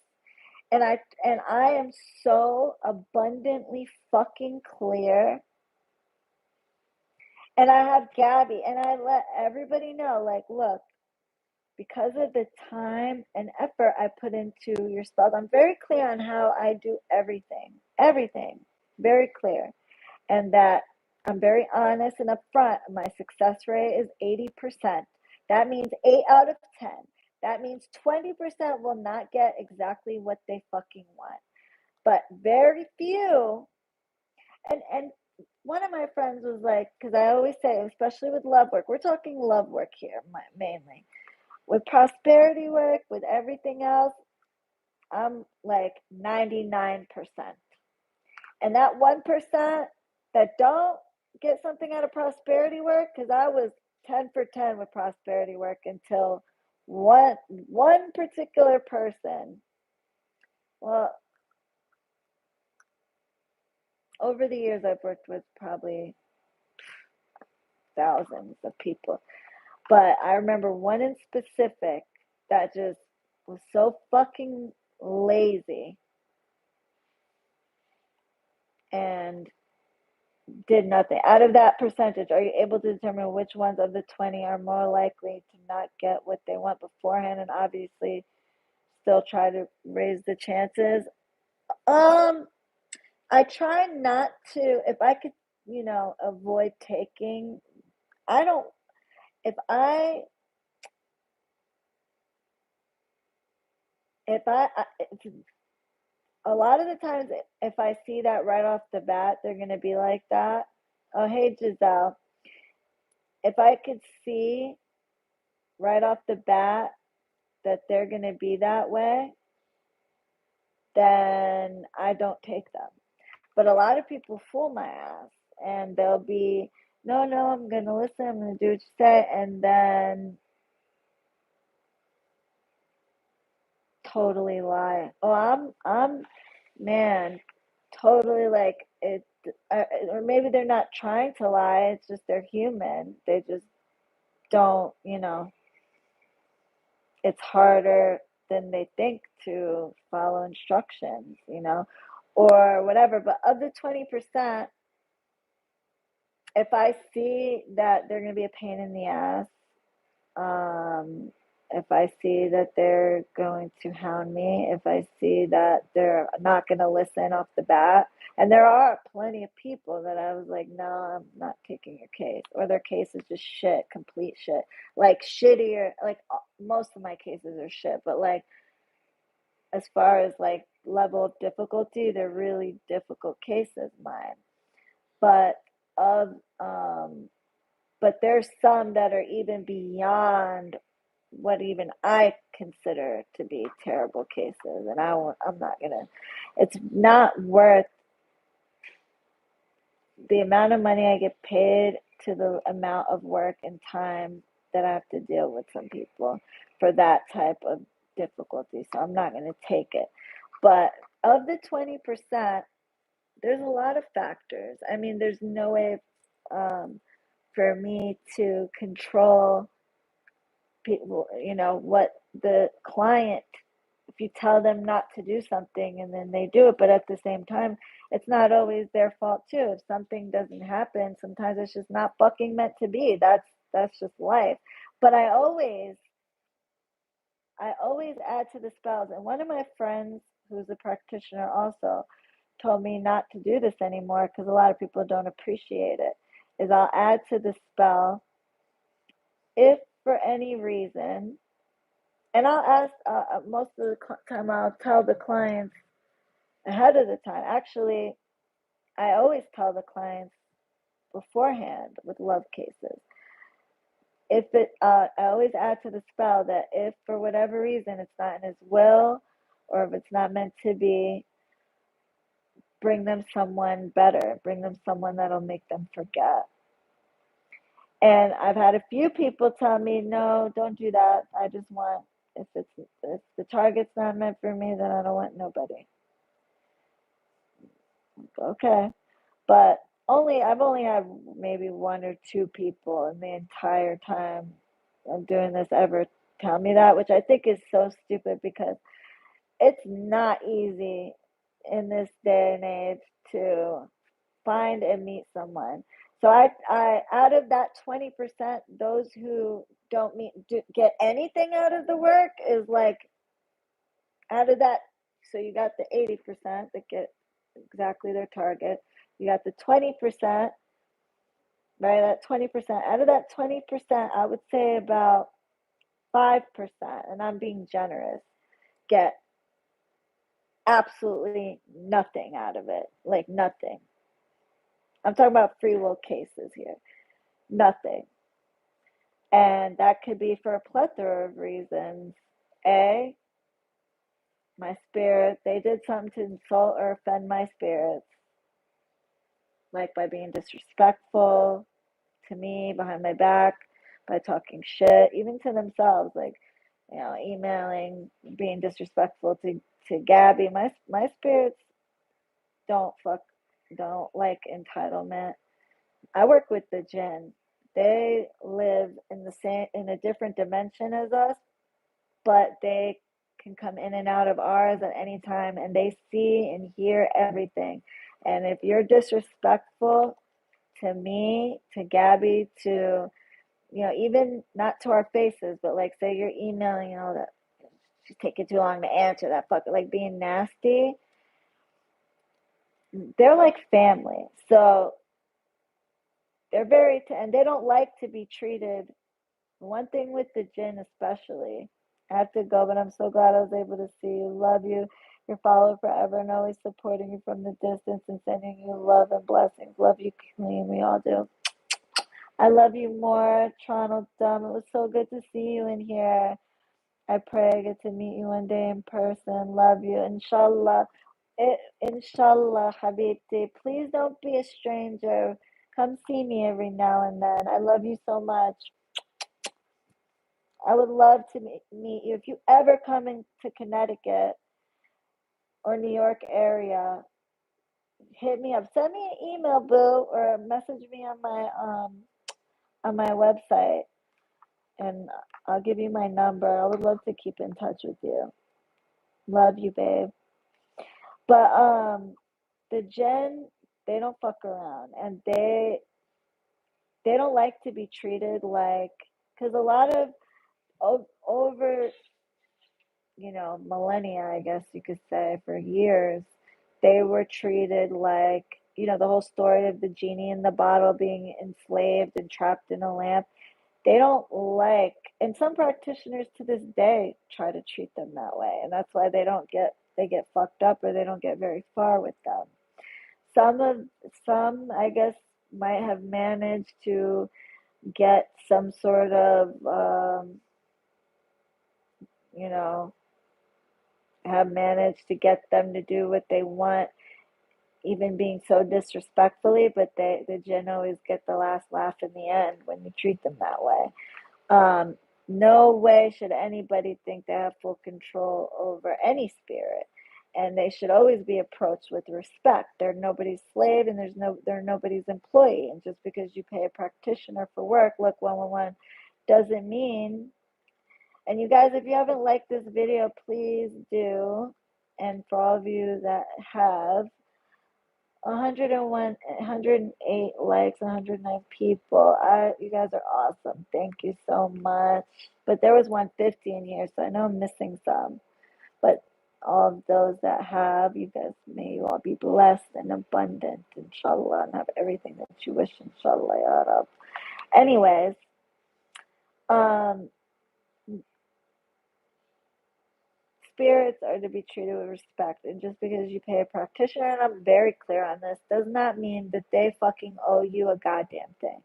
And I am so abundantly fucking clear. And I have Gabby, and I let everybody know, like, look, because of the time and effort I put into your spells, I'm very clear on how I do everything. Everything. Very clear. And that I'm very honest and upfront. My success rate is 80%. That means 8 out of 10. That means 20% will not get exactly what they fucking want. But very few, and one of my friends was like, because I always say, especially with love work, we're talking love work here mainly. With prosperity work, with everything else, I'm like 99%. And that 1% that don't get something out of prosperity work, because I was 10 for 10 with prosperity work until one particular person, well, over the years I've worked with probably thousands of people. But I remember one in specific that just was so fucking lazy and did nothing. Out of that percentage, are you able to determine which ones of the 20 are more likely to not get what they want beforehand and obviously still try to raise the chances? I try not to, if I could, avoid taking, I don't, if I, if I, if, a lot of the times, if I see that right off the bat, they're going to be like that. Oh, hey, Giselle. If I could see right off the bat that they're going to be that way, then I don't take them. But a lot of people fool my ass and they'll be, no, I'm going to listen, I'm going to do what you say, and then totally lie. Oh, man, totally like it, or maybe they're not trying to lie, it's just they're human. They just don't, it's harder than they think to follow instructions, or whatever. But of the 20%, if I see that they're going to be a pain in the ass, if I see that they're going to hound me, if I see that they're not going to listen off the bat, and there are plenty of people that I was like, no, I'm not taking your case, or their case is just shit, complete shit, like shittier, like most of my cases are shit, but like as far as like level of difficulty, they're really difficult cases, mine. But of but there's some that are even beyond what even I consider to be terrible cases, and I'm not gonna. It's not worth the amount of money I get paid to the amount of work and time that I have to deal with some people for that type of difficulty. So I'm not gonna take it. But of the 20%, there's a lot of factors. I mean, there's no way for me to control people, what the client, if you tell them not to do something and then they do it, but at the same time, it's not always their fault too. If something doesn't happen, sometimes it's just not fucking meant to be. That's just life. But I always add to the spells. And one of my friends who's a practitioner also told me not to do this anymore because a lot of people don't appreciate it. Is I'll add to the spell if for any reason, and I'll ask, most of the time I'll tell the clients ahead of the time. Actually, I always tell the clients beforehand with love cases. I always add to the spell that if for whatever reason it's not in his will, or if it's not meant to be, bring them someone better, bring them someone that'll make them forget. And I've had a few people tell me, no, don't do that. I just want, if the target's not meant for me, then I don't want nobody. Okay. But I've only had maybe one or two people in the entire time of doing this ever tell me that, which I think is so stupid because it's not easy in this day and age to find and meet someone. So I out of that 20%, those who don't get anything out of the work is like, out of that, so you got the 80% that get exactly their target. You got the 20%, right? That 20%. Out of that 20%, I would say about 5%, and I'm being generous, get absolutely nothing out of it. Like nothing. I'm talking about free will cases here. Nothing. And that could be for a plethora of reasons. A, my spirit, they did something to insult or offend my spirits, like by being disrespectful to me behind my back, by talking shit, even to themselves, like, emailing, being disrespectful to Gabby. My spirits don't like entitlement. I work with the jinn. They live in a different dimension as us, but they can come in and out of ours at any time, and they see and hear everything. And if you're disrespectful to me, to Gabby, to, even not to our faces, but like say you're emailing, that she's taking too long to answer, that fuck, like being nasty, they're like family. So they're and they don't like to be treated. One thing with the jinn, especially, I have to go, but I'm so glad I was able to see you. Love you. Your follower forever and always supporting you from the distance and sending you love and blessings. Love you, Queen. We all do. I love you more, Toronto Dumb. It was so good to see you in here. I pray I get to meet you one day in person. Love you. Inshallah. Inshallah, Habibti. Please don't be a stranger. Come see me every now and then. I love you so much. I would love to meet you. If you ever come into Connecticut or New York area, hit me up. Send me an email, boo, or message me on my website, and I'll give you my number. I would love to keep in touch with you. Love you, babe. But the Gen, they don't fuck around, and they don't like to be treated like, because a lot of over millennia, I guess you could say, for years, they were treated like, the whole story of the genie in the bottle being enslaved and trapped in a lamp. They don't like, and some practitioners to this day try to treat them that way, and that's why they get fucked up, or they don't get very far with them. Some, I guess, might have managed to get some sort of, you know, have managed to get them to do what they want, even being so disrespectfully, but the jinn always get the last laugh in the end when you treat them that way. No way should anybody think they have full control over any spirit, and they should always be approached with respect. They're nobody's slave, and they're nobody's employee. And just because you pay a practitioner for work, look, 111 doesn't mean And you guys, if you haven't liked this video, please do. And for all of you that have, 101, 108 likes, 109 people. You guys are awesome. Thank you so much. But there was 150 in here, so I know I'm missing some. But all of those that have, you guys, may you all be blessed and abundant, inshallah, and have everything that you wish, inshallah, ya Rab. Anyways, spirits are to be treated with respect, and just because you pay a practitioner, and I'm very clear on this, does not mean that they fucking owe you a goddamn thing.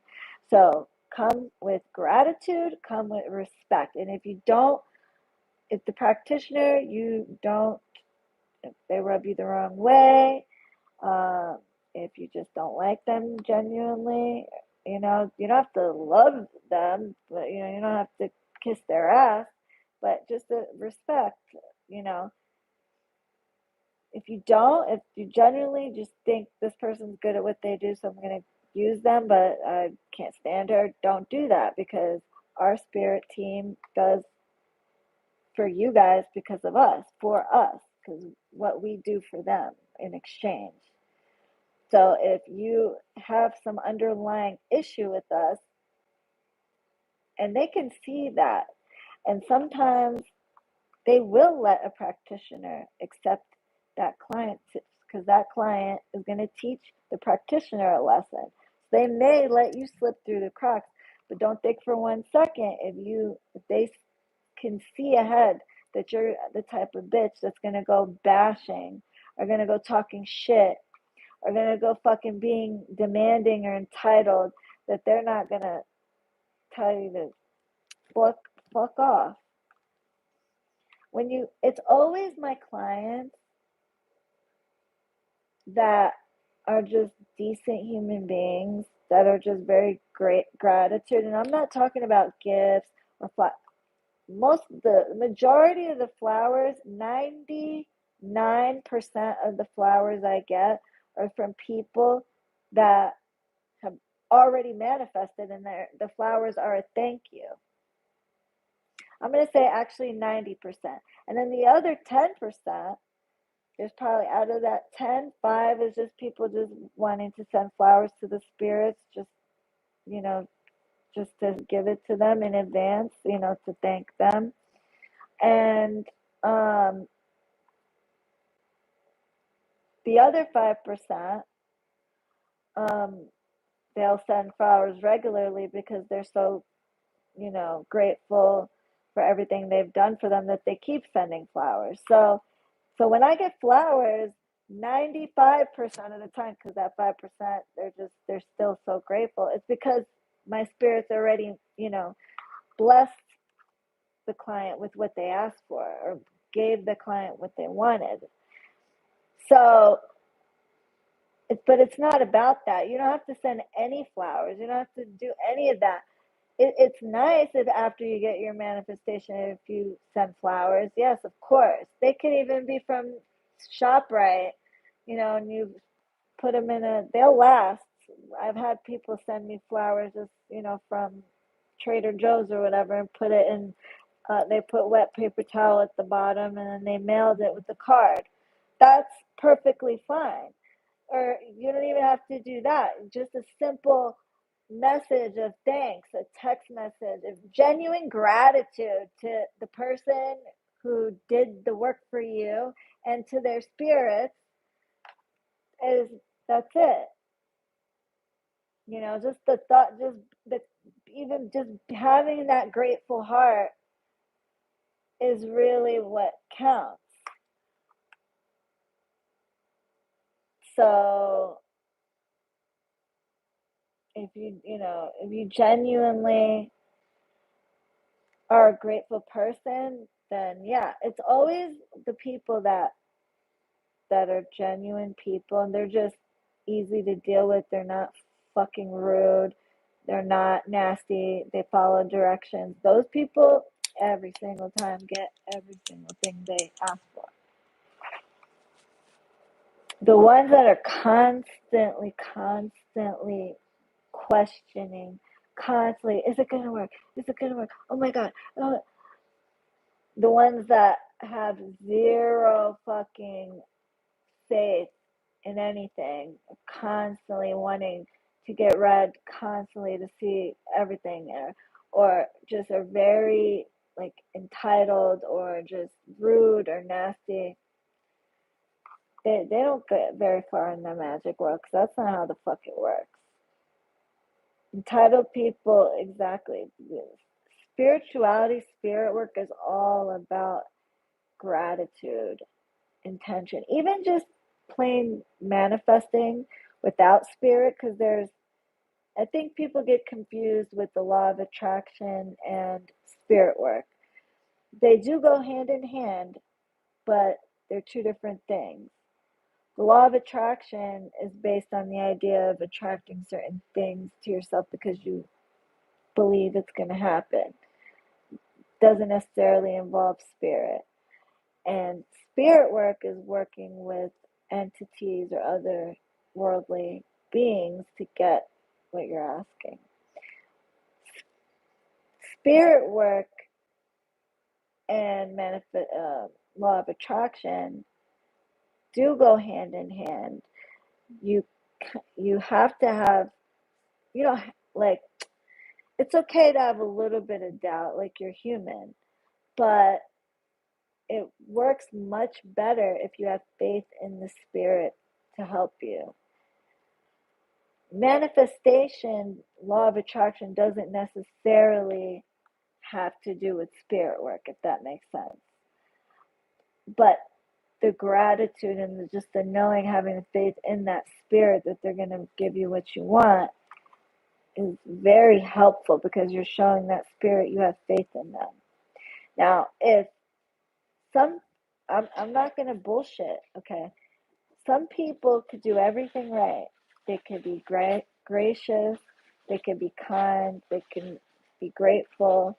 So come with gratitude, come with respect, and if the practitioner, if they rub you the wrong way, if you just don't like them genuinely, you don't have to love them, but you don't have to kiss their ass, but just the respect, if you genuinely just think this person's good at what they do, so I'm going to use them, but I can't stand her, don't do that, because our spirit team does for you guys because of us, for us, because what we do for them in exchange. So if you have some underlying issue with us, and they can see that, and sometimes they will let a practitioner accept that client, because that client is going to teach the practitioner a lesson. They may let you slip through the cracks, but don't think for 1 second if they can see ahead that you're the type of bitch that's going to go bashing, or going to go talking shit, or going to go fucking being demanding or entitled, that they're not going to tell you to fuck off. It's always my clients that are just decent human beings, that are just very great gratitude. And I'm not talking about gifts or the majority of the flowers, 99% of the flowers I get are from people that have already manifested, and the flowers are a thank you. I'm going to say actually 90%. And then the other 10%, there's probably, out of that 10, 5 is just people just wanting to send flowers to the spirits, just to give it to them in advance, to thank them. And the other 5%, they'll send flowers regularly because they're so, grateful for everything they've done for them, that they keep sending flowers. So when I get flowers, 95% of the time, because that 5%, they're still so grateful. It's because my spirits already, blessed the client with what they asked for, or gave the client what they wanted. So, but it's not about that. You don't have to send any flowers. You don't have to do any of that. It's nice if after you get your manifestation, if you send flowers. Yes, of course. They could even be from ShopRite, and you put them they'll last. I've had people send me flowers just, from Trader Joe's or whatever, and put it in, they put wet paper towel at the bottom, and then they mailed it with the card. That's perfectly fine. Or you don't even have to do that. Just a simple message of thanks, a text message of genuine gratitude to the person who did the work for you and to their spirits, that's it. Just the thought, even just having that grateful heart is really what counts. So if you genuinely are a grateful person, then yeah, it's always the people that are genuine people, and they're just easy to deal with. They're not fucking rude. They're not nasty. They follow directions. Those people every single time get every single thing they ask for. The ones that are constantly questioning, constantly, is it gonna work? Is it gonna work? Oh my God. Oh, The ones that have zero fucking faith in anything, constantly wanting to get read, constantly to see everything, or just are very like entitled or just rude or nasty. They don't get very far in the magic world because that's not how the fuck it works. Entitled people, exactly. Spirituality, spirit work is all about gratitude, intention, even just plain manifesting without spirit, because I think people get confused with the law of attraction and spirit work. They do go hand in hand, but they're two different things. The law of attraction is based on the idea of attracting certain things to yourself because you believe it's going to happen. Doesn't necessarily involve spirit. And spirit work is working with entities or other worldly beings to get what you're asking. Spirit work and law of attraction do go hand in hand. You have to have, like, it's okay to have a little bit of doubt, like you're human, but it works much better if you have faith in the spirit to help you. Manifestation, law of attraction doesn't necessarily have to do with spirit work, if that makes sense. But the gratitude and just the knowing, having the faith in that spirit that they're going to give you what you want is very helpful because you're showing that spirit you have faith in them. Now, if I'm not going to bullshit, okay? Some people could do everything right. They could be gracious, they could be kind, they can be grateful,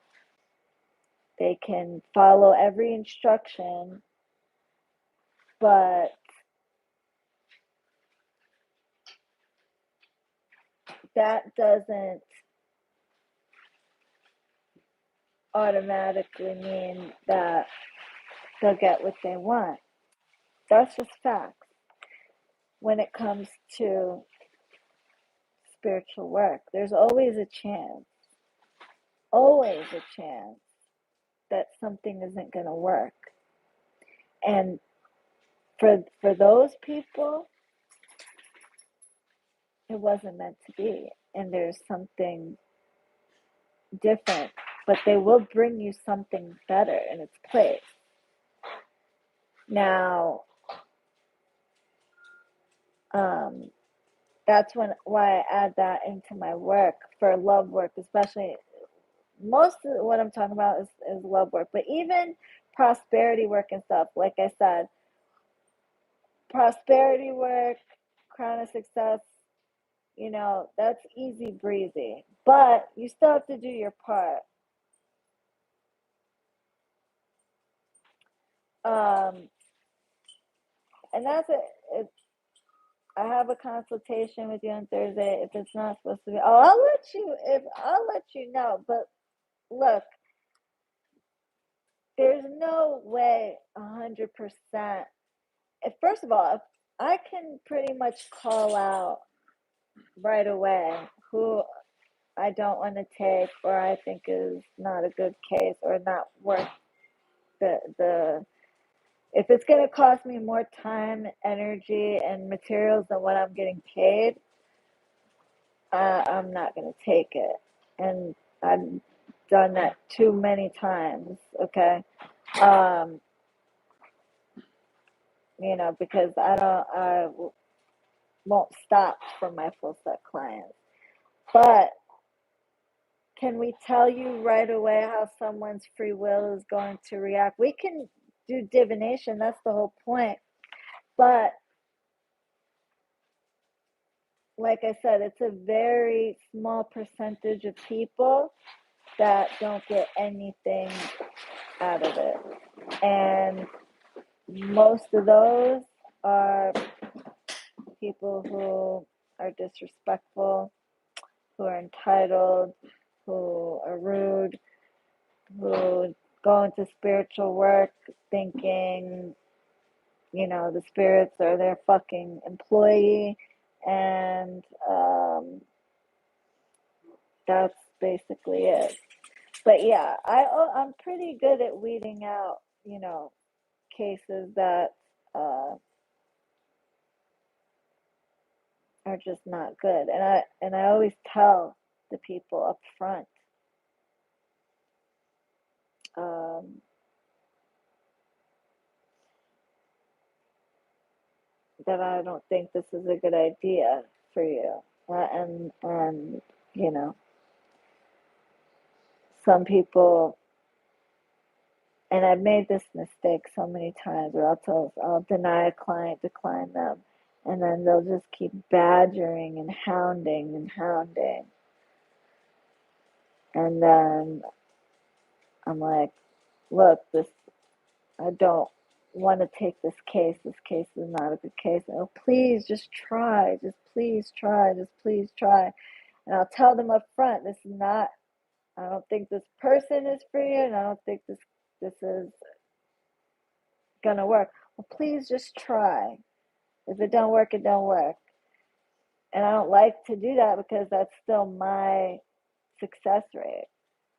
they can follow every instruction, but that doesn't automatically mean that they'll get what they want. That's just facts. When it comes to spiritual work, there's always a chance that something isn't going to work. And for those people, it wasn't meant to be. And there's something different, but they will bring you something better in its place. Now, that's why I add that into my work for love work, especially. Most of what I'm talking about is love work, but even prosperity work and stuff, like I said, prosperity work, crown of success, that's easy breezy, but you still have to do your part. And that's it. I have a consultation with you on Thursday. If it's not supposed to be, I'll let you know. But look, there's no way 100%. First of all, if I can pretty much call out right away who I don't want to take or I think is not a good case or not worth the if it's going to cost me more time, energy, and materials than what I'm getting paid, I'm not going to take it. And I've done that too many times, okay? Because I won't stop for my full set clients. But can we tell you right away how someone's free will is going to react? We can do divination, that's the whole point. But like I said, it's a very small percentage of people that don't get anything out of it. And most of those are people who are disrespectful, who are entitled, who are rude, who go into spiritual work thinking, the spirits are their fucking employee, and that's basically it. But yeah, I'm pretty good at weeding out, cases that are just not good, and I always tell the people up front, um, that I don't think this is a good idea for you, and you know, some people, and I've made this mistake so many times where I'll deny a client, decline them, and then they'll just keep badgering and hounding and hounding. And then I'm like, look, I don't want to take this case. This case is not a good case. Oh, please just try. Just please try. Just please try. And I'll tell them up front, this is not, I don't think this person is for you, and I don't think this is gonna work. Well, please just try. If it don't work, it don't work. And I don't like to do that because that's still my success rate.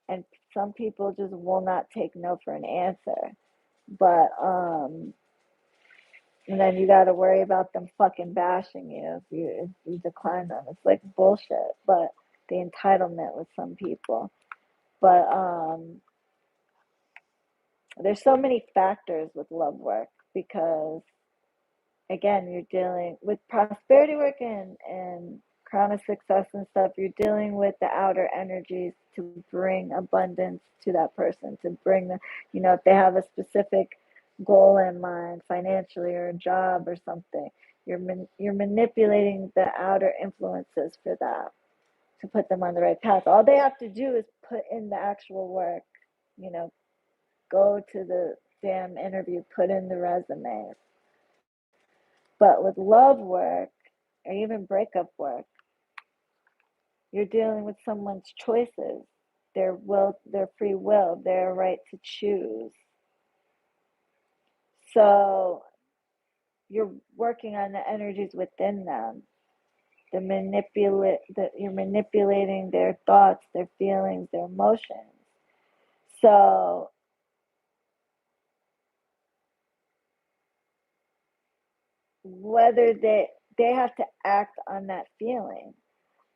And some people just will not take no for an answer. But and then you got to worry about them fucking bashing you if you decline them. It's like bullshit. But the entitlement with some people. But there's so many factors with love work because, again, you're dealing with prosperity work and crown of success and stuff. You're dealing with the outer energies to bring abundance to that person, to bring the, if they have a specific goal in mind, financially or a job or something, you're manipulating the outer influences for that to put them on the right path. All they have to do is put in the actual work, go to the damn interview, put in the resume. But with love work, or even breakup work, you're dealing with someone's choices, their free will, their right to choose. So you're working on the energies within them. You're manipulating their thoughts, their feelings, their emotions. So whether they have to act on that feeling.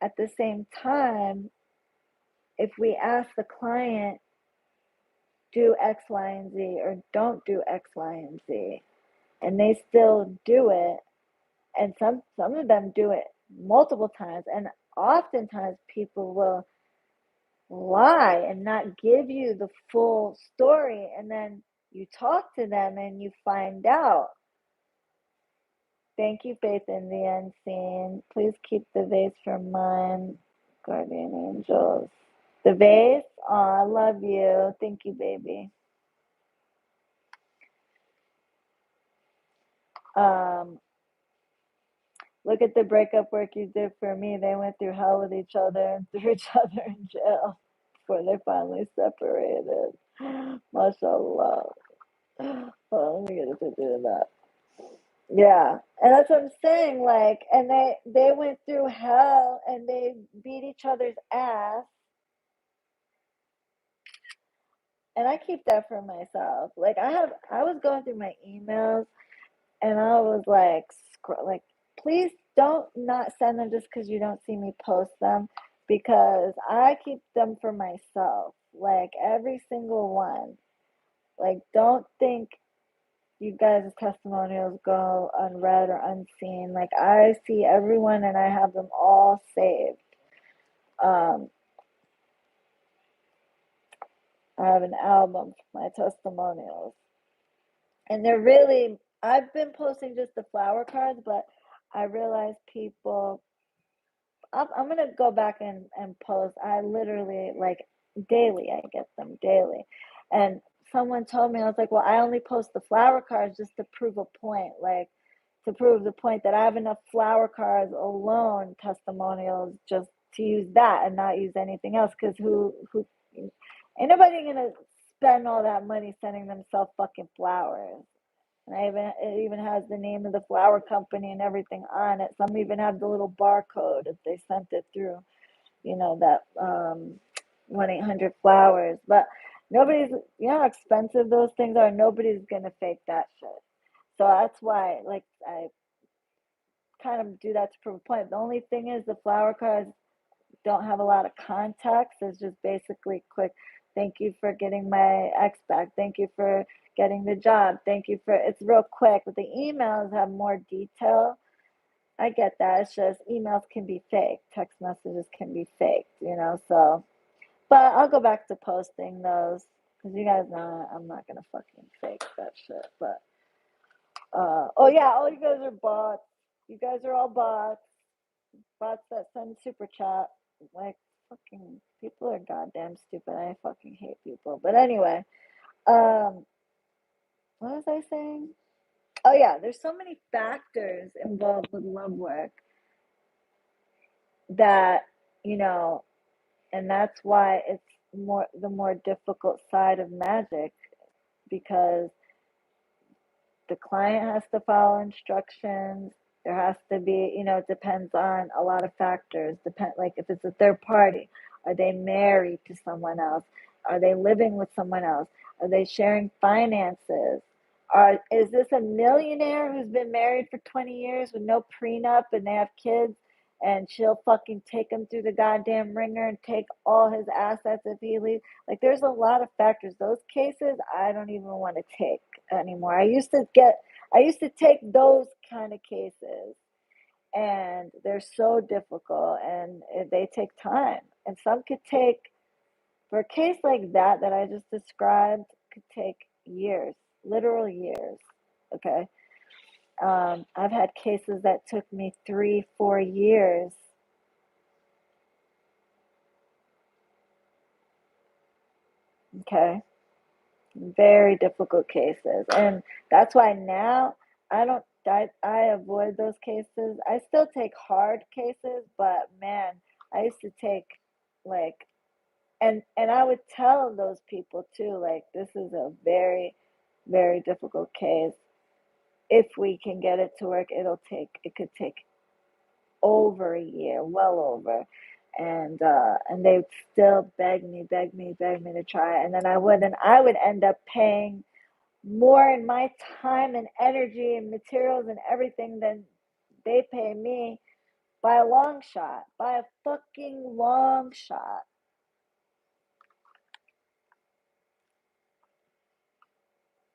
At the same time, if we ask the client, do X, Y, and Z, or don't do X, Y, and Z, and they still do it, and some of them do it multiple times, and oftentimes people will lie and not give you the full story, and then you talk to them and you find out. Thank you, Faith in the Unseen. Please keep the vase for mine, guardian angels. The vase? Oh, I love you. Thank you, baby. Look at the breakup work you did for me. They went through hell with each other and threw each other in jail before they finally separated. MashaAllah. Oh, let me get a picture of that. Yeah, and that's what I'm saying. Like, and they went through hell and they beat each other's ass. And I keep that for myself. Like, I was going through my emails and I was like, please don't not send them just because you don't see me post them, because I keep them for myself. Like, every single one. Like, don't think you guys' testimonials go unread or unseen. Like, I see everyone and I have them all saved. I have an album, my testimonials. And they're really, I've been posting just the flower cards, but I realize people, I'm going to go back and post. I literally, like, daily, I get them daily. And someone told me, I was like, well, I only post the flower cards just to prove a point, like, to prove the point that I have enough flower cards alone, testimonials, just to use that and not use anything else. Because who, ain't nobody going to spend all that money sending themselves fucking flowers. And it even has the name of the flower company and everything on it. Some even have the little barcode if they sent it through, that 1-800-Flowers. But nobody's, how expensive those things are. Nobody's gonna fake that shit. So that's why, like, I kind of do that to prove a point. The only thing is the flower cards don't have a lot of context. It's just basically quick. Thank you for getting my ex back. Thank you for getting the job. Thank you for. It's real quick. But the emails have more detail. I get that. It's just emails can be fake. Text messages can be faked. So. But I'll go back to posting those because you guys know I'm not gonna fucking fake that shit. But oh yeah, all you guys are bots. You guys are all bots. Bots that send super chat. Like, fucking people are goddamn stupid. I fucking hate people. But anyway, what was I saying? Oh yeah, there's so many factors involved with love work that, and that's why it's the more difficult side of magic, because the client has to follow instructions. There has to be, it depends on a lot of factors. Like if it's a third party, are they married to someone else? Are they living with someone else? Are they sharing finances? Is this a millionaire who's been married for 20 years with no prenup and they have kids, and she'll fucking take him through the goddamn ringer and take all his assets if he leaves? Like, there's a lot of factors. Those cases I don't even want to take anymore. I used to take those kind of cases, and they're so difficult, and they take time. And some could take, for a case like that I just described, could take years, literal years. Okay. I've had cases that took me 3-4 years. Okay. Very difficult cases. And that's why now I avoid those cases. I still take hard cases, but man, I used to take, like, and I would tell those people too, like, this is a very, very difficult case. If we can get it to work, it could take over a year, well over. And they would still beg me to try. And then I would end up paying more in my time and energy and materials and everything than they pay me, by a long shot, by a fucking long shot.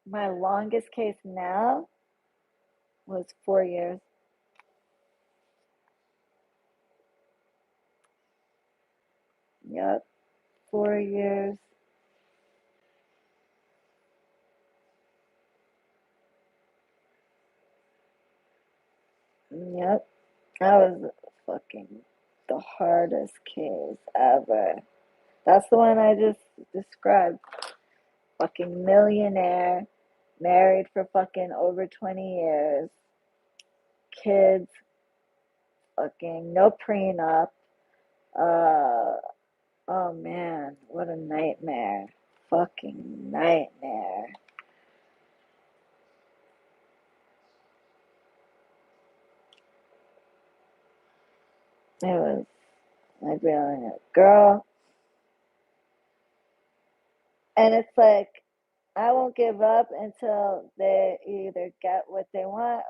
My longest case now was 4 years. Yep, 4 years. Yep, that was fucking the hardest case ever. That's the one I just described. Fucking millionaire, married for fucking over 20 years, kids, fucking no prenup. Oh man, what a nightmare. Fucking nightmare. It was, I'd be like, girl. And it's like, I won't give up until they either get what they want,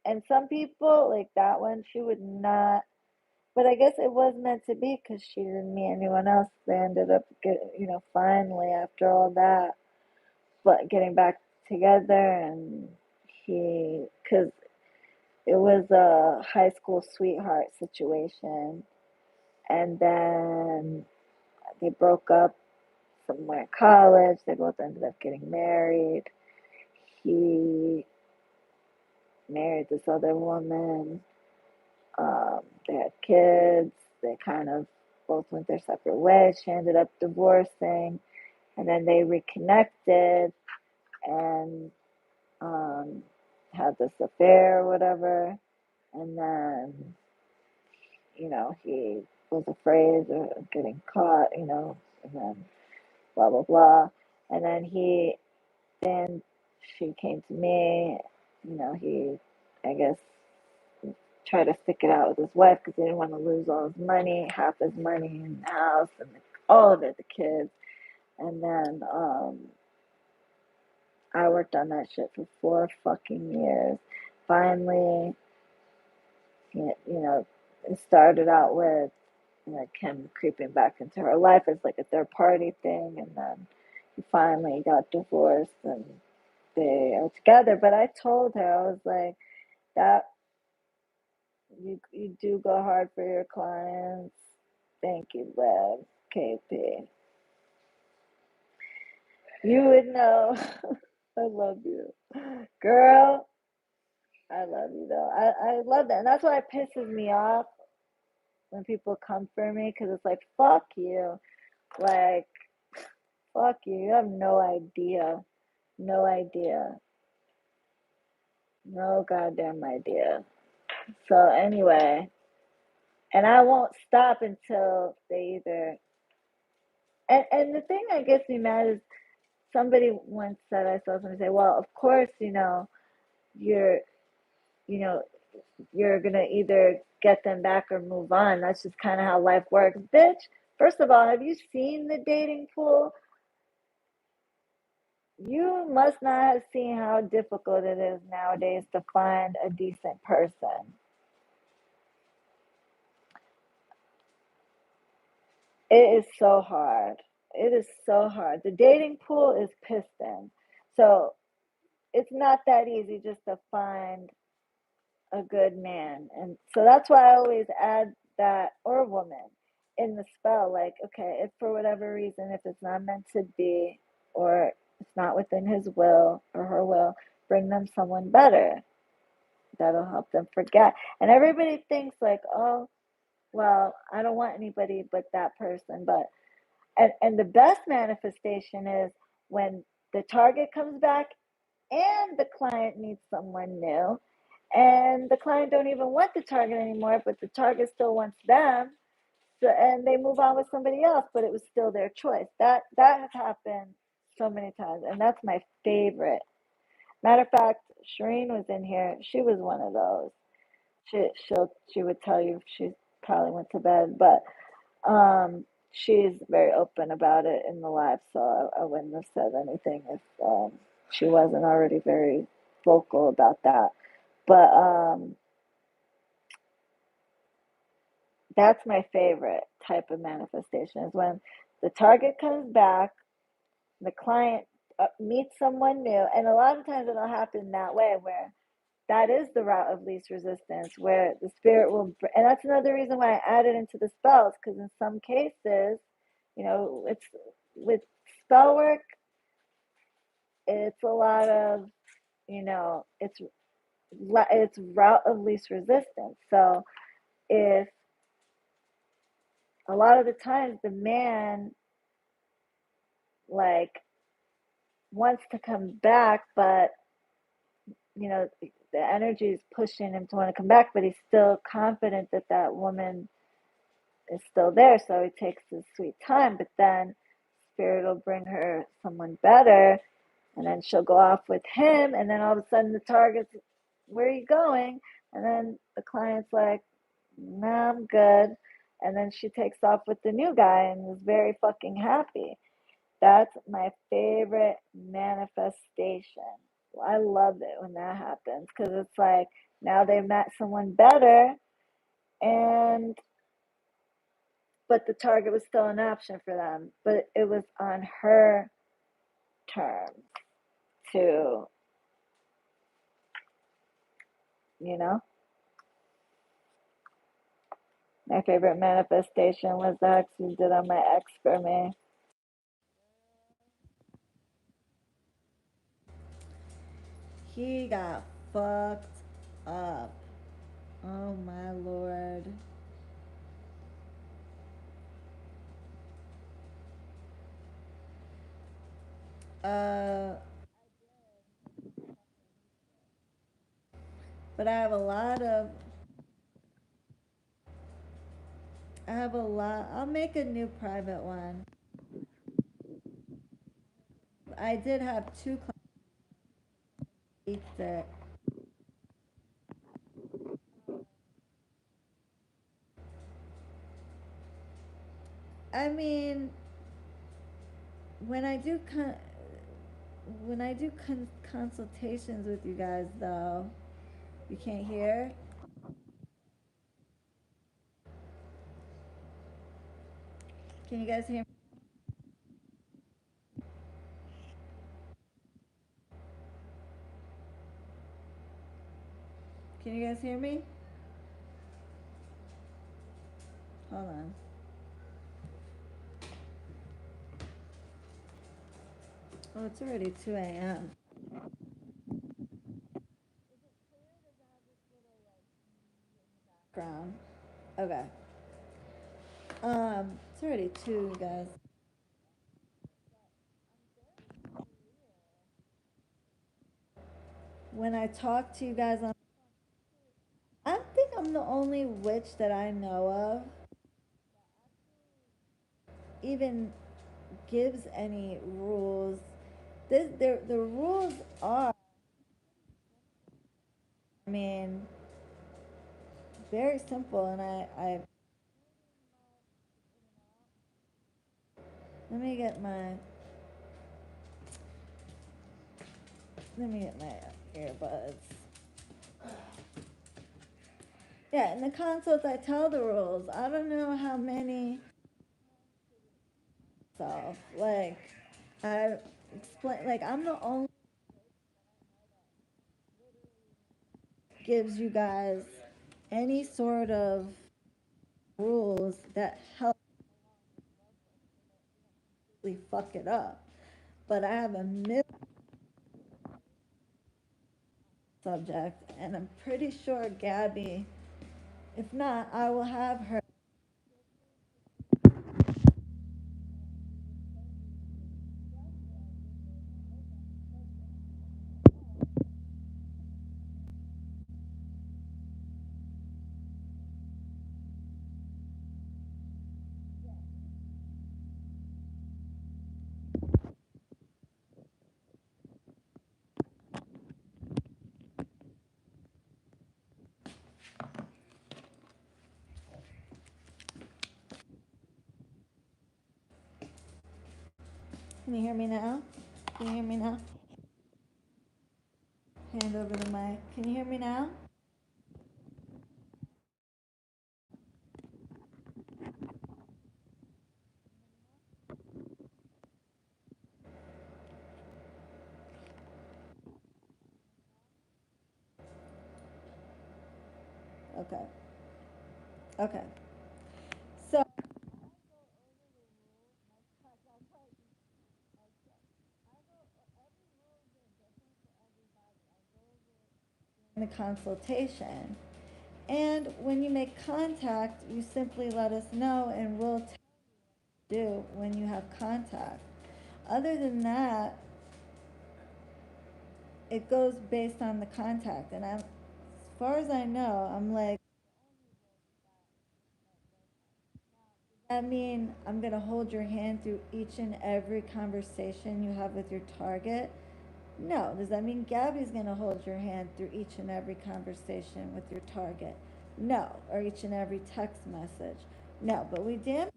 and some people, like that one, she would not, but I guess it was meant to be because she didn't meet anyone else. They ended up finally, after all that, but getting back together. And because it was a high school sweetheart situation, and then they broke up somewhere in college. They both ended up getting married. He married this other woman. They had kids. They kind of both went their separate ways. She ended up divorcing, and then they reconnected and had this affair or whatever. And then, he was afraid of getting caught, and then blah, blah, blah. And then she came to me. He, I guess, tried to stick it out with his wife because he didn't want to lose all his money, half his money in the house, and all of it, the kids. And then I worked on that shit for 4 fucking years. Finally, it started out with Kim creeping back into her life as like a third party thing, and then he finally got divorced and they are together. But I told her, I was like, that you do go hard for your clients. Thank you, Web, KP. You would know. I love you. Girl, I love you though. I love that. And that's why it pisses me off when people come for me, because it's like, fuck you. Like, fuck you. You have no idea. No idea. No goddamn idea. So, anyway, and I won't stop until they either. And the thing that gets me mad is somebody once said, I saw somebody say, well, of course, you're, you know, you're gonna either get them back or move on. That's just kind of how life works. Bitch, first of all, have you seen the dating pool? You must not have seen how difficult it is nowadays to find a decent person. It is so hard. It is so hard. The dating pool is piston. So it's not that easy just to find a good man. And so that's why I always add that, or woman, in the spell. Like, okay, if for whatever reason, if it's not meant to be, or it's not within his will or her will, bring them someone better that'll help them forget. And everybody thinks like, oh, well, I don't want anybody but that person. But and the best manifestation is when the target comes back and the client needs someone new, and the client don't even want the target anymore, but the target still wants them. So, and they move on with somebody else, but it was still their choice. That has happened so many times, and that's my favorite. Matter of fact, Shireen was in here. She was one of those. She would tell you she probably went to bed, but she's very open about it in the live, so I wouldn't have said anything if she wasn't already very vocal about that. But that's my favorite type of manifestation, is when the target comes back, the client meets someone new, and a lot of times it'll happen that way, where that is the route of least resistance, where the spirit will, and that's another reason why I added into the spells, because in some cases, it's with spell work, it's a lot of, it's route of least resistance. So if a lot of the times the man like wants to come back, but the energy is pushing him to want to come back, but he's still confident that that woman is still there, so he takes his sweet time. But then spirit will bring her someone better, and then she'll go off with him, and then all of a sudden the target's, where are you going? And then the client's like, nah, I'm good. And then she takes off with the new guy and is very fucking happy. That's my favorite manifestation. I love it when that happens, because it's like now they met someone better, and but the target was still an option for them, but it was on her terms to, you know. My favorite manifestation was the hex you did on my ex for me. He got fucked up. Oh my lord. Uh, but I have a lot. I'll make a new private one. I did have two clients that I mean, when I do consultations with you guys, though, you can't hear. Can you guys hear? Can you guys hear me? Hold on. Oh, it's already 2 a.m. Ground. Okay. It's already two, you guys. When I talk to you guys on, I think I'm the only witch that I know of even gives any rules. The rules are, I mean, very simple, and let me get my let me get my earbuds. Yeah, in the consults I tell the rules. I don't know how many. So like I explain, like I'm the only gives you guys any sort of rules that help really fuck it up. But I have a myth subject, and I'm pretty sure Gabby, if not, I will have her. Can you hear me now? Can you hear me now? Hand over the mic. Can you hear me now? Okay. Okay. So in the consultation, and when you make contact, you simply let us know, and we'll do when you have contact. Other than that, it goes based on the contact. And as far as I know, I'm like, I mean, I'm going to hold your hand through each and every conversation you have with your target? No. Does that mean Gabby's going to hold your hand through each and every conversation with your target? No. Or each and every text message? No. But we damn,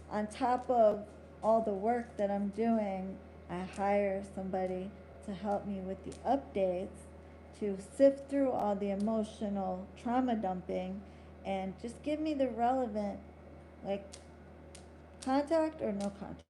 on top of all the work that I'm doing, I hire somebody to help me with the updates, to sift through all the emotional trauma dumping, and just give me the relevant, like, contact or no contact.